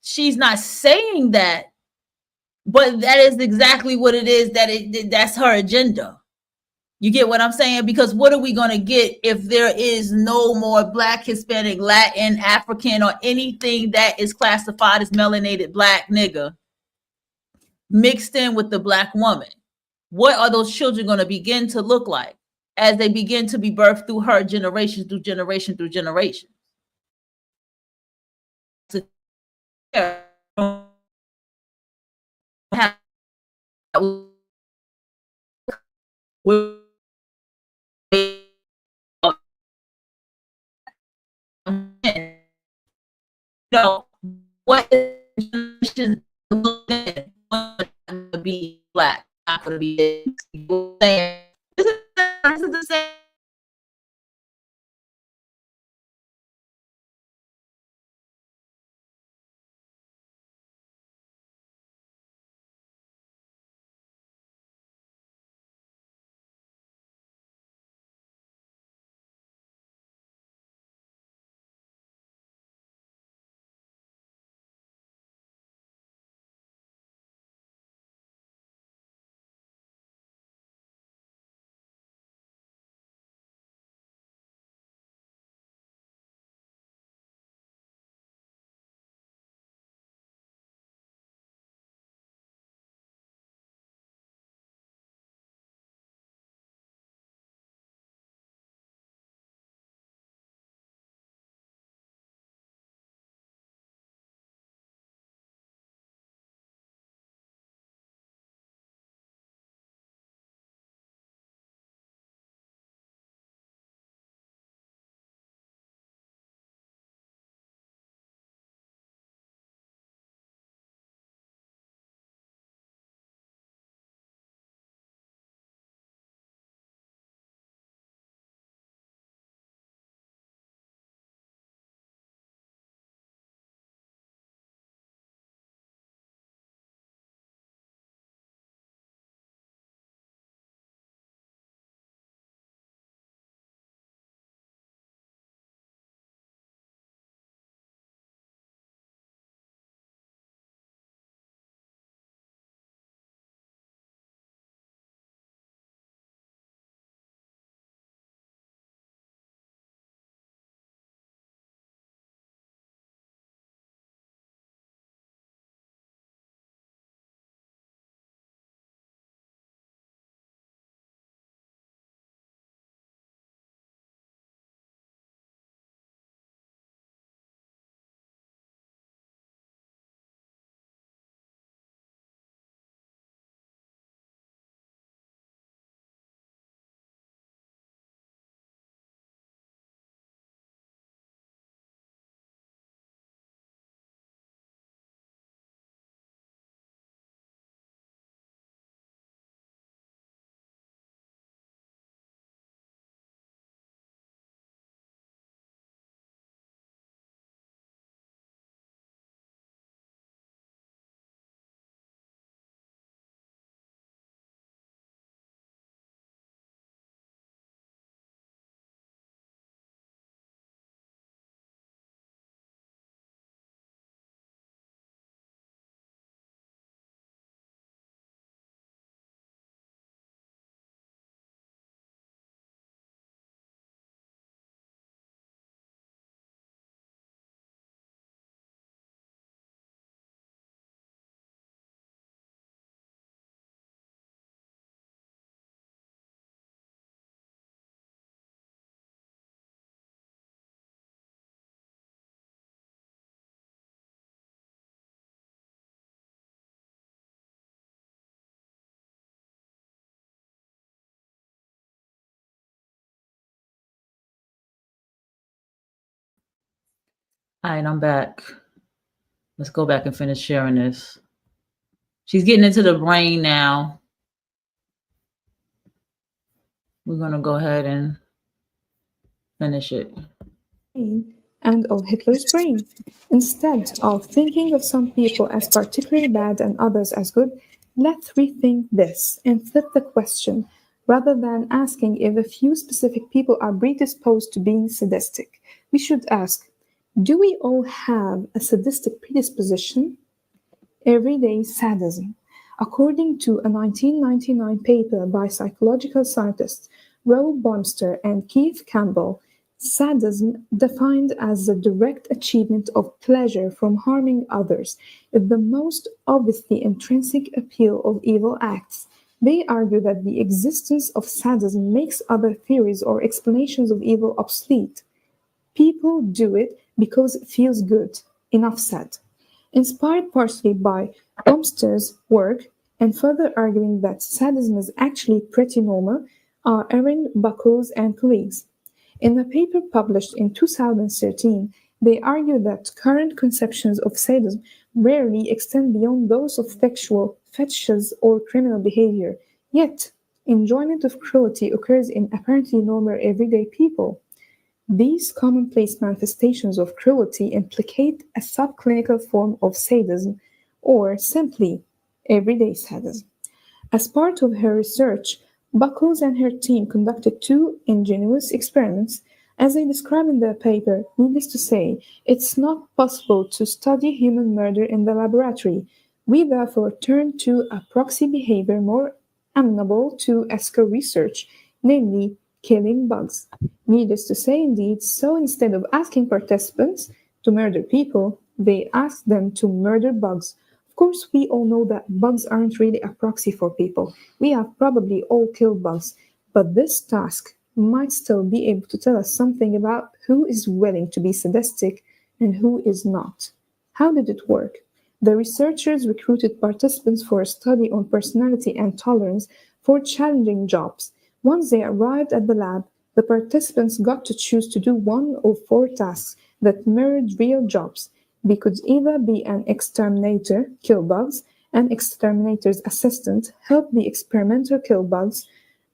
Speaker 1: She's not saying that, but that is exactly what it is. That's her agenda. You get what I'm saying? Because what are we going to get if there is no more Black, Hispanic, Latin, African, or anything that is classified as melanated Black nigga mixed in with the Black woman? What are those children going to begin to look like as they begin to be birthed through her generation through generation through generation? What generation to be Black, not going to be this is the same. All right, I'm back. Let's go back and finish sharing this. She's getting into the brain now. We're going to go ahead and finish it.
Speaker 17: And of Hitler's brain. Instead of thinking of some people as particularly bad and others as good, let's rethink this and flip the question. Rather than asking if a few specific people are predisposed to being sadistic, we should ask, do we all have a sadistic predisposition? Everyday sadism. According to a 1999 paper by psychological scientists Roe Bomster and Keith Campbell, sadism, defined as the direct achievement of pleasure from harming others, is the most obviously intrinsic appeal of evil acts. They argue that the existence of sadism makes other theories or explanations of evil obsolete. People do it because it feels good. Enough said. Inspired partially by Bomster's work and further arguing that sadism is actually pretty normal, are Erin Buckles and colleagues. In a paper published in 2013, they argue that current conceptions of sadism rarely extend beyond those of sexual fetishes or criminal behavior, yet enjoyment of cruelty occurs in apparently normal everyday people. These commonplace manifestations of cruelty implicate a subclinical form of sadism, or simply everyday sadism. As part of her research, Buckles and her team conducted two ingenious experiments. As they describe in their paper, needless to say, it's not possible to study human murder in the laboratory. We therefore turned to a proxy behavior more amenable to ESCO research, namely killing bugs. Needless to say, indeed, so instead of asking participants to murder people, they asked them to murder bugs. Of course, we all know that bugs aren't really a proxy for people. We have probably all killed bugs, but this task might still be able to tell us something about who is willing to be sadistic and who is not. How did it work? The researchers recruited participants for a study on personality and tolerance for challenging jobs. Once they arrived at the lab, the participants got to choose to do one of four tasks that mirrored real jobs. They could either be an exterminator, kill bugs, an exterminator's assistant, help the experimenter kill bugs,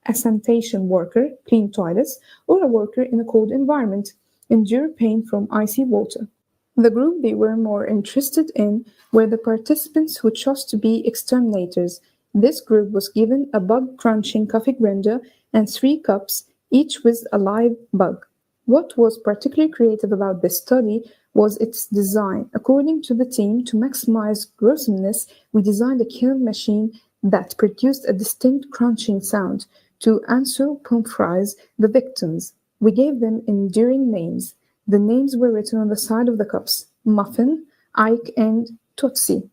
Speaker 17: a sanitation worker, clean toilets, or a worker in a cold environment, endure pain from icy water. The group they were more interested in were the participants who chose to be exterminators. This group was given a bug-crunching coffee grinder and 3 cups, each with a live bug. What was particularly creative about this study was its design. According to the team, to maximize gruesomeness, we designed a killing machine that produced a distinct crunching sound to anthropomorphize the victims. We gave them enduring names. The names were written on the side of the cups: Muffin, Ike, and Tootsie.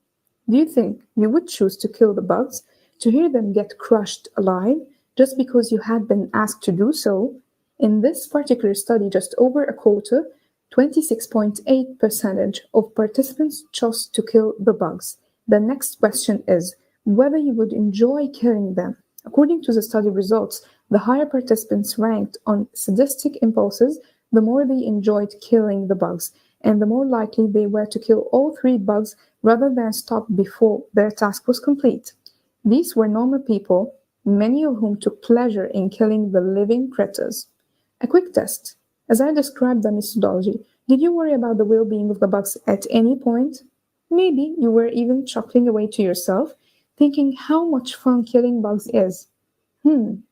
Speaker 17: Do you think you would choose to kill the bugs, to hear them get crushed alive, just because you had been asked to do so? In this particular study, just over a quarter, 26.8% of participants chose to kill the bugs. The next question is whether you would enjoy killing them. According to the study results, the higher participants ranked on sadistic impulses, the more they enjoyed killing the bugs, and the more likely they were to kill all 3 bugs rather than stop before their task was complete. These were normal people, many of whom took pleasure in killing the living critters. A quick test. As I described the methodology, did you worry about the well-being of the bugs at any point? Maybe you were even chuckling away to yourself, thinking how much fun killing bugs is. You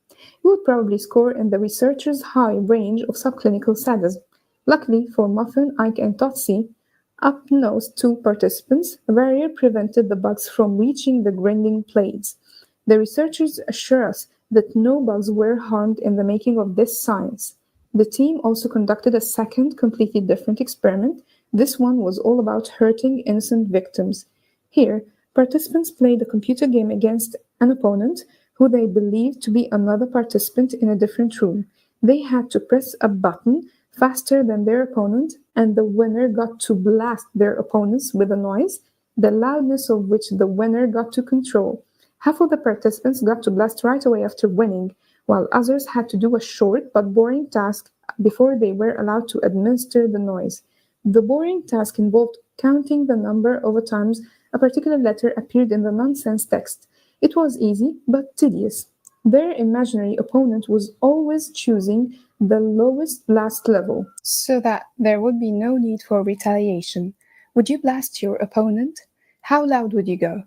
Speaker 17: would probably score in the researchers' high range of subclinical sadism. Luckily for Muffin, Ike, and Tootsie, up-nosed 2 participants, a barrier prevented the bugs from reaching the grinding plates. The researchers assure us that no bugs were harmed in the making of this science. The team also conducted a second, completely different experiment. This one was all about hurting innocent victims. Here, participants played a computer game against an opponent who they believed to be another participant in a different room. They had to press a button faster than their opponent, and the winner got to blast their opponents with a noise, the loudness of which the winner got to control. Half of the participants got to blast right away after winning, while others had to do a short but boring task before they were allowed to administer the noise. The boring task involved counting the number of times a particular letter appeared in the nonsense text. It was easy, but tedious. Their imaginary opponent was always choosing the lowest blast level, so that there would be no need for retaliation. Would you blast your opponent? How loud would you go?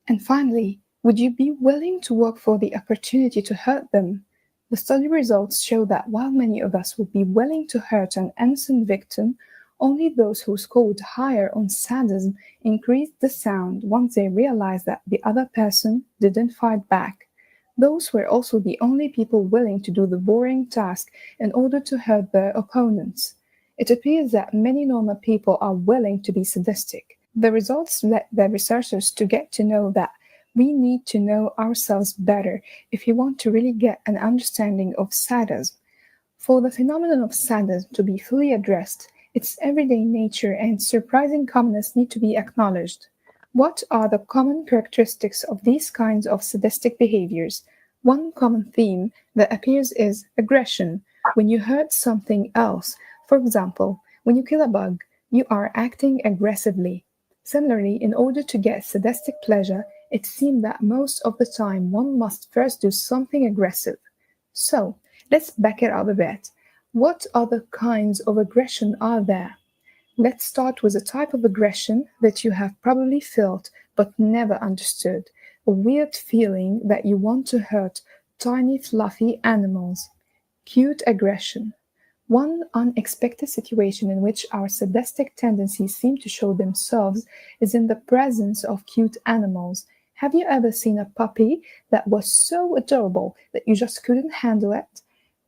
Speaker 17: And finally, would you be willing to work for the opportunity to hurt them? The study results show that while many of us would be willing to hurt an innocent victim, only those who scored higher on sadism increased the sound once they realized that the other person didn't fight back. Those were also the only people willing to do the boring task in order to hurt their opponents. It appears that many normal people are willing to be sadistic. The results led the researchers to get to know that we need to know ourselves better if we want to really get an understanding of sadism. For the phenomenon of sadism to be fully addressed, its everyday nature and surprising commonness need to be acknowledged. What are the common characteristics of these kinds of sadistic behaviors? One common theme that appears is aggression. When you hurt something else, for example, when you kill a bug, you are acting aggressively. Similarly, in order to get sadistic pleasure, it seems that most of the time one must first do something aggressive. So, let's back it up a bit. What other kinds of aggression are there? Let's start with a type of aggression that you have probably felt but never understood, a weird feeling that you want to hurt tiny fluffy animals. Cute aggression. One unexpected situation in which our sadistic tendencies seem to show themselves is in the presence of cute animals. Have you ever seen a puppy that was so adorable that you just couldn't handle it?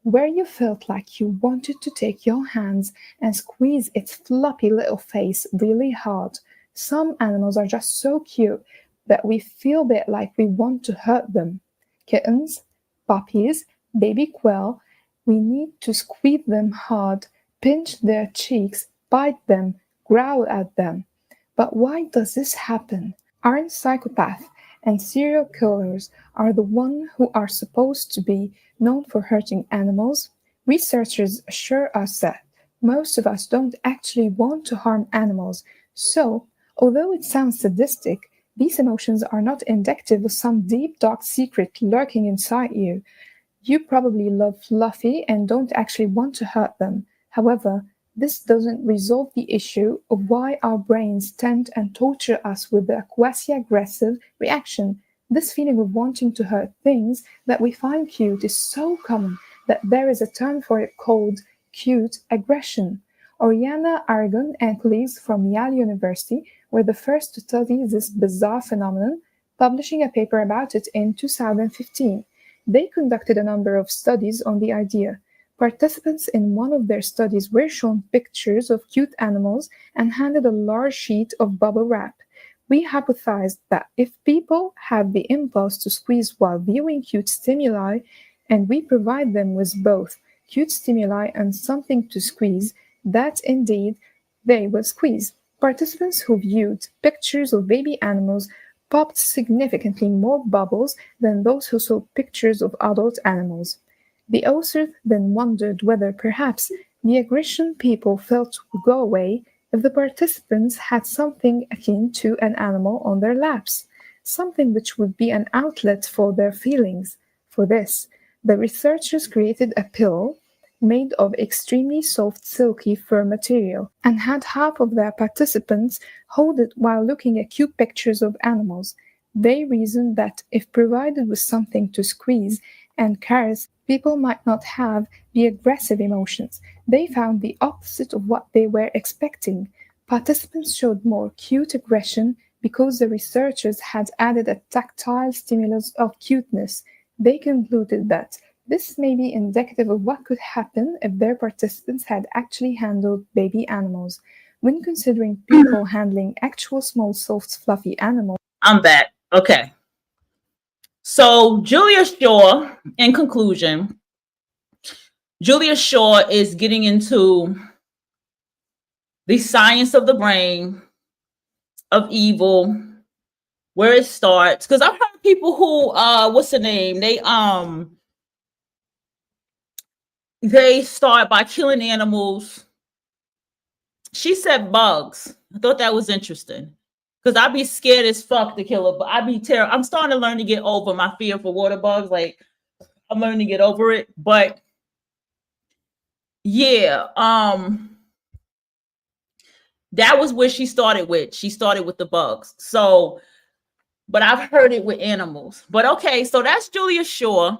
Speaker 17: Where you felt like you wanted to take your hands and squeeze its floppy little face really hard. Some animals are just so cute that we feel a bit like we want to hurt them. Kittens, puppies, baby quail, we need to squeeze them hard, pinch their cheeks, bite them, growl at them. But why does this happen? Aren't psychopaths and serial killers are the ones who are supposed to be known for hurting animals? Researchers assure us that most of us don't actually want to harm animals. So, although it sounds sadistic, these emotions are not indicative of some deep, dark secret lurking inside you. You probably love Fluffy and don't actually want to hurt them. However, this doesn't resolve the issue of why our brains tend and torture us with a quasi-aggressive reaction. This feeling of wanting to hurt things that we find cute is so common that there is a term for it called cute aggression. Oriana Aragon and colleagues from Yale University were the first to study this bizarre phenomenon, publishing a paper about it in 2015. They conducted a number of studies on the idea. Participants in one of their studies were shown pictures of cute animals and handed a large sheet of bubble wrap. We hypothesized that if people have the impulse to squeeze while viewing cute stimuli, and we provide them with both cute stimuli and something to squeeze, that indeed they will squeeze. Participants who viewed pictures of baby animals popped significantly more bubbles than those who saw pictures of adult animals. The author then wondered whether perhaps the aggression people felt would go away if the participants had something akin to an animal on their laps, something which would be an outlet for their feelings. For this, the researchers created a pill made of extremely soft, silky fur material and had half of their participants hold it while looking at cute pictures of animals. They reasoned that if provided with something to squeeze and caress, people might not have the aggressive emotions. They found the opposite of what they were expecting. Participants showed more cute aggression because the researchers had added a tactile stimulus of cuteness. They concluded that this may be indicative of what could happen if their participants had actually handled baby animals. When considering people handling actual small, soft, fluffy animals.
Speaker 1: I'm back. Okay. So Julia Shaw, in conclusion, Julia Shaw is getting into the science of the brain, of evil, where it starts. Because I've heard people who, what's the name? They start by killing animals she said bugs. I thought that was interesting because I'd be scared as fuck to kill a bug. I'd be terrified. I'm starting to learn to get over my fear for water bugs. Like, I'm learning to get over it. But yeah, that was where she started with. She started with the bugs. So, but I've heard it with animals. But okay, so that's Julia Shaw.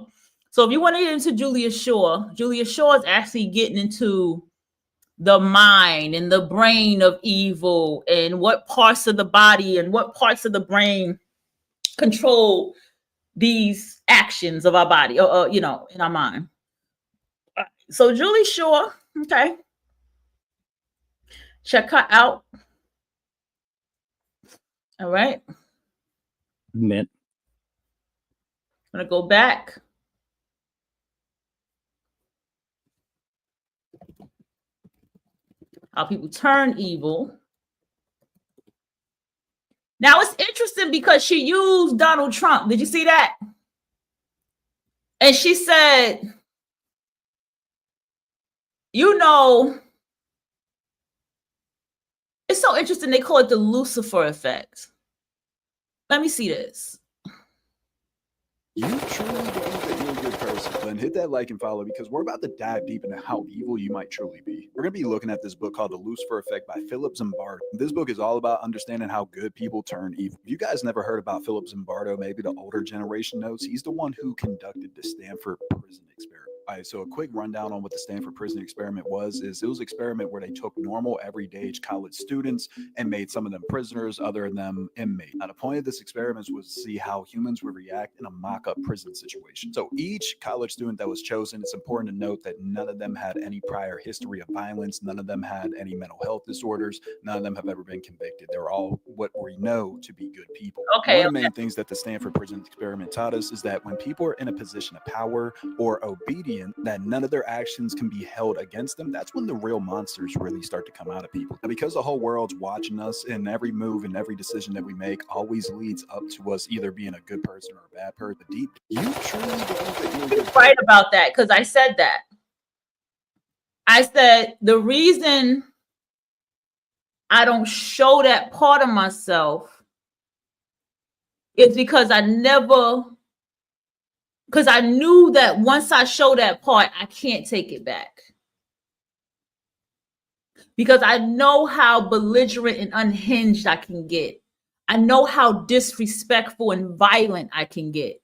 Speaker 1: So if you want to get into Julia Shaw is actually getting into the mind and the brain of evil and what parts of the body and what parts of the brain control these actions of our body, or you know, in our mind. So Julie Shaw, okay, check her out. All right,
Speaker 14: Mint.
Speaker 1: I'm gonna go back. How people turn evil. Now it's interesting because she used Donald Trump. Did you see that? And she said, you know, it's so interesting. They call it the Lucifer effect. Let me see this.
Speaker 18: You truly believe that you're a good person, then hit that like and follow because we're about to dive deep into how evil you might truly be. We're going to be looking at this book called The Lucifer Effect by Philip Zimbardo. This book is all about understanding how good people turn evil. If you guys never heard about Philip Zimbardo, maybe the older generation knows, he's the one who conducted the Stanford prison experiment. All right, so a quick rundown on what the Stanford prison experiment was is it was an experiment where they took normal everyday college students and made some of them prisoners, other of them inmates. Now, the point of this experiment was to see how humans would react in a mock-up prison situation. So each college student that was chosen, it's important to note that none of them had any prior history of violence, none of them had any mental health disorders, none of them have ever been convicted. They were all what we know to be good people.
Speaker 1: Okay.
Speaker 18: One of the main things that the Stanford prison experiment taught us is that when people are in a position of power or obedience, that none of their actions can be held against them, that's when the real monsters really start to come out of people. Now, because the whole world's watching us and every move and every decision that we make always leads up to us either being a good person or a bad person, you truly believe that you're a good person.
Speaker 1: Right about that, because I said that. I said the reason I don't show that part of myself is because I knew that once I show that part, I can't take it back. Because I know how belligerent and unhinged I can get. I know how disrespectful and violent I can get.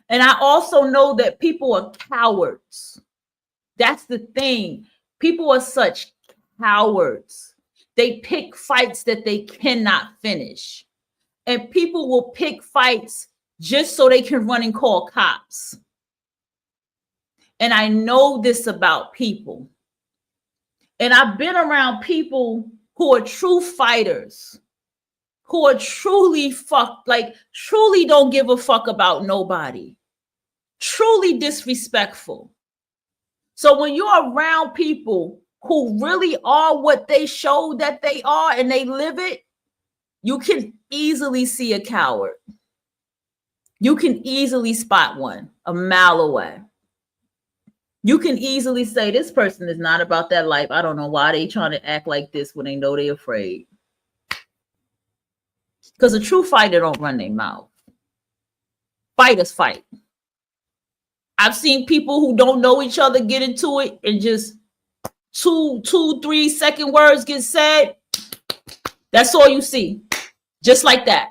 Speaker 1: And I also know that people are cowards. That's the thing. People are such cowards. They pick fights that they cannot finish. And people will pick fights just so they can run and call cops. And I know this about people. And I've been around people who are true fighters, who are truly truly don't give a fuck about nobody, truly disrespectful. So when you're around people who really are what they show that they are and they live it, you can easily see a coward. You can easily spot one a mile away. You can easily say this person is not about that life. I don't know why they trying to act like this when they know they're afraid. Because a true fighter don't run their mouth. Fighters fight. I've seen people who don't know each other get into it and just 2-3 second words get said. That's all you see. Just like that.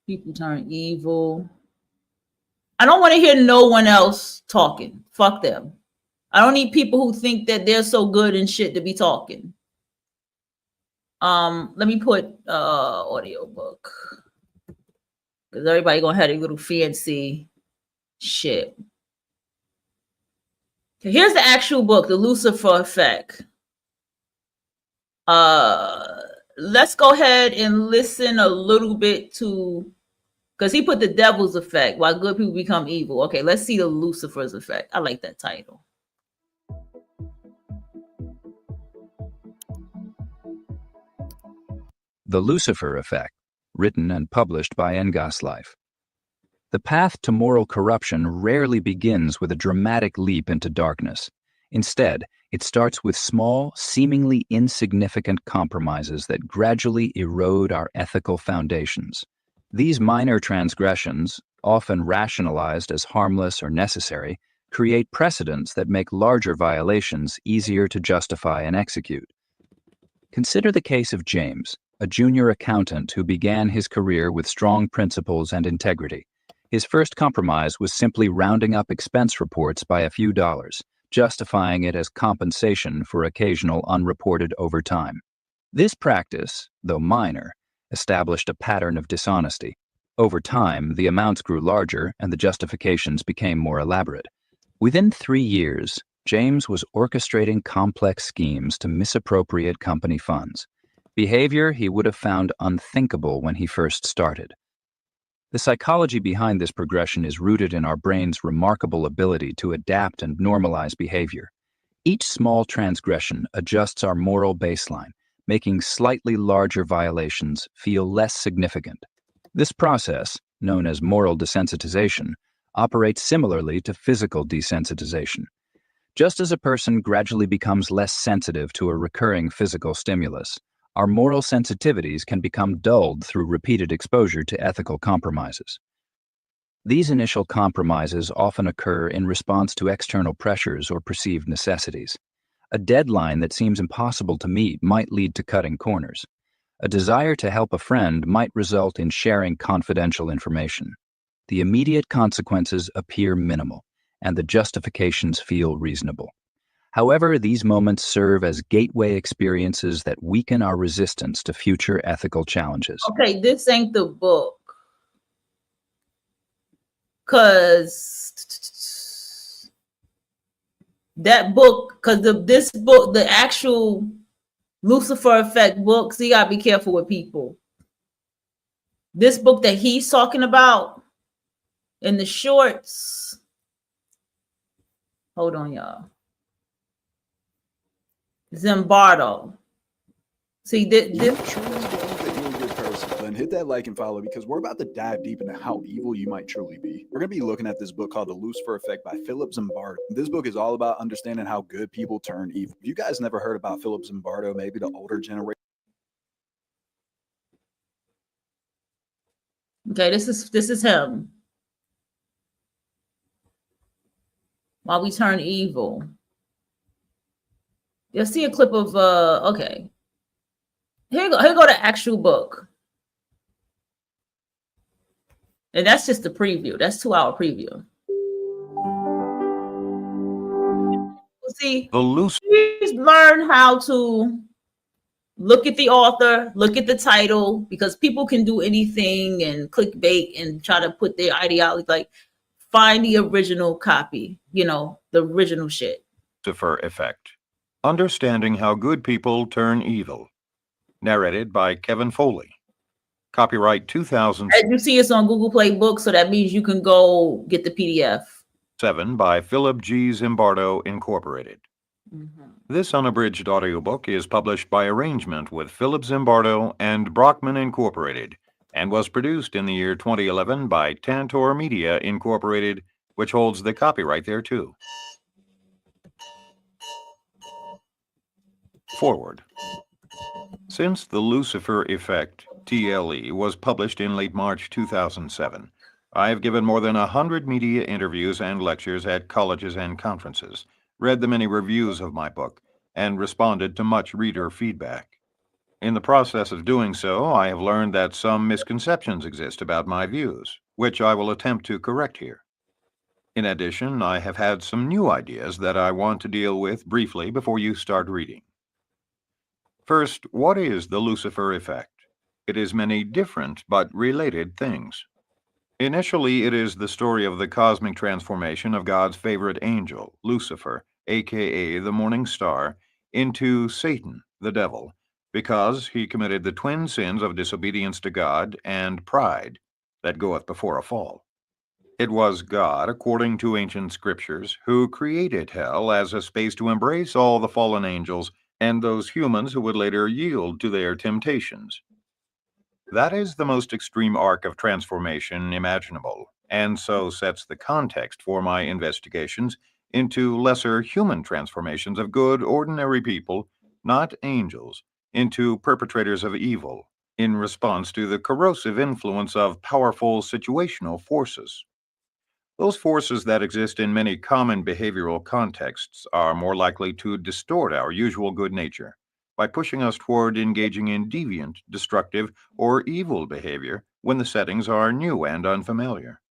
Speaker 1: People turn evil. I don't want to hear no one else talking. Fuck them. I don't need people who think that they're so good and shit to be talking. Let me put audio book. Because everybody gonna have a little fancy shit. Okay, here's the actual book, The Lucifer Effect. Let's go ahead and listen a little bit to, because he put the devil's effect, why good people become evil. Okay, let's see the Lucifer's effect. I like that title.
Speaker 19: The Lucifer Effect. written and published by Life. The path to moral corruption rarely begins with a dramatic leap into darkness. Instead, it starts with small, seemingly insignificant compromises that gradually erode our ethical foundations. These minor transgressions, often rationalized as harmless or necessary, create precedents that make larger violations easier to justify and execute. Consider the case of James, a junior accountant who began his career with strong principles and integrity. His first compromise was simply rounding up expense reports by a few dollars, justifying it as compensation for occasional unreported overtime. This practice, though minor, established a pattern of dishonesty. Over time, the amounts grew larger and the justifications became more elaborate. Within 3 years, James was orchestrating complex schemes to misappropriate company funds, behavior he would have found unthinkable when he first started. The psychology behind this progression is rooted in our brain's remarkable ability to adapt and normalize behavior. Each small transgression adjusts our moral baseline, making slightly larger violations feel less significant. This process, known as moral desensitization, operates similarly to physical desensitization. Just as a person gradually becomes less sensitive to a recurring physical stimulus, our moral sensitivities can become dulled through repeated exposure to ethical compromises. These initial compromises often occur in response to external pressures or perceived necessities. A deadline that seems impossible to meet might lead to cutting corners. A desire to help a friend might result in sharing confidential information. The immediate consequences appear minimal, and the justifications feel reasonable. However, these moments serve as gateway experiences that weaken our resistance to future ethical challenges.
Speaker 1: Okay, this ain't the book. Because that book, this book, the actual Lucifer Effect book, so you gotta be careful with people. This book that he's talking about in the shorts. Hold on, y'all. Zimbardo. See, this
Speaker 18: Truly believe that you're a good person, then hit that like and follow because we're about to dive deep into how evil you might truly be. We're going to be looking at this book called The Lucifer Effect by Philip Zimbardo. This book is all about understanding how good people turn evil. If you guys never heard about Philip Zimbardo, maybe the older generation.
Speaker 1: Okay, this is him. While we turn evil. You'll see a clip of okay. Here go the actual book. And that's just the preview. That's 2-hour preview. See, please learn how to look at the author, look at the title, because people can do anything and clickbait and try to put their ideology, like find the original copy, the original shit.
Speaker 20: Lucifer Effect. Understanding How Good People Turn Evil. Narrated by Kevin Foley. Copyright 2007
Speaker 1: As you see, it's on Google Play Books, so that means you can go get the PDF.
Speaker 20: by Philip G. Zimbardo, Incorporated. This unabridged audiobook is published by arrangement with Philip Zimbardo and Brockman Incorporated and was produced in the year 2011 by Tantor Media Incorporated, which holds the copyright thereto. Forward. Since The Lucifer Effect, TLE, was published in late March 2007, I have given more than 100 media interviews and lectures at colleges and conferences, read the many reviews of my book, and responded to much reader feedback. In the process of doing so, I have learned that some misconceptions exist about my views, which I will attempt to correct here. In addition, I have had some new ideas that I want to deal with briefly before you start reading. First, what is the Lucifer Effect? It is many different but related things. Initially, it is the story of the cosmic transformation of God's favorite angel, Lucifer, aka the morning star, into Satan, the devil, because he committed the twin sins of disobedience to God and pride that goeth before a fall. It was God, according to ancient scriptures, who created hell as a space to embrace all the fallen angels and those humans who would later yield to their temptations. That is the most extreme arc of transformation imaginable, and so sets the context for my investigations into lesser human transformations of good, ordinary people, not angels, into perpetrators of evil, in response to the corrosive influence of powerful situational forces. Those forces that exist in many common behavioral contexts are more likely to distort our usual good nature by pushing us toward engaging in deviant, destructive, or evil behavior when the settings are new and unfamiliar.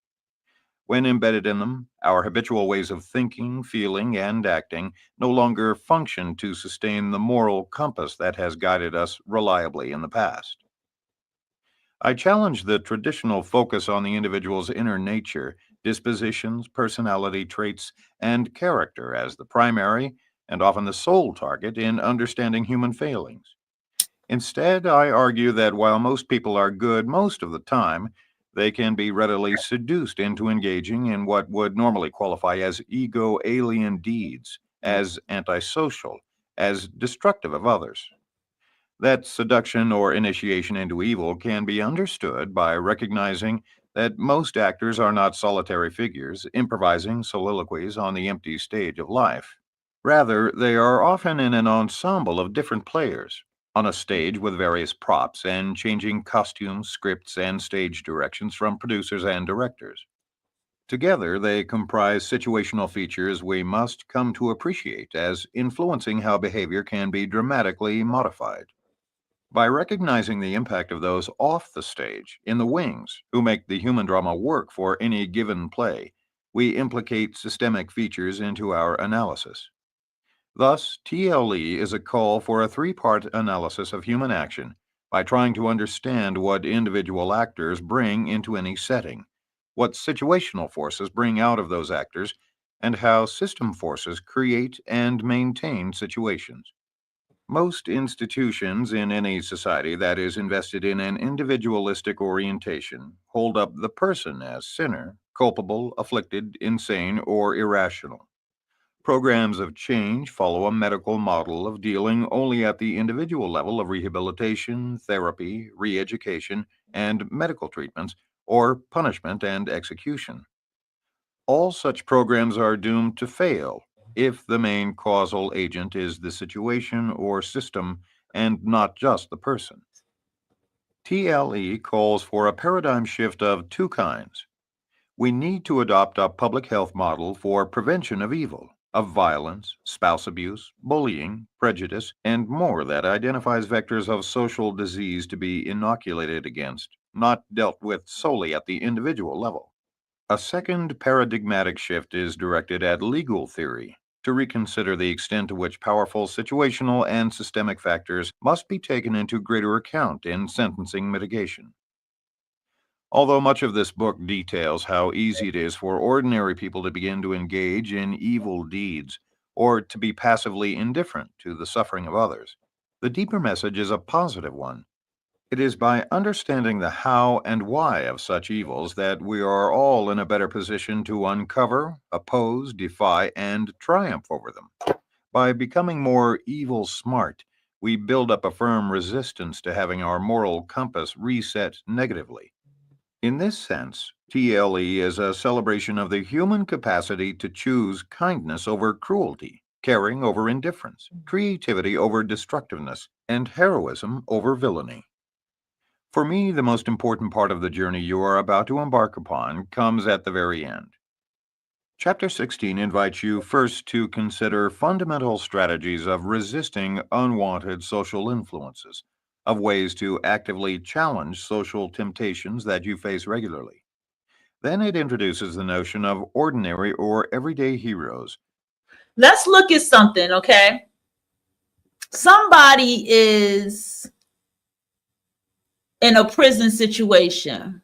Speaker 20: When embedded in them, our habitual ways of thinking, feeling, and acting no longer function to sustain the moral compass that has guided us reliably in the past. I challenge the traditional focus on the individual's inner nature, dispositions, personality traits, and character as the primary and often the sole target in understanding human failings. Instead, I argue that while most people are good most of the time, they can be readily seduced into engaging in what would normally qualify as ego-alien deeds, as antisocial, as destructive of others. That seduction or initiation into evil can be understood by recognizing that most actors are not solitary figures improvising soliloquies on the empty stage of life. Rather, they are often in an ensemble of different players, on a stage with various props and changing costumes, scripts, and stage directions from producers and directors. Together, they comprise situational features we must come to appreciate as influencing how behavior can be dramatically modified. By recognizing the impact of those off the stage, in the wings, who make the human drama work for any given play, we implicate systemic features into our analysis. Thus, TLE is a call for a three-part analysis of human action by trying to understand what individual actors bring into any setting, what situational forces bring out of those actors, and how system forces create and maintain situations. Most institutions in any society that is invested in an individualistic orientation hold up the person as sinner, culpable, afflicted, insane, or irrational. Programs of change follow a medical model of dealing only at the individual level of rehabilitation, therapy, re-education, and medical treatments, or punishment and execution. All such programs are doomed to fail if the main causal agent is the situation or system and not just the person. TLE calls for a paradigm shift of two kinds. We need to adopt a public health model for prevention of evil, of violence, spouse abuse, bullying, prejudice, and more that identifies vectors of social disease to be inoculated against, not dealt with solely at the individual level. A second paradigmatic shift is directed at legal theory to reconsider the extent to which powerful situational and systemic factors must be taken into greater account in sentencing mitigation. Although much of this book details how easy it is for ordinary people to begin to engage in evil deeds or to be passively indifferent to the suffering of others, the deeper message is a positive one. It is by understanding the how and why of such evils that we are all in a better position to uncover, oppose, defy, and triumph over them. By becoming more evil smart, we build up a firm resistance to having our moral compass reset negatively. In this sense, TLE is a celebration of the human capacity to choose kindness over cruelty, caring over indifference, creativity over destructiveness, and heroism over villainy. For me, the most important part of the journey you are about to embark upon comes at the very end. Chapter 16 invites you first to consider fundamental strategies of resisting unwanted social influences, of ways to actively challenge social temptations that you face regularly. Then it introduces the notion of ordinary or everyday heroes.
Speaker 1: Let's look at something, okay? Somebody is in a prison situation.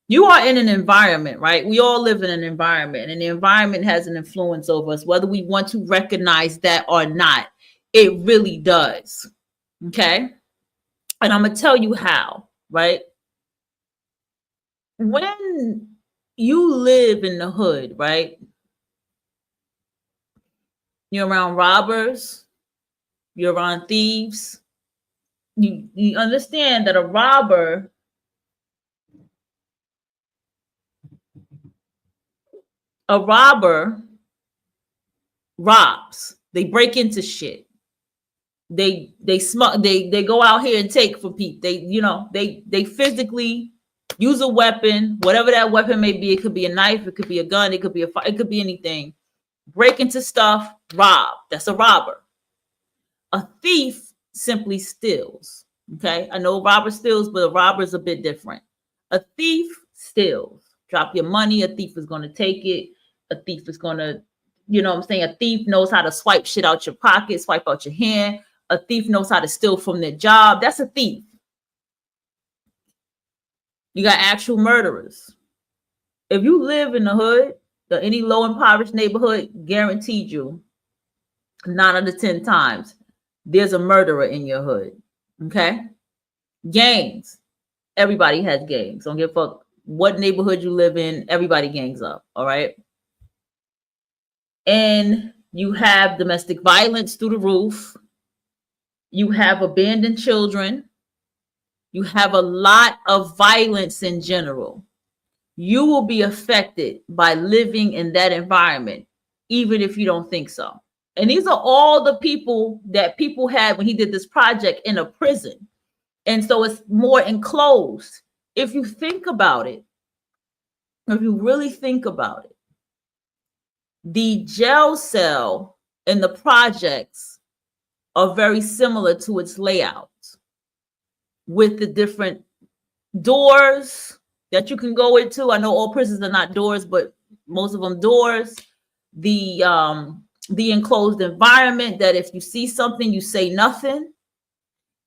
Speaker 1: You are in an environment, right? We all live in an environment, and the environment has an influence over us, whether we want to recognize that or not. It really does. Okay. And I'm going to tell you how, right? When you live in the hood, right? You're around robbers, you're around thieves, you understand that a robber robs. They break into shit. They go out here and take from people. They physically use a weapon, whatever that weapon may be. It could be a knife, it could be a gun, it could be it could be anything. Break into stuff, rob. That's a robber. A thief simply steals. Okay, I know a robber steals, but a robber is a bit different. A thief steals. Drop your money. A thief is going to take it. A thief is going to, you know what I'm saying? A thief knows how to swipe shit out your pocket, swipe out your hand. A thief knows how to steal from their job. That's a thief. You got actual murderers. If you live in the hood or any low impoverished neighborhood, guaranteed you 9 out of 10 times there's a murderer in your hood. Okay? Gangs. Everybody has gangs. Don't give a fuck what neighborhood you live in. Everybody gangs up. All right? And you have domestic violence through the roof. You have abandoned children. You have a lot of violence in general. You will be affected by living in that environment, even if you don't think so. And these are all the people that people had when he did this project in a prison. And so it's more enclosed. If you think about it, if you really think about it, the jail cell and the projects are very similar to its layout, with the different doors that you can go into. I know all prisons are not doors, but most of them doors. The enclosed environment, that if you see something, you say nothing.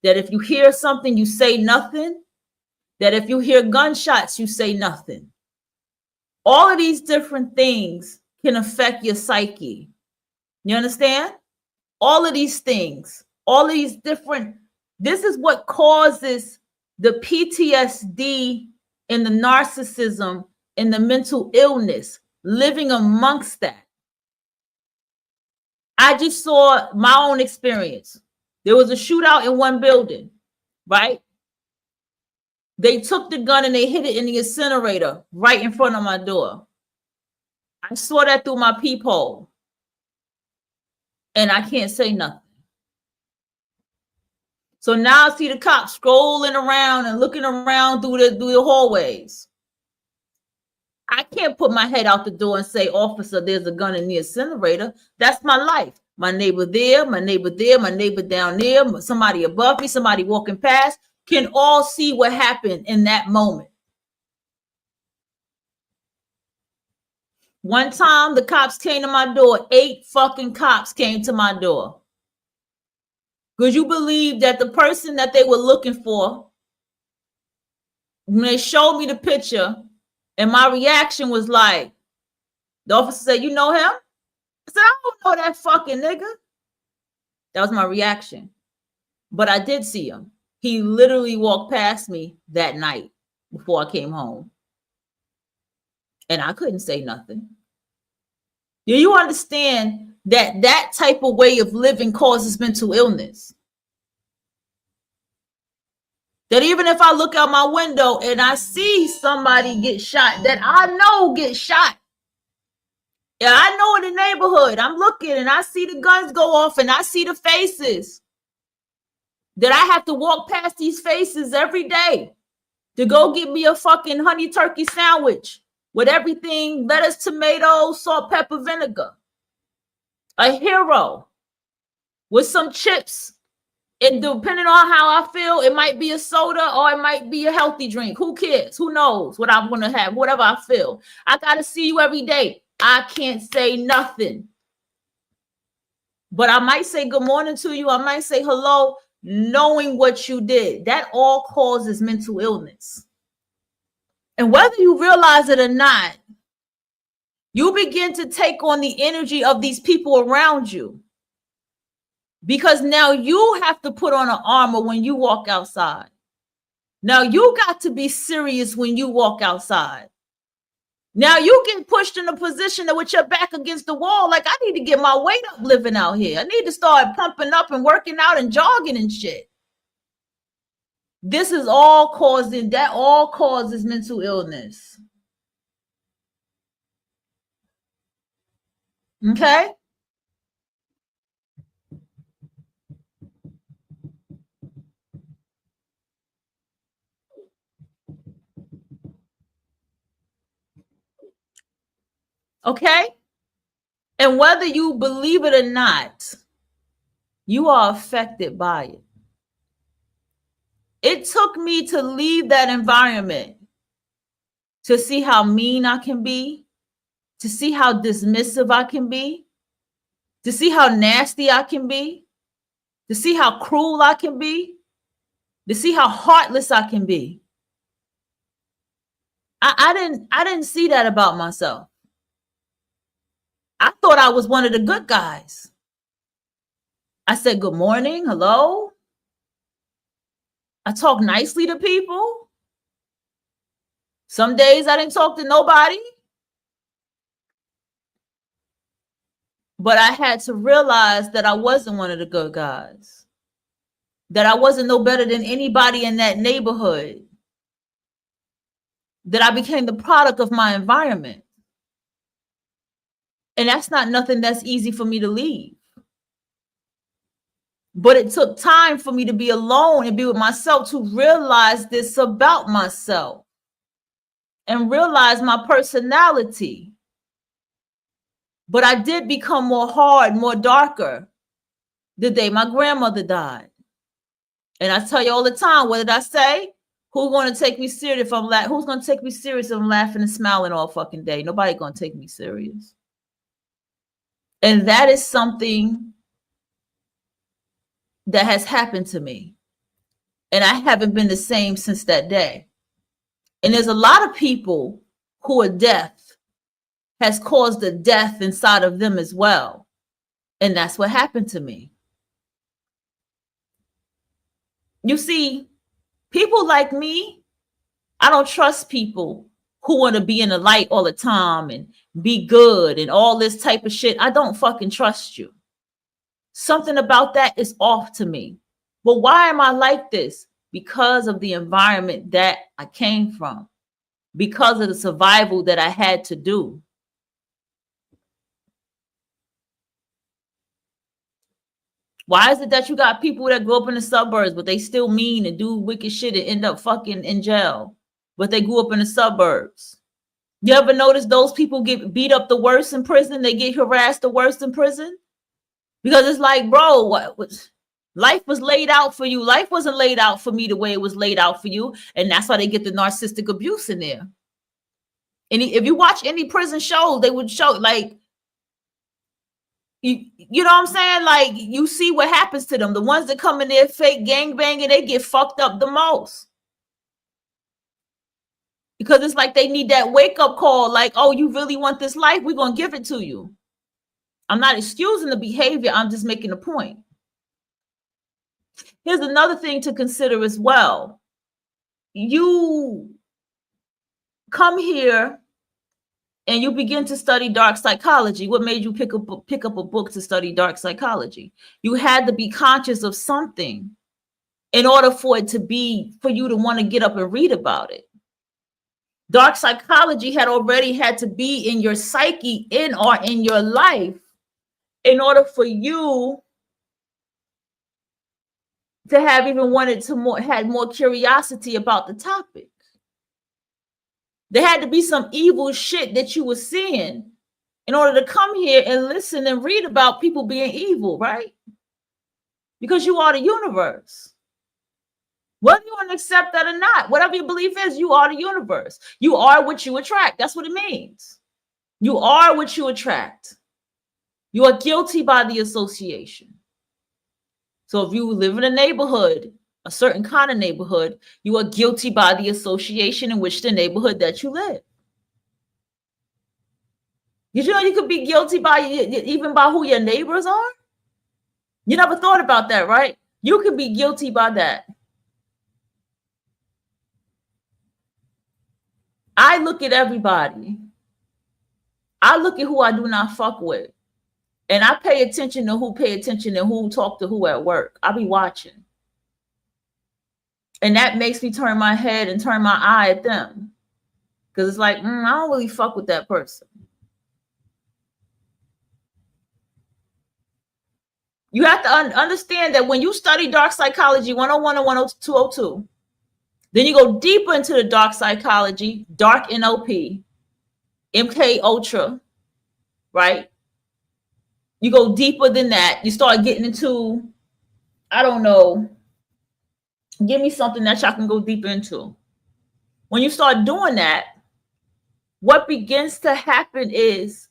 Speaker 1: That if you hear something, you say nothing. That if you hear gunshots, you say nothing. All of these different things can affect your psyche. You understand? All of these things, all of these different, this is what causes the PTSD and the narcissism and the mental illness, living amongst that. I just saw my own experience. There was a shootout in one building, right? They took the gun and they hid it in the incinerator right in front of my door. I saw that through my peephole. And I can't say nothing. So now I see the cops scrolling around and looking around through the hallways. I can't put my head out the door and say, officer, there's a gun in the incinerator. That's my life. My neighbor there, my neighbor there, my neighbor down there, somebody above me, somebody walking past, can all see what happened in that moment. One time the cops came to my door. 8 fucking cops came to my door. Because you believe that the person that they were looking for, when they showed me the picture, and my reaction was like, the officer said, you know him? I said, I don't know that fucking nigga. That was my reaction. But I did see him. He literally walked past me that night before I came home. And I couldn't say nothing. Do you understand that that type of way of living causes mental illness? That even if I look out my window and I see somebody get shot that I know get shot. Yeah, I know in the neighborhood, I'm looking and I see the guns go off and I see the faces. That I have to walk past these faces every day to go get me a fucking honey turkey sandwich with everything, lettuce, tomatoes, salt, pepper, vinegar. A hero with some chips. And depending on how I feel, it might be a soda or it might be a healthy drink. Who cares? Who knows what I'm going to have, whatever I feel. I got to see you every day. I can't say nothing. But I might say good morning to you. I might say hello, knowing what you did. That all causes mental illness. And whether you realize it or not, you begin to take on the energy of these people around you. Because now you have to put on an armor when you walk outside. Now you got to be serious when you walk outside. Now you get pushed in a position that with your back against the wall, like I need to get my weight up living out here. I need to start pumping up and working out and jogging and shit. This is all causing, that all causes mental illness. Okay? Okay? And whether you believe it or not, you are affected by it. It took me to leave that environment to see how mean I can be, to see how dismissive I can be, to see how nasty I can be, to see how cruel I can be, to see how heartless I can be. I didn't see that about myself. I thought I was one of the good guys. I said good morning, hello. I talk nicely to people. Some days I didn't talk to nobody. But I had to realize that I wasn't one of the good guys. That I wasn't no better than anybody in that neighborhood. That I became the product of my environment. And that's not nothing that's easy for me to leave. But it took time for me to be alone and be with myself to realize this about myself and realize my personality. But I did become more hard, more darker the day my grandmother died. And I tell you all the time, what did I say? Who's going to take me serious if I'm who's going to take me serious if I'm laughing and smiling all fucking day? Nobody going to take me serious. And that is something that has happened to me. And I haven't been the same since that day. And there's a lot of people who are deaf has caused a death inside of them as well. And that's what happened to me. You see, people like me, I don't trust people who want to be in the light all the time and be good and all this type of shit. I don't fucking trust you. Something about that is off to me. But why am I like this? Because of the environment that I came from. Because of the survival that I had to do. Why is it that you got people that grew up in the suburbs, but they still mean and do wicked shit and end up fucking in jail? But they grew up in the suburbs. You ever notice those people get beat up the worst in prison? They get harassed the worst in prison? Because it's like, bro, life was laid out for you. Life wasn't laid out for me the way it was laid out for you. And that's why they get the narcissistic abuse in there. And if you watch any prison show, they would show like, you know what I'm saying? Like, you see what happens to them. The ones that come in there fake gangbanging, they get fucked up the most. Because it's like they need that wake-up call. Like, oh, you really want this life? We're going to give it to you. I'm not excusing the behavior. I'm just making a point. Here's another thing to consider as well. You come here and you begin to study dark psychology. What made you pick up a book to study dark psychology? You had to be conscious of something in order for you to want to get up and read about it. Dark psychology had already had to be in your psyche or in your life in order for you to have even had more curiosity about the topic. There had to be some evil shit that you were seeing in order to come here and listen and read about people being evil, right? Because you are the universe. Whether you want to accept that or not, whatever your belief is, you are the universe. You are what you attract. That's what it means. You are what you attract. You are guilty by the association. So if you live in a neighborhood, a certain kind of neighborhood, you are guilty by the association in which the neighborhood that you live. Did you know you could be guilty even by who your neighbors are? You never thought about that, right? You could be guilty by that. I look at everybody. I look at who I do not fuck with. And I pay attention to who pay attention and who talk to who at work. I be watching. And that makes me turn my head and turn my eye at them. Because it's like, I don't really fuck with that person. You have to understand that when you study dark psychology 101 and 202, then you go deeper into the dark psychology, dark NLP, MK Ultra, right? You go deeper than that. You start getting into, I don't know, give me something that y'all can go deeper into. When you start doing that, what begins to happen is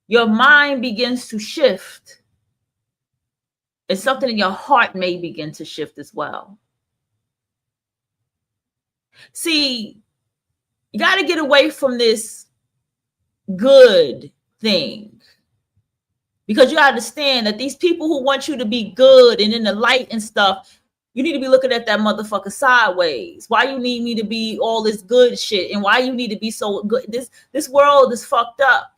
Speaker 1: your mind begins to shift. And something in your heart may begin to shift as well. See, you got to get away from this good thing. Because you understand that these people who want you to be good and in the light and stuff, you need to be looking at that motherfucker sideways. Why you need me to be all this good shit? And why you need to be so good? This world is fucked up.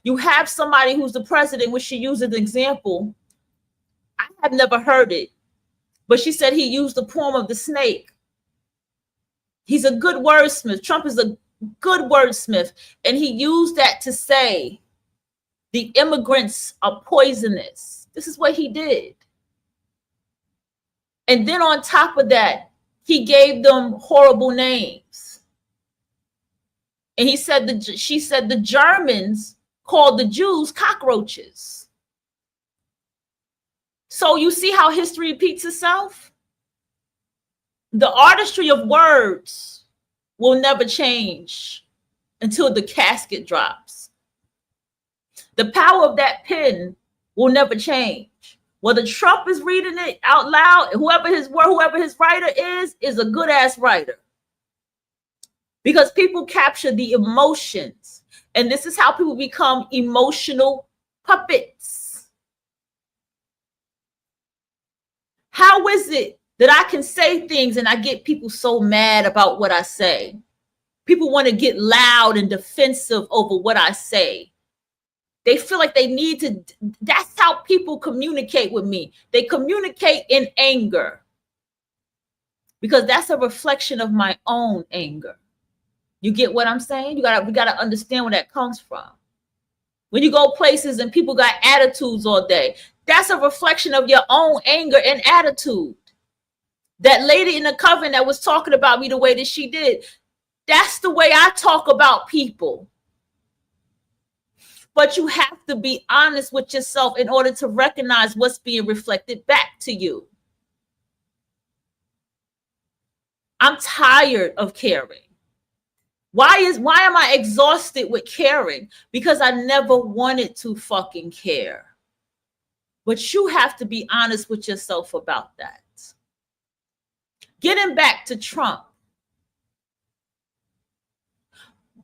Speaker 1: You have somebody who's the president, which she used as an example. I have never heard it, but she said he used the poem of the snake. He's a good wordsmith. Trump is a good wordsmith. And he used that to say the immigrants are poisonous. This is what he did. And then on top of that, he gave them horrible names. And she said the Germans called the Jews cockroaches. So you see how history repeats itself? The artistry of words will never change until the casket drops. The power of that pen will never change. Whether Trump is reading it out loud, whoever his writer is a good ass writer. Because people capture the emotions. And this is how people become emotional puppets. How is it that I can say things and I get people so mad about what I say? People want to get loud and defensive over what I say. They feel like they need to. That's how people communicate with me. They communicate in anger because that's a reflection of my own anger. You get what I'm saying? We gotta understand where that comes from. When you go places and people got attitudes all day, that's a reflection of your own anger and attitude. That lady in the coven that was talking about me the way that she did, that's the way I talk about people. But you have to be honest with yourself in order to recognize what's being reflected back to you. I'm tired of caring. Why am I exhausted with caring? Because I never wanted to fucking care. But you have to be honest with yourself about that. Getting back to Trump.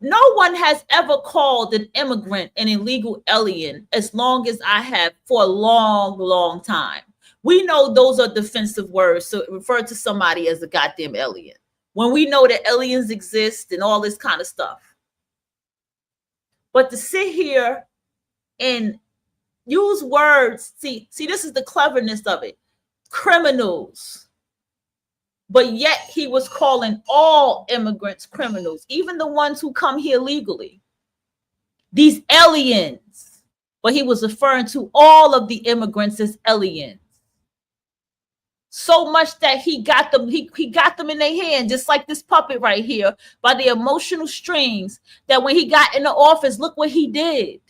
Speaker 1: No one has ever called an immigrant an illegal alien as long as I have for a long, long time. We know those are defensive words to refer to somebody as a goddamn alien. When we know that aliens exist and all this kind of stuff. But to sit here and use words, see, this is the cleverness of it. Criminals. But yet he was calling all immigrants criminals, even the ones who come here legally. These aliens. But he was referring to all of the immigrants as aliens. So much that he got them in their hand, just like this puppet right here, by the emotional strings, that when he got in the office, look what he did.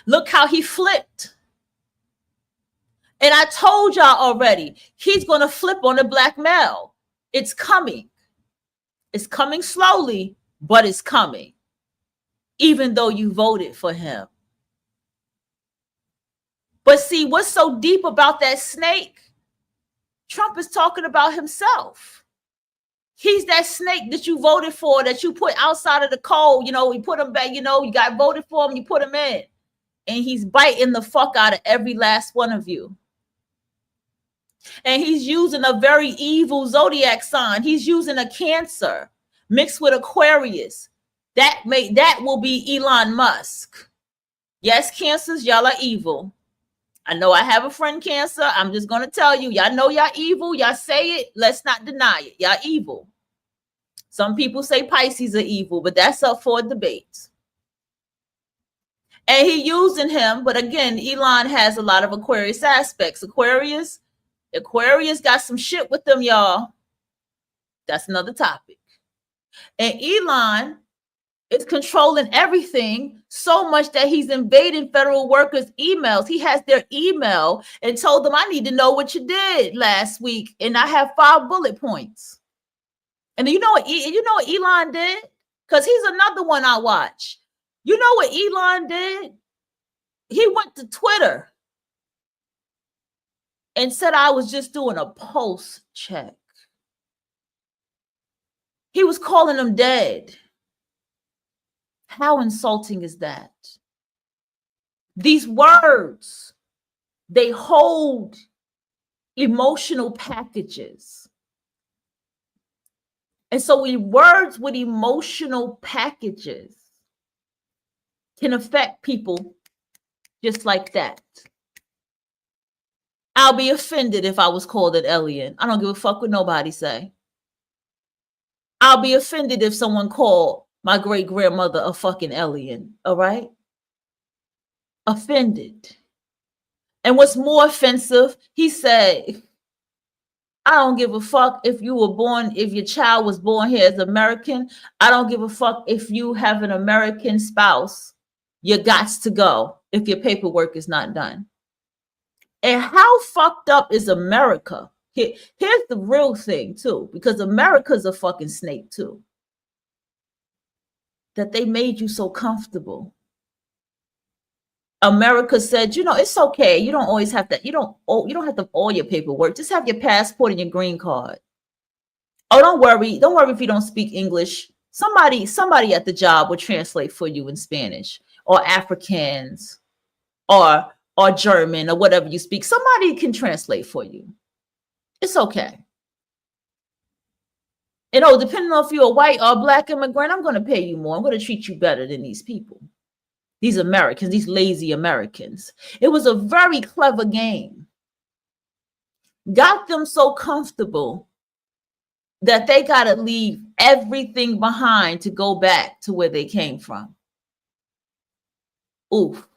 Speaker 1: Look how he flipped. And I told y'all already, he's going to flip on the black male. It's coming. It's coming slowly, but it's coming. Even though you voted for him. But see, what's so deep about that snake? Trump is talking about himself. He's that snake that you voted for, that you put outside of the cold. You know, you put him back, you know, you got voted for him, you put him in. And he's biting the fuck out of every last one of you. And he's using a very evil zodiac sign. He's using a Cancer mixed with Aquarius. That will be Elon Musk. Yes, Cancers, y'all are evil. I know I have a friend Cancer. I'm just going to tell you, y'all know y'all evil. Y'all say it. Let's not deny it. Y'all evil. Some people say Pisces are evil, but that's up for debate. And he using him, but again, Elon has a lot of Aquarius aspects. Aquarius got some shit with them, y'all. That's another topic. And Elon is controlling everything so much that he's invading federal workers' emails. He has their email and told them, I need to know what you did last week. And I have 5 bullet points. And you know what Elon did? Because he's another one I watch. You know what Elon did? He went to Twitter and said I was just doing a pulse check. He was calling them dead. How insulting is that? These words, they hold emotional packages. And so words with emotional packages can affect people just like that. I'll be offended if I was called an alien. I don't give a fuck what nobody say. I'll be offended if someone called my great-grandmother a fucking alien, all right? Offended. And what's more offensive, he said, I don't give a fuck if your child was born here as American. I don't give a fuck if you have an American spouse. You gots to go if your paperwork is not done. And how fucked up is America? Here's the real thing, too, because America's a fucking snake, too. That they made you so comfortable. America said, it's okay. You don't always have to, you don't have to have all your paperwork. Just have your passport and your green card. Oh, don't worry. Don't worry if you don't speak English. Somebody at the job will translate for you in Spanish or Afrikaans or German or whatever you speak. Somebody can translate for you. It's okay. Depending on if you're a white or black immigrant, I'm going to pay you more. I'm going to treat you better than these people. These Americans, these lazy Americans. It was a very clever game. Got them so comfortable that they got to leave everything behind to go back to where they came from. Oof.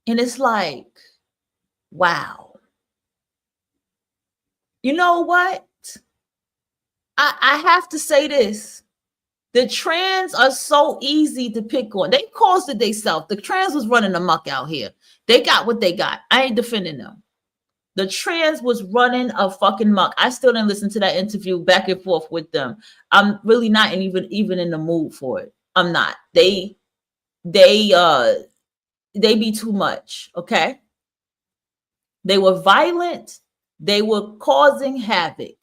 Speaker 1: And it's like, wow. You know what? I have to say this. The trans are so easy to pick on. They caused it themselves. The trans was running amok out here. They got what they got. I ain't defending them. The trans was running a fucking muck. I still didn't listen to that interview back and forth with them. I'm really not even in the mood for it. I'm not. They be too much. Okay. They were violent. They were causing havoc.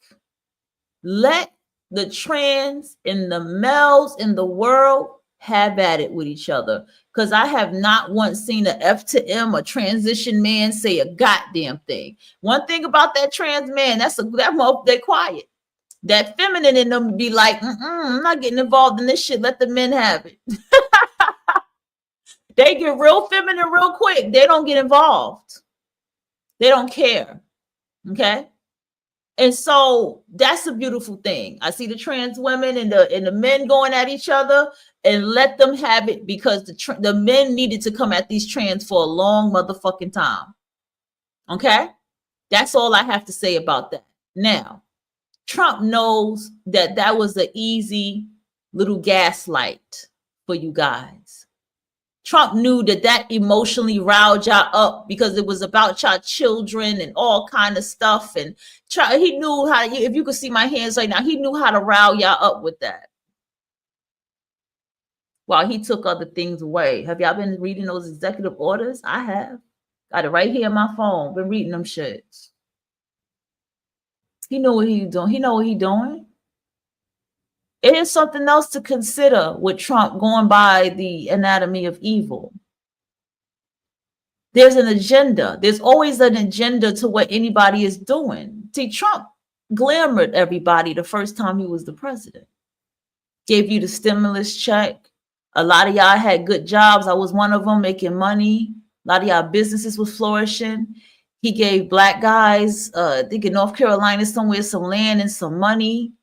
Speaker 1: Let the trans and the males in the world have at it with each other. Because I have not once seen an F to M, a transition man, say a goddamn thing. One thing about that trans man, they're quiet. That feminine in them be like, I'm not getting involved in this shit. Let the men have it. They get real feminine real quick. They don't get involved. They don't care. Okay. And so that's a beautiful thing. I see the trans women and the men going at each other, and let them have it, because the men needed to come at these trans for a long motherfucking time. Okay? That's all I have to say about that. Now, Trump knows that was an easy little gaslight for you guys. Trump knew that emotionally riled y'all up because it was about y'all children and all kind of stuff. And he knew how, if you could see my hands right now, he knew how to rile y'all up with that. While he took other things away. Have y'all been reading those executive orders? I have. Got it right here on my phone. Been reading them shits. He knew what he was doing. He know what he doing. It is something else to consider with Trump going by the anatomy of evil. There's an agenda. There's always an agenda to what anybody is doing. See, Trump glamored everybody the first time he was the president. Gave you the stimulus check. A lot of y'all had good jobs. I was one of them, making money. A lot of y'all businesses was flourishing. He gave black guys, I think in North Carolina somewhere, some land and some money.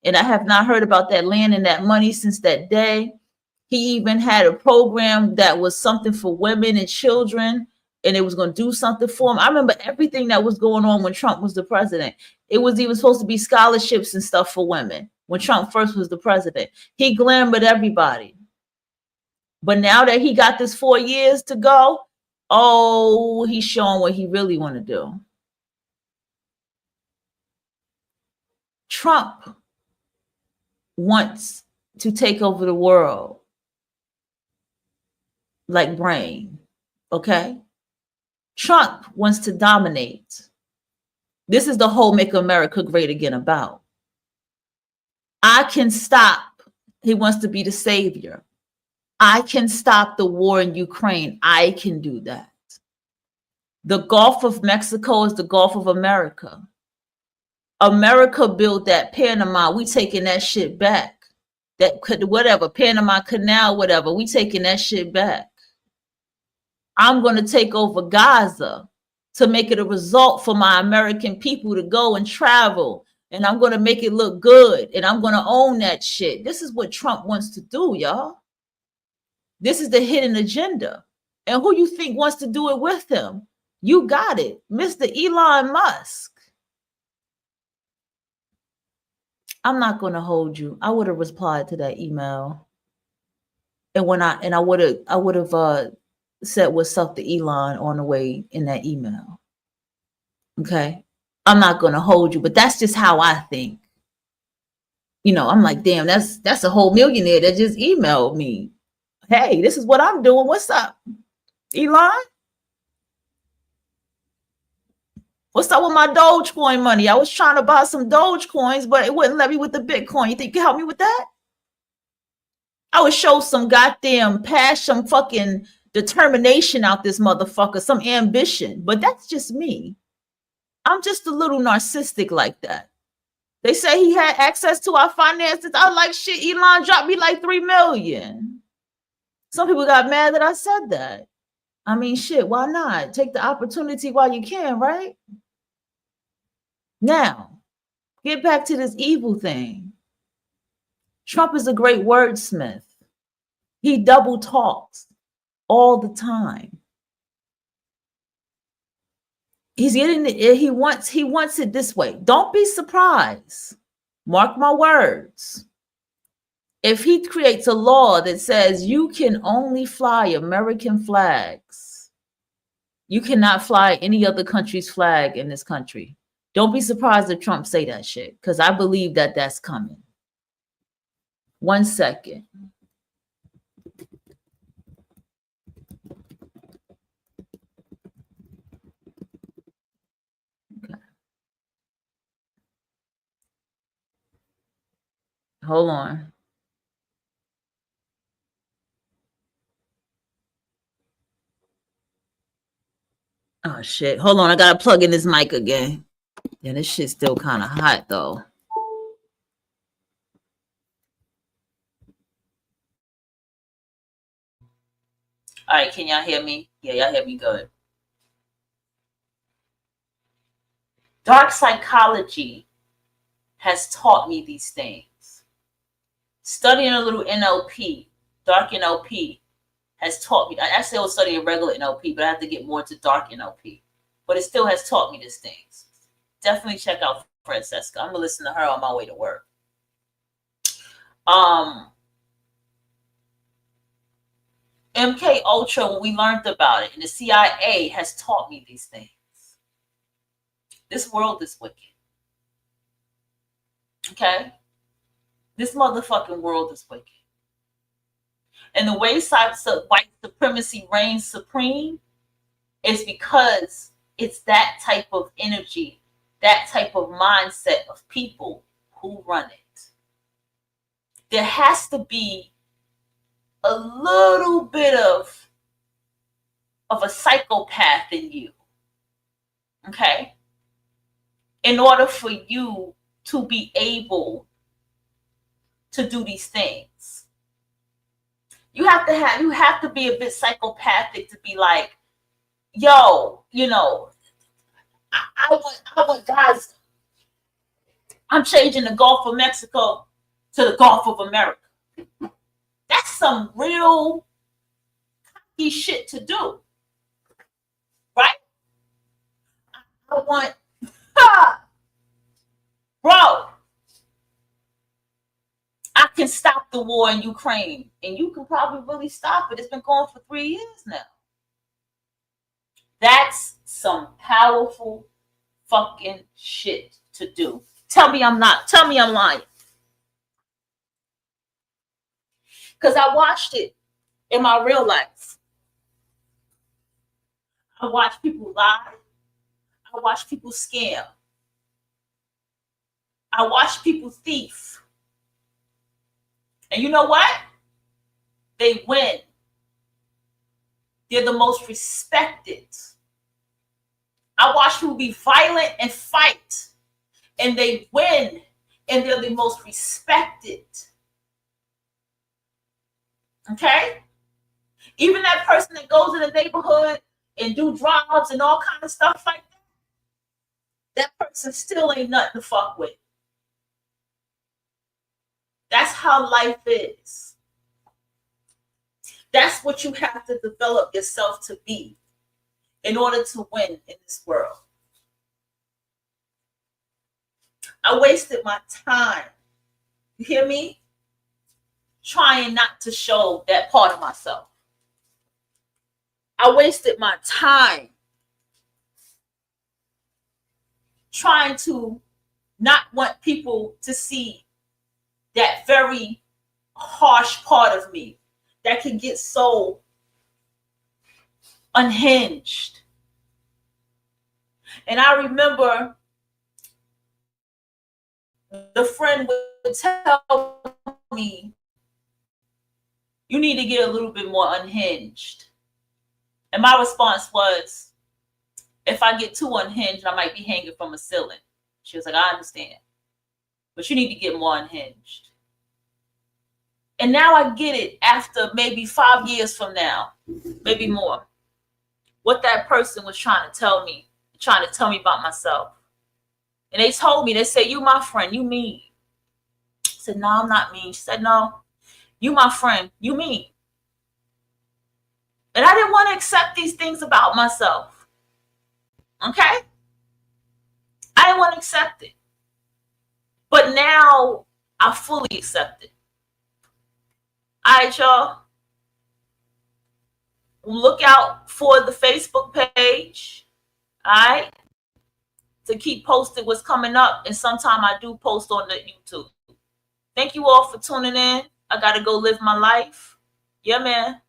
Speaker 1: And I have not heard about that land and that money since that day. He even had a program that was something for women and children, and it was going to do something for them. I remember everything that was going on when Trump was the president. It was even supposed to be scholarships and stuff for women when Trump first was the president. He glamored everybody. But now that he got this 4 years to go, oh, he's showing what he really want to do. Trump wants to take over the world like Brain, okay? Trump wants to dominate. This is the whole Make America Great Again about. I can stop. He wants to be the savior. I can stop the war in Ukraine. I can do that. The Gulf of Mexico is the Gulf of America. America built that Panama. We taking that shit back. That could whatever, Panama Canal, whatever. We taking that shit back. I'm going to take over Gaza to make it a result for my American people to go and travel. And I'm going to make it look good. And I'm going to own that shit. This is what Trump wants to do, y'all. This is the hidden agenda. And who you think wants to do it with him? You got it, Mr. Elon Musk. I'm not going to hold you. I would have replied to that email. And I would have said what's up to Elon on the way in that email. Okay. I'm not going to hold you, but that's just how I think. You know, I'm like, damn, that's a whole millionaire that just emailed me. Hey, this is what I'm doing. What's up, Elon? What's up with my Dogecoin money? I was trying to buy some Dogecoins, but it wouldn't let me with the Bitcoin. You think you can help me with that? I would show some goddamn passion, some fucking determination out this motherfucker, some ambition. But that's just me. I'm just a little narcissistic like that. They say he had access to our finances. I was like, shit, Elon dropped me like 3 million. Some people got mad that I said that. I mean, shit, why not? Take the opportunity while you can, right? Now, get back to this evil thing. Trump is a great wordsmith. He double talks all the time. He's getting it. He wants it this way. Don't be surprised. Mark my words. If he creates a law that says you can only fly American flags, you cannot fly any other country's flag in this country. Don't be surprised if Trump say that shit, because I believe that that's coming. 1 second. Okay. Hold on. Oh, shit. Hold on. I got to plug in this mic again. Yeah, this shit's still kind of hot, though. All right, can y'all hear me? Yeah, y'all hear me good. Dark psychology has taught me these things. Studying a little NLP, dark NLP, has taught me. I still studying regular NLP, but I have to get more into dark NLP. But it still has taught me these things. Definitely check out Francesca. I'm gonna listen to her on my way to work. MK Ultra, when we learned about it, and the CIA has taught me these things. This world is wicked. Okay? This motherfucking world is wicked. And the way white supremacy reigns supreme is because it's that type of energy, that type of mindset of people who run it. There has to be a little bit of a psychopath in you, okay? In order for you to be able to do these things. You have to be a bit psychopathic to be like, yo, you know, I want guys. I'm changing the Gulf of Mexico to the Gulf of America. That's some real cocky shit to do, right? I want, bro. I can stop the war in Ukraine, and you can probably really stop it. It's been going for 3 years now. That's some powerful fucking shit to do. Tell me I'm not. Tell me I'm lying. Because I watched it in my real life. I watch people lie. I watch people scam. I watch people thief. And you know what? They win. They're the most respected. I watch people be violent and fight, and they win, and they're the most respected. Okay? Even that person that goes in the neighborhood and do drugs and all kind of stuff like that, that person still ain't nothing to fuck with. That's how life is. That's what you have to develop yourself to be in order to win in this world. I wasted my time, you hear me? Trying not to show that part of myself. I wasted my time trying to not want people to see that very harsh part of me that can get so unhinged. And I remember the friend would tell me, you need to get a little bit more unhinged. And my response was, if I get too unhinged, I might be hanging from a ceiling. She was like, I understand, but you need to get more unhinged. And now I get it after maybe 5 years from now, maybe more, what that person was trying to tell me about myself. And they told me, they said, you my friend, you mean. I said, no, I'm not mean. She said, no, you my friend, you mean. And I didn't want to accept these things about myself. Okay? I didn't want to accept it. But now I fully accept it. All right, y'all. Look out for the Facebook page. All right? To keep posted what's coming up. And sometime I do post on the YouTube. Thank you all for tuning in. I got to go live my life. Yeah, man.